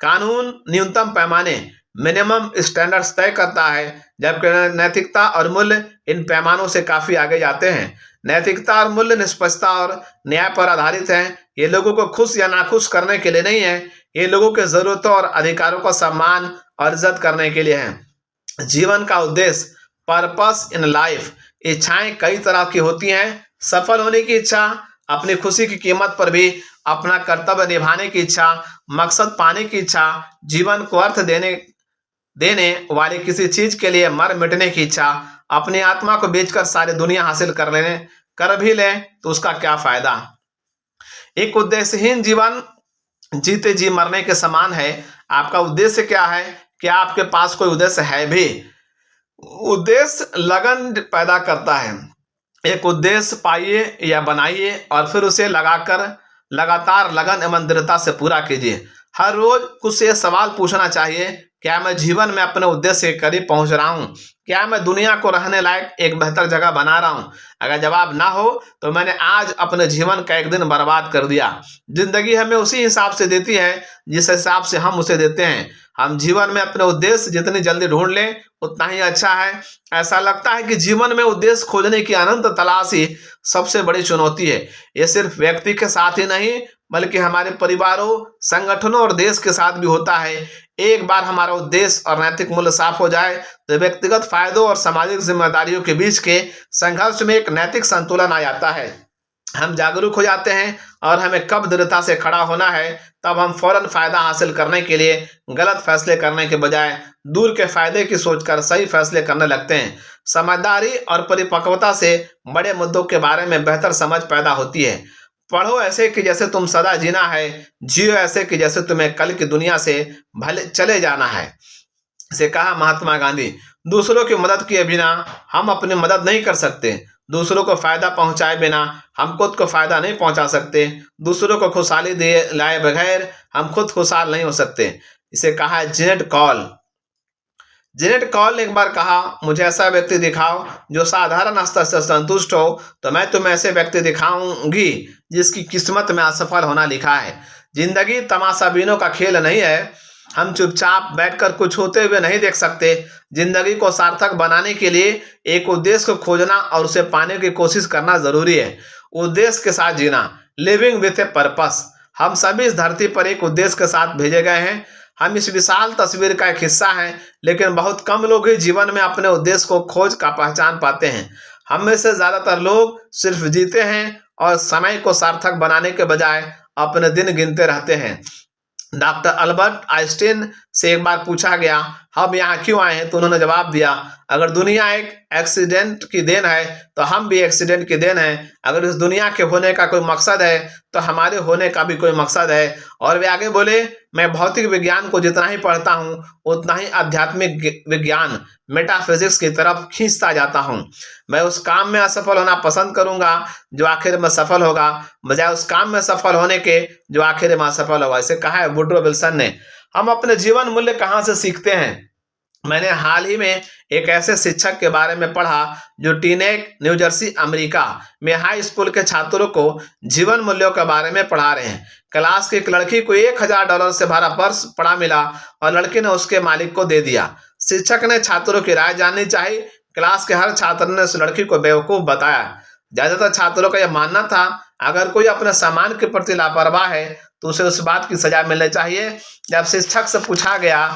कानून न्यूनतम पैमाने, मिनिमम स्टैंडर्ड्स तय करता है, जबकि नैतिकता और मूल्य इन पैमानों से काफी आगे जाते हैं। नैतिकता और मूल्य निष्पक्षता और न्याय पर आधारित हैं। ये लोगों को खुश या नाखुश करने के लिए नहीं है, ये लोगों के जरूरतों और अधिकारों का सम्मान और इज्जत करने के लिए है। जीवन का उद्देश्य, पर्पस इन लाइफ। इच्छाएं कई तरह की होती हैं। सफल होने की इच्छा, अपनी खुशी की कीमत पर भी अपना कर्तव्य निभाने की इच्छा, मकसद पाने की इच्छा, जीवन को अर्थ देने वाली किसी चीज के लिए मर मिटने की इच्छा, अपनी आत्मा को बेचकर सारी दुनिया हासिल कर भी लें तो उसका क्या फायदा। एक उद्देश्यहीन जीवन जीते जी मरने के समान है। आपका उद्देश्य क्या है? क्या आपके पास कोई उद्देश्य है भी? उद्देश्य लगन पैदा करता है। एक उद्देश्य पाइए या बनाइए और फिर उसे लगातार लगन एवं दृढ़ता से पूरा कीजिए। हर रोज कुछ से सवाल पूछना चाहिए, क्या मैं जीवन में अपने उद्देश्य के करीब पहुंच रहा हूं? क्या मैं दुनिया को रहने लायक एक बेहतर जगह बना रहा हूं? अगर जवाब ना हो तो मैंने आज अपने जीवन का एक दिन बर्बाद कर दिया। जिंदगी हमें उसी हिसाब से देती है जिस हिसाब से हम उसे देते हैं। हम जीवन में अपने उद्देश्य जितनी जल्दी ढूंढ लें उतना ही अच्छा है। ऐसा लगता है कि जीवन में उद्देश्य खोजने की अनंत तलाश ही सबसे बड़ी चुनौती है। ये सिर्फ व्यक्ति के साथ ही नहीं बल्कि हमारे परिवारों, संगठनों और देश के साथ भी होता है। एक बार हमारा उद्देश्य और नैतिक मूल्य साफ हो जाए तो व्यक्तिगत फायदों और सामाजिक जिम्मेदारियों के बीच के संघर्ष में एक नैतिक संतुलन आ जाता है। हम जागरूक हो जाते हैं और हमें कब दृढ़ता से खड़ा होना है, तब हम फौरन फायदा हासिल करने के लिए गलत फैसले करने के बजाय दूर के फायदे की सोचकर सही फैसले करने लगते हैं। समझदारी और परिपक्वता से बड़े मुद्दों के बारे में बेहतर समझ पैदा होती है। पढ़ो ऐसे कि जैसे तुम सदा जीना है, जियो ऐसे कि जैसे तुम्हें कल की दुनिया से भले चले जाना है। इसे कहा महात्मा गांधी। दूसरों की मदद किए बिना हम अपनी मदद नहीं कर सकते। दूसरों को फायदा पहुंचाए बिना हम खुद को फायदा नहीं पहुंचा सकते। दूसरों को खुशहाली दिए लाए बगैर हम खुद खुशहाल नहीं हो सकते। इसे कहा है जेनेट कॉल। जेनेट कॉल ने एक बार कहा, मुझे ऐसा व्यक्ति दिखाओ जो साधारण स्तर से संतुष्ट हो, तो मैं तुम्हें ऐसे व्यक्ति दिखाऊंगी जिसकी किस्मत में असफल होना लिखा है। जिंदगी तमाशाबीनों का खेल नहीं है। हम चुपचाप बैठकर कुछ होते हुए नहीं देख सकते। जिंदगी को सार्थक बनाने के लिए एक उद्देश्य को खोजना और उसे पाने की कोशिश करना जरूरी है। उद्देश्य के साथ जीना, लिविंग विथ ए पर्पस। हम सभी इस धरती पर एक उद्देश्य के साथ भेजे गए हैं। हम इस विशाल तस्वीर का एक हिस्सा हैं, लेकिन बहुत कम लोग ही जीवन में अपने उद्देश्य को खोज का पहचान पाते हैं। हम में से ज्यादातर लोग सिर्फ जीते हैं और समय को सार्थक बनाने के बजाय अपने दिन गिनते रहते हैं। डॉक्टर अल्बर्ट आइंस्टीन से एक बार पूछा गया, हम यहाँ क्यों आए हैं, तो उन्होंने जवाब दिया, अगर दुनिया एक एक्सीडेंट की देन है तो हम भी एक्सीडेंट की देन हैं। अगर इस दुनिया के होने का कोई मकसद है तो हमारे होने का भी कोई मकसद है। और वे आगे बोले, मैं भौतिक विज्ञान को जितना ही पढ़ता हूँ उतना ही आध्यात्मिक विज्ञान मेटाफिजिक्स की तरफ खींचता जाता हूँ। मैं उस काम में असफल होना पसंद करूंगा जो आखिर में सफल होगा, बजाय उस काम में सफल होने के जो आखिर में असफल होगा। इसे कहा है वुड्रो विल्सन ने। हम अपने जीवन मूल्य कहाँ से सीखते हैं? मैंने हाल ही में एक ऐसे शिक्षक के बारे में पढ़ा जो टीनेक, न्यू जर्सी, अमेरिका में हाई स्कूल के छात्रों को जीवन मूल्यों के बारे में पढ़ा रहे हैं। क्लास की एक लड़की को $1000 से भरा पर्स पड़ा मिला और लड़की ने उसके मालिक को दे दिया। शिक्षक ने छात्रों की राय जाननी चाहिए। क्लास के हर छात्र ने उस लड़की को बेवकूफ बताया। ज्यादातर छात्रों का यह मानना था, अगर कोई अपने सामान के प्रति लापरवाह है तो उसे उस बात की सजा मिलनी चाहिए। जब शिक्षक से पूछा गया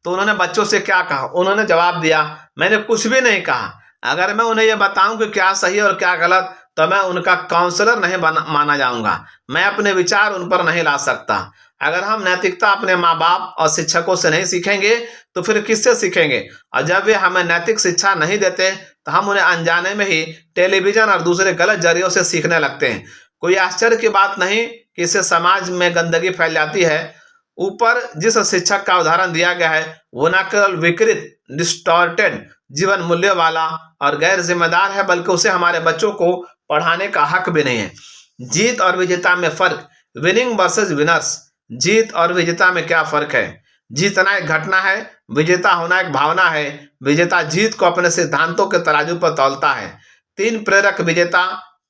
तो उन्होंने बच्चों से क्या कहा, उन्होंने जवाब दिया, मैंने कुछ भी नहीं कहा। अगर मैं उन्हें यह बताऊं कि क्या सही है और क्या गलत, तो मैं उनका काउंसलर नहीं माना जाऊंगा। मैं अपने विचार उन पर नहीं ला सकता। अगर हम नैतिकता अपने माँ बाप और शिक्षकों से नहीं सीखेंगे तो फिर किससे सीखेंगे? और जब वे हमें नैतिक शिक्षा नहीं देते तो हम उन्हें अनजाने में ही टेलीविजन और दूसरे गलत जरियों से सीखने लगते हैं। कोई आश्चर्य की बात नहीं कि इससे समाज में गंदगी फैल जाती है। ऊपर जिस शिक्षक का उदाहरण दिया गया है वो न केवल विकृत, डिस्टॉर्टेड जीवन मूल्य वाला और गैर जिम्मेदार है, बल्कि उसे हमारे बच्चों को पढ़ाने का हक भी नहीं है। जीत और विजेता में फर्क, विनिंग वर्सेस विनर्स। जीत और विजेता में क्या फर्क है? जीतना एक घटना है, विजेता होना एक भावना है। विजेता जीत को अपने सिद्धांतों के तराजू पर तौलता है। 3 प्रेरक विजेता,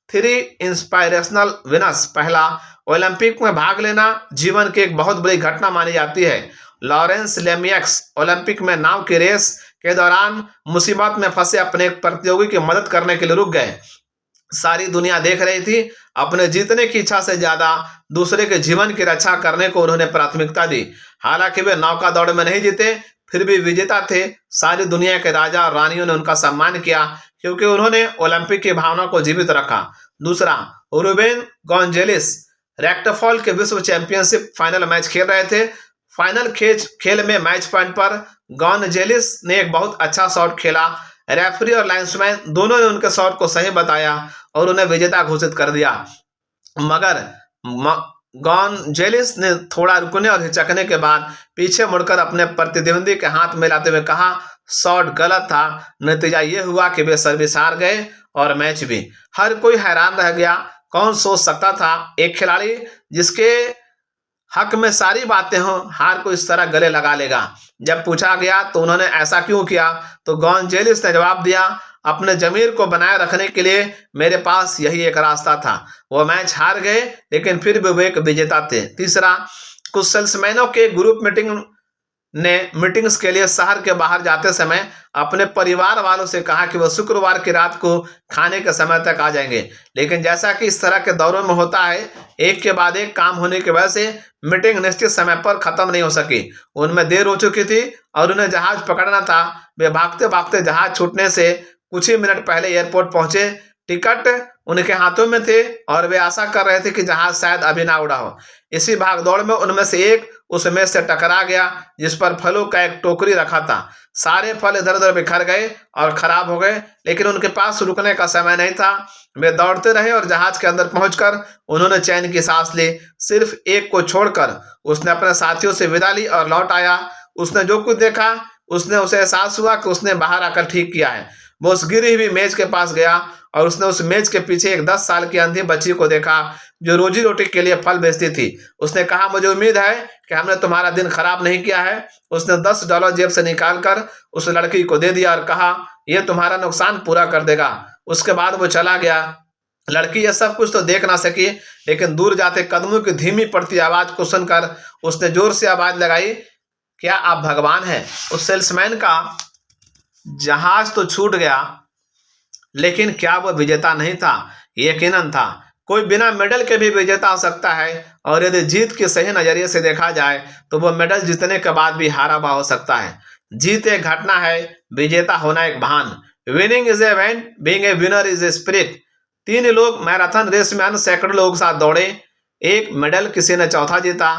3 इंस्पायरेशनल विनर्स। पहला, ओलंपिक में भाग लेना जीवन की एक बहुत बड़ी घटना मानी जाती है। लॉरेंस लेमियक्स ओलंपिक में नाव की रेस के दौरान मुसीबत में फंसे अपने एक प्रतियोगी की मदद करने के लिए रुक गए। सारी दुनिया देख रही थी। अपने जीतने की इच्छा से ज्यादा दूसरे के जीवन की रक्षा करने को उन्होंने प्राथमिकता दी। हालांकि वे नौका दौड़ में नहीं जीते, फिर भी विजेता थे। सारी दुनिया के राजा और रानियों ने उनका सम्मान किया क्योंकि उन्होंने ओलंपिक की भावना को जीवित रखा। दूसरा, रूबेन गोंजालेस रेक्टफॉल के विश्व चैंपियनशिप फाइनल मैच खेल रहे थे। फाइनल खेल में मैच पॉइंट पर गोंजालेस ने एक बहुत अच्छा शॉट खेला। रेफरी और लाइन्समैन दोनों ने उनके शॉट को सही बताया और उन्हें विजेता घोषित कर दिया। मगर गोंजालेस ने थोड़ा रुकने और हिचकने के बाद पीछे मुड़कर अपने प्रतिद्वंदी के हाथ मिलाते हुए कहा, शॉट गलत था। नतीजा ये हुआ कि वे सर्विस हार गए और मैच भी। हर कोई हैरान रह गया। कौन सोच सकता था एक खिलाड़ी जिसके हक में सारी बातें हों, हार को इस तरह गले लगा लेगा। जब पूछा गया तो उन्होंने ऐसा क्यों किया, तो गोंजालेस ने जवाब दिया, अपने जमीर को बनाए रखने के लिए मेरे पास यही एक रास्ता था। वो मैच हार गए लेकिन फिर भी वो एक विजेता थे। तीसरा, कुछ सेल्समैनों के ग्रुप मीटिंग्स के लिए शहर के बाहर जाते समय अपने परिवार वालों से कहा कि वह शुक्रवार की रात को खाने के समय तक आ जाएंगे। लेकिन जैसा कि इस तरह के दौरों में होता है, एक के बाद एक काम होने की वजह से मीटिंग निश्चित समय पर खत्म नहीं हो सकी। उनमें देर हो चुकी थी और उन्हें जहाज पकड़ना था। वे भागते भागते जहाज छूटने से कुछ ही मिनट पहले एयरपोर्ट पहुंचे। टिकट उनके हाथों में थे और वे आशा कर रहे थे कि जहाज शायद अभी ना उड़ा हो। इसी भागदौड़ में उनमें से एक उस मेज से टकरा गया जिस पर फलों का एक टोकरी रखा था। सारे फल इधर उधर बिखर गए और खराब हो गए, लेकिन उनके पास रुकने का समय नहीं था। वे दौड़ते रहे और जहाज के अंदर पहुंचकर उन्होंने चैन की सांस ली। सिर्फ एक को छोड़कर उसने अपने साथियों से विदा ली और लौट आया। उसने जो कुछ देखा, उसने उसे एहसास हुआ कि उसने बाहर आकर ठीक किया है। वो उस गिरी हुई मेज के पास गया और उसने उस मेज के पीछे एक 10 साल की अंधी बच्ची को देखा जो रोजी रोटी के लिए फल बेचती थी। उसने कहा, मुझे उम्मीद है कि हमने तुम्हारा दिन खराब नहीं किया है। उसने $10 जेब से निकालकर उस लड़की को दे दिया और कहा, यह तुम्हारा नुकसान पूरा कर देगा। उसके बाद वो चला गया। लड़की यह सब कुछ तो देख ना सकी, लेकिन दूर जाते कदमों की धीमी पड़ती आवाज को सुनकर उसने जोर से आवाज लगाई, क्या आप भगवान हैं? उस सेल्समैन का जहाज तो छूट गया, लेकिन क्या वह विजेता नहीं था? यकीनन था। कोई बिना मेडल के भी विजेता हो सकता है, और यदि जीत के सही नजरिए से देखा जाए तो वह मेडल जीतने के बाद भी हारा हुआ हो सकता है। जीत एक घटना है, विजेता होना एक भान। Winning is a event, being a winner is a spirit. 3 लोग मैराथन रेस में अन्य सैकड़ों लोगों के साथ दौड़े। एक मेडल, किसी ने चौथा जीता।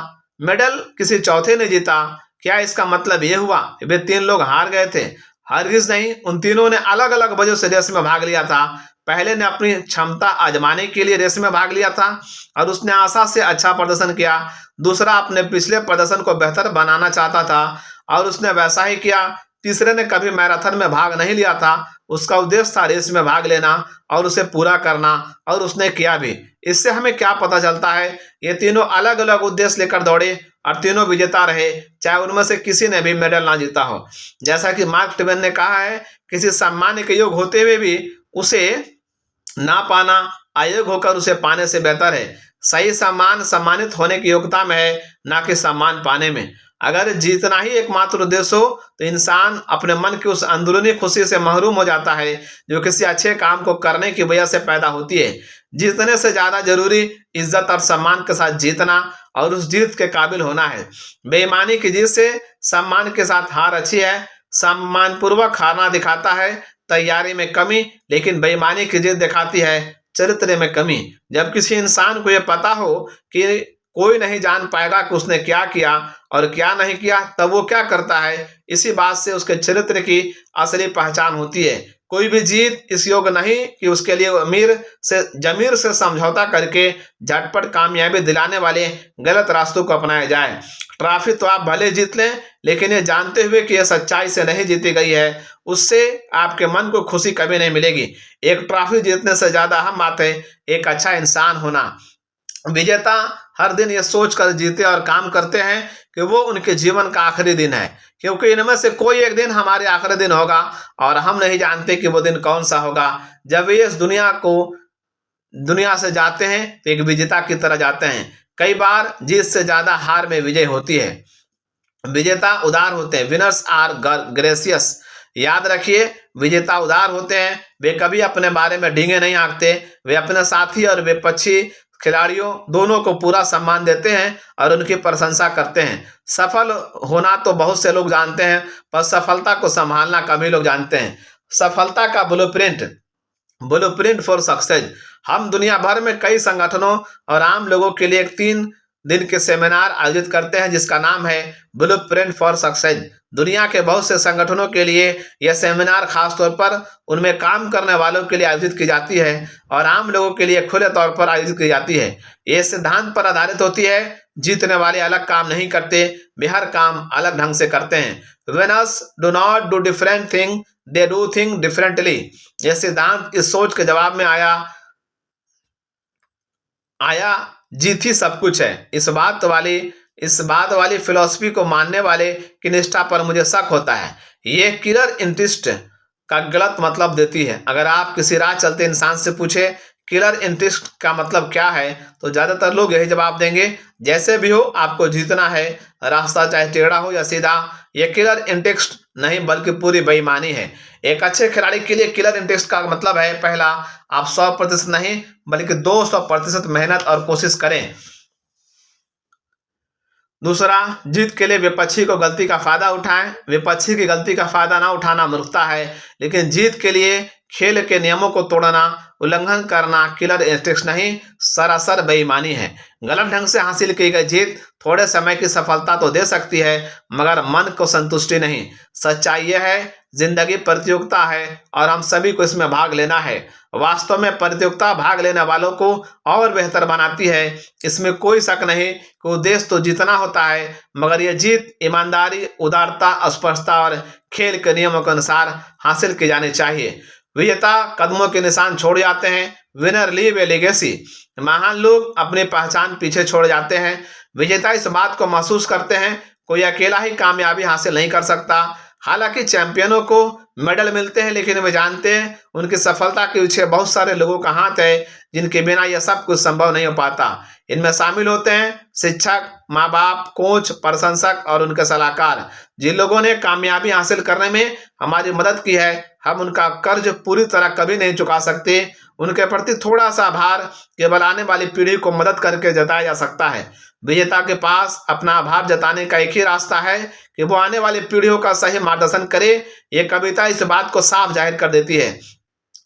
मेडल किसी चौथे ने जीता। क्या इसका मतलब यह हुआ वे 3 लोग हार गए थे? हरगिज नहीं। उन तीनों ने अलग अलग वजह से रेस में भाग लिया था। पहले ने अपनी क्षमता आजमाने के लिए रेस में भाग लिया था और उसने आशा से अच्छा प्रदर्शन किया। दूसरा अपने पिछले प्रदर्शन को बेहतर बनाना चाहता था और उसने वैसा ही किया। तीसरे ने कभी मैराथन में भाग नहीं लिया था। उसका उद्देश्य था रेस में भाग लेना और उसे पूरा करना, और उसने किया भी। इससे हमें क्या पता चलता है? ये तीनों अलग अलग उद्देश्य लेकर दौड़े और तीनों विजेता रहे, चाहे उनमें से किसी ने भी मेडल ना जीता हो। जैसा कि मार्क ट्वेन ने कहा है, किसी सम्मान के योग होते हुए भी उसे ना पाना अयोग्य होकर उसे पाने से बेहतर है। सही सम्मान सम्मानित होने की योग्यता में है, ना कि सम्मान पाने में। अगर जीतना ही एकमात्र उद्देश्य हो तो इंसान अपने मन की उस अंदरूनी खुशी से महरूम हो जाता है जो किसी अच्छे काम को करने की वजह से पैदा होती है। जीतने से ज्यादा जरूरी इज्जत और सम्मान के साथ जीतना और उस जीत के काबिल होना है। बेईमानी की जीत से सम्मान के साथ हार अच्छी है। सम्मानपूर्वक हारना दिखाता है तैयारी में कमी, लेकिन बेईमानी की जीत दिखाती है चरित्र में कमी। जब किसी इंसान को यह पता हो कि कोई नहीं जान पाएगा कि उसने क्या किया और क्या नहीं किया, तब वो क्या करता है, इसी बात से उसके चरित्र की असली पहचान होती है। कोई भी जीत इस योग्य नहीं कि उसके लिए जमीर से समझौता करके झटपट कामयाबी दिलाने वाले गलत रास्तों को अपनाया जाए। ट्रॉफी तो आप भले जीत लें, लेकिन ये जानते हुए कि यह सच्चाई से नहीं जीती गई है, उससे आपके मन को खुशी कभी नहीं मिलेगी। एक ट्रॉफी जीतने से ज्यादा अहम बात है एक अच्छा इंसान होना। विजेता हर दिन ये सोचकर जीते और काम करते हैं कि वो उनके जीवन का आखिरी दिन है, क्योंकि इनमें से कोई एक दिन हमारे आखिरी दिन होगा और हम नहीं जानते कि वो दिन कौन सा होगा। जब ये इस दुनिया से जाते हैं तो एक विजेता की तरह जाते हैं। कई बार जीत से ज्यादा हार में विजय होती है। विजेता उदार होते हैं, विनर्स आर ग्रेसियस। याद रखिए, विजेता उदार होते हैं। वे कभी अपने बारे में डींगे नहीं हाँकते। वे अपने साथी और विपक्षी खिलाड़ियों दोनों को पूरा सम्मान देते हैं और उनकी प्रशंसा करते हैं। सफल होना तो बहुत से लोग जानते हैं, पर सफलता को संभालना कम ही लोग जानते हैं। सफलता का ब्लूप्रिंट फॉर सक्सेस। हम दुनिया भर में कई संगठनों और आम लोगों के लिए एक 3 दिन के सेमिनार आयोजित करते हैं जिसका नाम है ब्लूप्रिंट फॉर सक्सेस। दुनिया के बहुत से संगठनों के लिए यह सेमिनार खासतौर पर उनमें काम करने वालों के लिए आयोजित की जाती है और आम लोगों के लिए खुले तौर पर आयोजित की जाती है। ये सिद्धांत पर आधारित होती है, जीतने वाले अलग काम नहीं करते, वे हर काम अलग ढंग से करते हैं। Winners do not do different thing, they do thing differently. यह सिद्धांत इस सोच के जवाब में आया जीत ही सब कुछ है। इस बात वाली फिलॉसफी को मानने वाले की निष्ठा पर मुझे शक होता है। ये किलर इंटरेस्ट का गलत मतलब देती है। अगर आप किसी राह चलते इंसान से पूछे किलर इंटरेस्ट का मतलब क्या है, तो ज्यादातर लोग यही जवाब देंगे, जैसे भी हो आपको जीतना है, रास्ता चाहे टेढ़ा हो या सीधा। यह किलर इंटरेस्ट नहीं बल्कि पूरी बेईमानी है। एक अच्छे खिलाड़ी के लिए किलर इंटरेस्ट का मतलब है, पहला, आप 100% नहीं बल्कि 200% मेहनत और कोशिश करें। दूसरा, जीत के लिए विपक्षी को गलती का फायदा उठाएं। विपक्षी की गलती का फायदा ना उठाना मूर्खता है, लेकिन जीत के लिए खेल के नियमों को तोड़ना उल्लंघन करना किलर इंस्टिंक्ट नहीं, सरासर बेईमानी है। गलत ढंग से हासिल की गई जीत थोड़े समय की सफलता तो दे सकती है, मगर मन को संतुष्टि नहीं। सच्चाई यह है, जिंदगी प्रतियोगिता है और हम सभी को इसमें भाग लेना है। वास्तव में प्रतियोगिता भाग लेने वालों को और बेहतर बनाती है, इसमें कोई शक नहीं कि उद्देश्य तो जीतना होता है, मगर यह जीत ईमानदारी, उदारता, स्पष्टता और खेल के नियमों के अनुसार हासिल की जानी चाहिए। विजेता कदमों के निशान छोड़ जाते हैं, विनर लीव ए लेगेसी। महान लोग अपनी पहचान पीछे छोड़ जाते हैं। विजेता इस बात को महसूस करते हैं, कोई अकेला ही कामयाबी हासिल नहीं कर सकता। हालांकि चैंपियनों को मेडल मिलते हैं, लेकिन वे जानते हैं उनकी सफलता के पीछे बहुत सारे लोगों का हाथ है, जिनके बिना यह सब कुछ संभव नहीं हो पाता। इनमें शामिल होते हैं शिक्षक, माँ बाप, कोच, प्रशंसक और उनके सलाहकार। जिन लोगों ने कामयाबी हासिल करने में हमारी मदद की है, हम उनका कर्ज पूरी तरह कभी नहीं चुका सकते। उनके प्रति थोड़ा सा आभार केवल आने वाली पीढ़ी को मदद करके जताया जा सकता है। विजेता के पास अपना आभार जताने का एक ही रास्ता है कि वो आने वाली पीढ़ियों का सही मार्गदर्शन करे। ये कविता इस बात को साफ जाहिर कर देती है।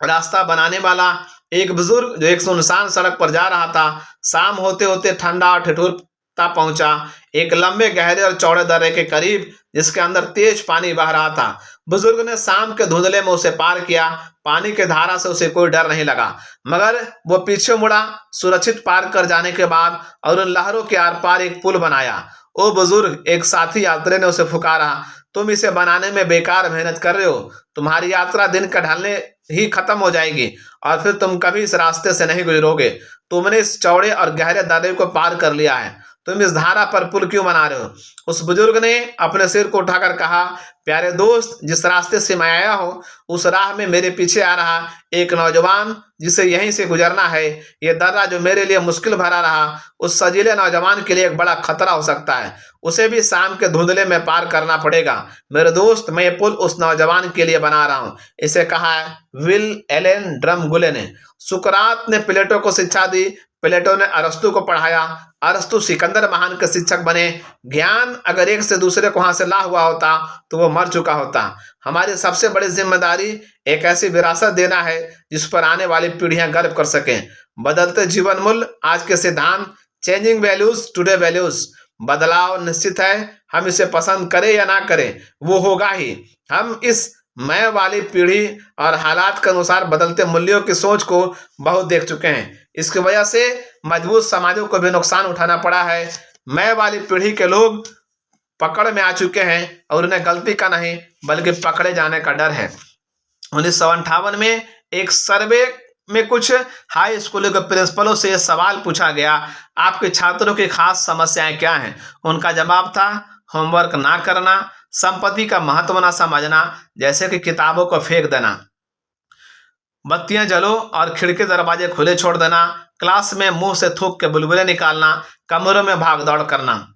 रास्ता बनाने वाला एक बुजुर्ग जो एक सुनसान सड़क पर जा रहा था, शाम होते होते ठंडा और ठिठुरता पहुंचा एक लंबे, गहरे और चौड़े दर्रे के करीब, जिसके अंदर तेज पानी बह रहा था। बुजुर्ग ने शाम के धुंधले में उसे पार किया। पानी के धारा से उसे कोई डर नहीं लगा, मगर वो पीछे मुड़ा। सुरक्षित पार कर जाने के बाद और उन लहरों के आर पार एक पुल बनाया। ओ बुजुर्ग, एक साथी यात्री ने उसे पुकारा, तुम इसे बनाने में बेकार मेहनत कर रहे हो। तुम्हारी यात्रा दिन का ढलने ही खत्म हो जाएगी और फिर तुम कभी इस रास्ते से नहीं गुजरोगे। तुमने इस चौड़े और गहरे दर्रे को पार कर लिया है, तुम इस धारा पर पुल क्यों बना रहे हो? उस बुजुर्ग ने अपने सिर को उठाकर कहा, प्यारे दोस्त, जिस रास्ते से मैं आया हूँ उस राह में मेरे पीछे आ रहा एक नौजवान जिसे यहीं से गुजरना है। ये दर्रा जो मेरे लिए मुश्किल भरा रहा, उस सजीले नौजवान के लिए एक बड़ा खतरा हो सकता है। उसे भी शाम के धुंधले में पार करना पड़ेगा। मेरे दोस्त, मैं ये पुल उस नौजवान के लिए बना रहा हूँ। इसे कहा है विल एलन ड्रमगुले ने। सुकरात ने प्लेटो को शिक्षा दी, प्लेटो ने अरस्तु को पढ़ाया, अरस्तु सिकंदर महान के शिक्षक बने। ज्ञान अगर एक से दूसरे को हासिल ना हुआ होता तो वो मर चुका होता। हमारी सबसे बड़ी जिम्मेदारी एक ऐसी विरासत देना है जिस पर आने वाली पीढ़ियां गर्व कर सकें। बदलते जीवन मूल्य आज के सिद्धांत, चेंजिंग वैल्यूज टुडे वैल्यूज। बदलाव निश्चित है, हम इसे पसंद करें या ना करें, वो होगा ही। हम इस मैं वाली पीढ़ी और हालात के अनुसार बदलते मूल्यों की सोच को बहुत देख चुके हैं। इसकी वजह से मजबूत समाजों को भी नुकसान उठाना पड़ा है। मैं वाली पीढ़ी के लोग पकड़ में आ चुके हैं और उन्हें गलती का नहीं बल्कि पकड़े जाने का डर है। 1958 में एक सर्वे में कुछ हाई स्कूलों के प्रिंसिपलों से यह सवाल पूछा गया, आपके छात्रों की खास समस्याएं क्या हैं? उनका जवाब था होमवर्क ना करना, संपत्ति का महत्व ना समझना, जैसे कि किताबों को फेंक देना, बत्तियां जलो और खिड़की दरवाजे खुले छोड़ देना, क्लास में मुंह से थूक के बुलबुले निकालना, कमरों में भाग दौड़ करना।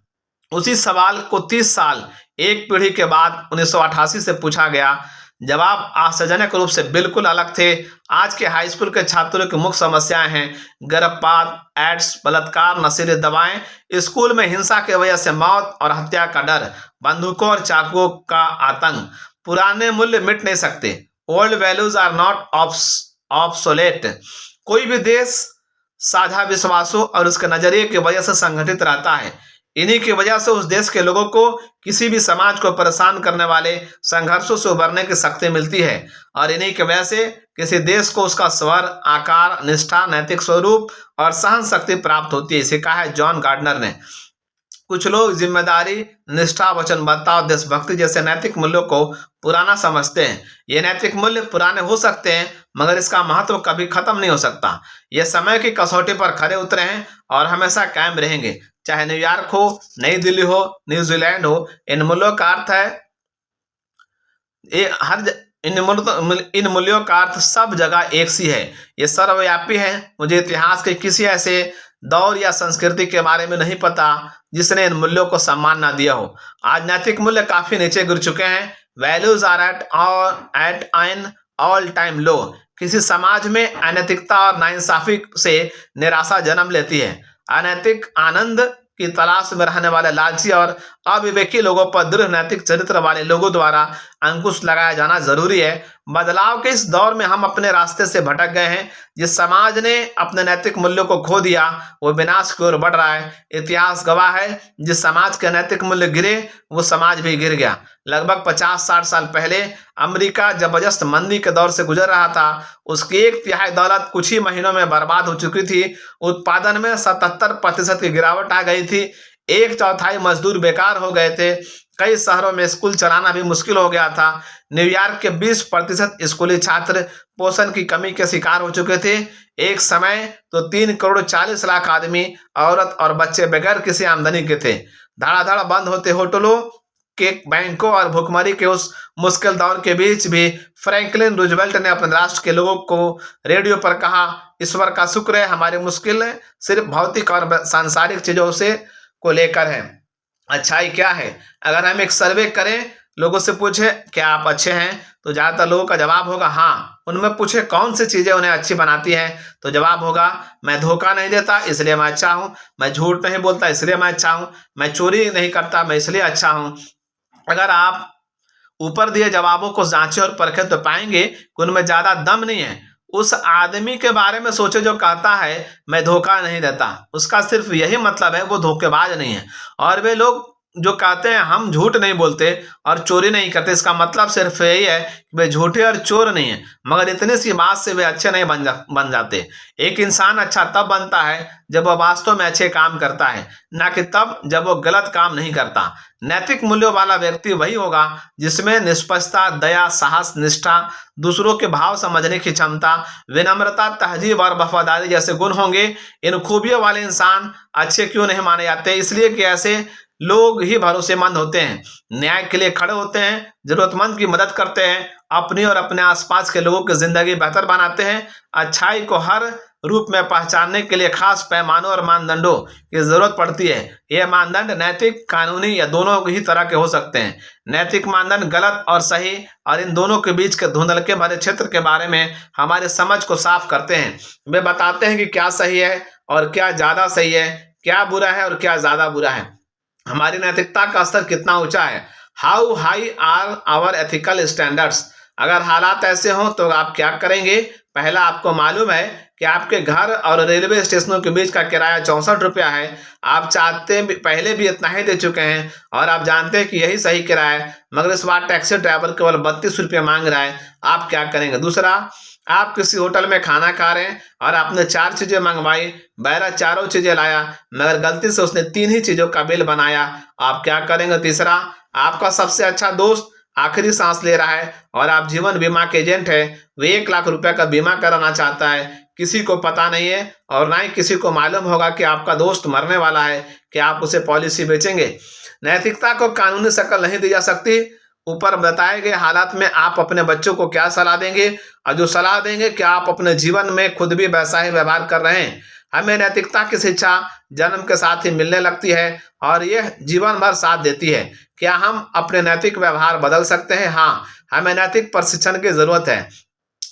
उसी सवाल को 30 साल एक पीढ़ी के बाद 1988 से पूछा गया। जवाब आश्चर्यजनक रूप से बिल्कुल अलग थे। आज के हाई स्कूल के छात्रों की मुख्य समस्याएं हैं गर्भपात, एड्स, बलात्कार, नशीली दवाएं, स्कूल में हिंसा की वजह से मौत और हत्या का डर, बंदूकों और चाकुओं का आतंक। पुराने मूल्य मिट नहीं सकते। Old values are not obsolete. कोई भी देश साझा विश्वासों और उसके नजरिए की वजह से संगठित रहता है। इन्हीं की वजह से उस देश के लोगों को किसी भी समाज को परेशान करने वाले संघर्षों से उबरने की शक्ति मिलती है और इन्हीं की वजह से किसी देश को उसका स्वर, आकार, निष्ठा, नैतिक स्वरूप और सहन शक्ति प्राप्त होती है। इसे कहा है जॉन गार्डनर ने। कुछ लोग जिम्मेदारी, निष्ठा, वचनबद्धता और देशभक्ति जैसे नैतिक मूल्यों को पुराना समझते हैं। ये नैतिक मूल्य पुराने हो सकते हैं, मगर इसका महत्व कभी खत्म नहीं हो सकता। ये समय की कसौटी पर खरे उतरे हैं और हमेशा कायम रहेंगे, चाहे न्यूयॉर्क हो, नई दिल्ली हो, न्यूजीलैंड हो। इन मूल्यों का अर्थ है इन मूल्यों का अर्थ सब जगह एक सी है। ये सर्वव्यापी है। मुझे इतिहास के किसी ऐसे दौर या संस्कृति के बारे में नहीं पता जिसने इन मूल्यों को सम्मान ना दिया हो। आज नैतिक मूल्य काफी नीचे गिर चुके हैं। Values are at an all time low. किसी समाज में अनैतिकता और नाइंसाफी से निराशा जन्म लेती है। अनैतिक आनंद की तलाश में रहने वाले लालची और अविवेकी लोगों पर दृढ़ नैतिक चरित्र वाले लोगों द्वारा अंकुश लगाया जाना जरूरी है। बदलाव के इस दौर में हम अपने रास्ते से भटक गए हैं। जिस समाज ने अपने नैतिक मूल्यों को खो दिया वो विनाश की ओर बढ़ रहा है। इतिहास गवाह है, जिस समाज के नैतिक मूल्य गिरे वो समाज भी गिर गया। लगभग 50-60 साल पहले अमेरिका जबरदस्त मंदी के दौर से गुजर रहा था। उसकी 1/3 दौलत कुछ ही महीनों में बर्बाद हो चुकी थी। उत्पादन में 77% की गिरावट आ गई थी। 1/4 मजदूर बेकार हो गए थे। कई शहरों में स्कूल चलाना भी मुश्किल हो गया था। न्यूयॉर्क के 20% स्कूली छात्र पोषण की कमी के शिकार हो चुके थे। एक समय तो 3 करोड़ 40 लाख आदमी, औरत और बच्चे बगैर किसी आमदनी के थे। धड़ाधड़ बंद होते होटलों के, बैंकों और भुखमरी के उस मुश्किल दौर के बीच भी फ्रैंकलिन रूजवेल्ट ने अपने राष्ट्र के लोगों को रेडियो पर कहा, ईश्वर का शुक्र है हमारी मुश्किल सिर्फ भौतिक और सांसारिक चीजों से को लेकर है। अच्छाई क्या है? अगर हम एक सर्वे करें, लोगों से पूछे क्या आप अच्छे हैं, तो ज्यादातर लोगों का जवाब होगा हाँ। उनमें पूछे कौन सी चीजें उन्हें अच्छी बनाती हैं, तो जवाब होगा मैं धोखा नहीं देता इसलिए मैं अच्छा हूं, मैं झूठ नहीं बोलता इसलिए मैं अच्छा हूं, मैं चोरी नहीं करता मैं इसलिए अच्छा हूं। अगर आप ऊपर दिए जवाबों को जांचे और परखें तो पाएंगे कि उनमें ज्यादा दम नहीं है। उस आदमी के बारे में सोचे जो कहता है मैं धोखा नहीं देता, उसका सिर्फ यही मतलब है वो धोखेबाज नहीं है। और वे लोग जो कहते हैं हम झूठ नहीं बोलते और चोरी नहीं करते, इसका मतलब सिर्फ यही है कि वे झूठे और चोर नहीं है, मगर इतनी सी बात से वे अच्छे नहीं बन जाते। एक इंसान अच्छा तब बनता है जब वह वास्तव में अच्छे काम करता है, ना कि तब जब वो गलत काम नहीं करता। नैतिक मूल्यों वाला व्यक्ति वही होगा जिसमें निष्पक्षता, दया, साहस, निष्ठा, दूसरों के भाव समझने की क्षमता, विनम्रता, तहजीब और वफादारी जैसे गुण होंगे। इन खूबियों वाले इंसान अच्छे क्यों नहीं माने जाते? इसलिए कि ऐसे लोग ही भरोसेमंद होते हैं, न्याय के लिए खड़े होते हैं, जरूरतमंद की मदद करते हैं, अपनी और अपने आसपास के लोगों की जिंदगी बेहतर बनाते हैं। अच्छाई को हर रूप में पहचानने के लिए खास पैमानों और मानदंडों की जरूरत पड़ती है। यह मानदंड नैतिक, कानूनी या दोनों ही तरह के हो सकते हैं। नैतिक मानदंड गलत और सही और इन दोनों के बीच के धुंधलके भरे क्षेत्र के बारे में हमारे समझ को साफ करते हैं। वे बताते हैं कि क्या सही है और क्या ज्यादा सही है, क्या बुरा है और क्या ज्यादा बुरा है, हमारी नैतिकता का स्तर कितना ऊंचा है। How high are our ethical standards. अगर हालात ऐसे हों तो आप क्या करेंगे? पहला, आपको मालूम है कि आपके घर और रेलवे स्टेशनों के बीच का किराया 64 रुपया है। आप चाहते पहले भी इतना ही दे चुके हैं और आप जानते हैं कि यही सही किराया है, मगर इस बार टैक्सी ड्राइवर केवल 32 रुपये मांग रहा है। आप क्या करेंगे? दूसरा, आप किसी होटल में खाना खा रहे हैं और आपने 4 चीजें मंगवाई, बैरा चारों चीजें लाया, मगर गलती से उसने 3 ही चीजों का बिल बनाया। आप क्या करेंगे? तीसरा, आपका सबसे अच्छा दोस्त आखिरी सांस ले रहा है और आप जीवन बीमा के एजेंट है। वे 1 लाख रुपए का बीमा कराना चाहता है, किसी को पता नहीं है और ना ही किसी को मालूम होगा कि आपका दोस्त मरने वाला है, कि आप उसे पॉलिसी बेचेंगे। नैतिकता को कानूनी शक्ल नहीं दी जा सकती। ऊपर बताए गए हालात में आप अपने बच्चों को क्या सलाह देंगे, और जो सलाह देंगे क्या आप अपने जीवन में खुद भी वैसा ही व्यवहार कर रहे हैं? हमें नैतिकता की शिक्षा जन्म के साथ ही मिलने लगती है और यह जीवन भर साथ देती है। क्या हम अपने नैतिक व्यवहार बदल सकते हैं? हाँ, हमें नैतिक प्रशिक्षण की जरूरत है।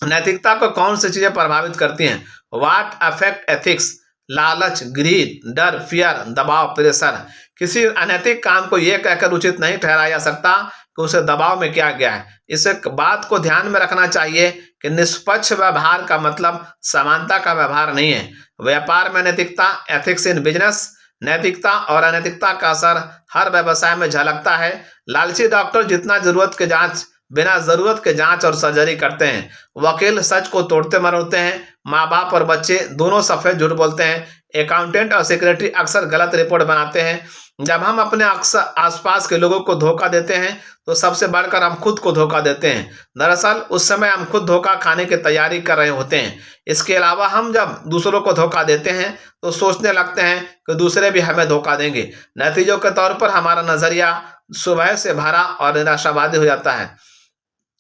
नैतिकता को कौन सी चीजें प्रभावित करती हैं? What affect ethics? लालच, ग्रीड, डर, फियर, दबाव, प्रेशर। किसी अनैतिक काम को यह कहकर उचित नहीं ठहराया जा सकता कि उसे दबाव में किया गया है। इस बात को ध्यान में रखना चाहिए कि निष्पक्ष व्यवहार का मतलब समानता का व्यवहार नहीं है। व्यापार में नैतिकता, एथिक्स इन बिजनेस, नैतिकता और अनैतिकता का असर हर व्यवसाय में झलकता है। लालची डॉक्टर जितना बिना जरूरत के जांच और सर्जरी करते हैं। वकील सच को तोड़ते मरोड़ते हैं। माँ बाप और बच्चे दोनों सफेद झूठ बोलते हैं। अकाउंटेंट और सेक्रेटरी अक्सर गलत रिपोर्ट बनाते हैं। जब हम अपने अक्सर आसपास के लोगों को धोखा देते हैं तो सबसे बढ़कर हम खुद को धोखा देते हैं। दरअसल उस समय हम खुद धोखा खाने की तैयारी कर रहे होते हैं। इसके अलावा हम जब दूसरों को धोखा देते हैं तो सोचने लगते हैं कि दूसरे भी हमें धोखा देंगे। नतीजों के तौर पर हमारा नजरिया सुबह से भरा और निराशावादी हो जाता है।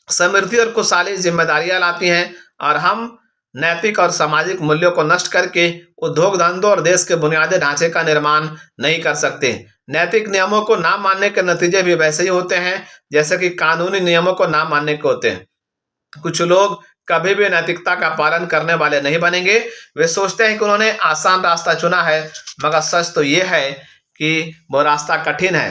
समृद्धि और खुशहाली जिम्मेदारियां लाती हैं और हम नैतिक और सामाजिक मूल्यों को नष्ट करके उद्योग धंधों और देश के बुनियादी ढांचे का निर्माण नहीं कर सकते। नैतिक नियमों को ना मानने के नतीजे भी वैसे ही होते हैं जैसे कि कानूनी नियमों को ना मानने के होते हैं। कुछ लोग कभी भी नैतिकता का पालन करने वाले नहीं बनेंगे। वे सोचते हैं कि उन्होंने आसान रास्ता चुना है, मगर सच तो ये है कि वो रास्ता कठिन है।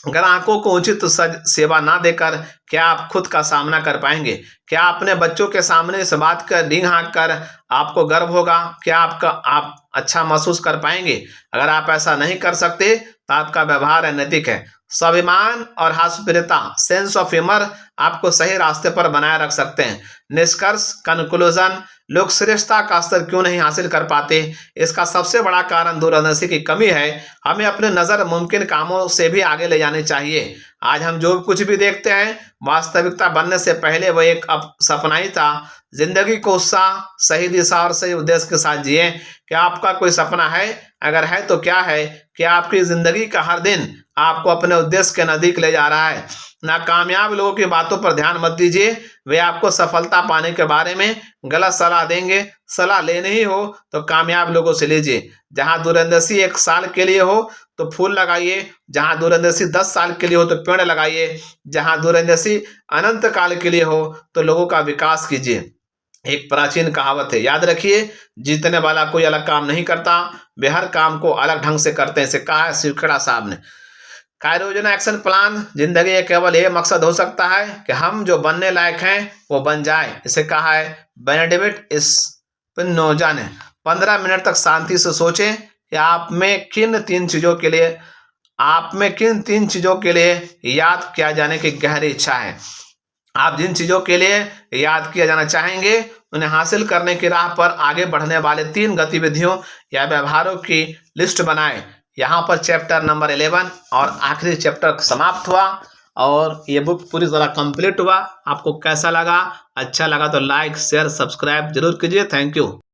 ग्राहकों को उचित सेवा ना देकर क्या आप खुद का सामना कर पाएंगे? क्या अपने बच्चों के सामने इस बात का डींग हाँक कर आपको गर्व होगा? क्या आप अच्छा महसूस कर पाएंगे? अगर आप ऐसा नहीं कर सकते तो आपका व्यवहार अनैतिक है। स्वाभिमान और हास्यप्रियता, सेंस ऑफ ह्यूमर आपको सही रास्ते पर बनाए रख सकते हैं। निष्कर्ष, कंक्लूजन, लोग श्रेष्ठता का स्तर क्यों नहीं हासिल कर पाते? इसका सबसे बड़ा कारण दूरदर्शी की कमी है। हमें अपने नज़र मुमकिन कामों से भी आगे ले जानी चाहिए। आज हम जो कुछ भी देखते हैं वास्तविकता बनने से पहले वह एक सपना ही था। जिंदगी को उत्साह, सही दिशा और सही उद्देश्य के साथ जिए। क्या आपका कोई सपना है? अगर है तो क्या है? क्या आपकी जिंदगी का हर दिन आपको अपने उद्देश्य के नजदीक ले जा रहा है? नाकामयाब लोगों की बातों पर ध्यान मत दीजिए। वे आपको सफलता पाने के बारे में गलत सलाह देंगे। सलाह लेनी ही हो तो कामयाब लोगों से लीजिए। जहां दूरंदेशी 1 साल के लिए हो तो फूल लगाइए, जहां दूरंदेशी 10 साल के लिए हो तो पेड़ लगाइए, जहां दूरंदेशी अनंत काल के लिए हो तो लोगों का विकास कीजिए। एक प्राचीन कहावत है, याद रखिए, जीतने वाला कोई अलग काम नहीं करता, वे हर काम को अलग ढंग से करते हैं। इसे कहा है शिवखेड़ा साहब ने। कार्ययोजना, एक्शन प्लान, जिंदगी का केवल यह मकसद हो सकता है कि हम जो बनने लायक हैं वो बन जाए। इसे कहा है बेनेडिक्ट स्पिनोजा ने। 15 मिनट तक शांति से सोचें कि आप में किन 3 चीजों के लिए याद किया जाने की गहरी इच्छा है। आप जिन चीजों के लिए याद किया जाना चाहेंगे उन्हें हासिल करने की राह पर आगे बढ़ने वाले 3 गतिविधियों या व्यवहारों की लिस्ट बनाएं। यहाँ पर चैप्टर नंबर 11 और आखिरी चैप्टर समाप्त हुआ और ये बुक पूरी तरह कंप्लीट हुआ। आपको कैसा लगा? अच्छा लगा तो लाइक, शेयर, सब्सक्राइब जरूर कीजिए। Thank you.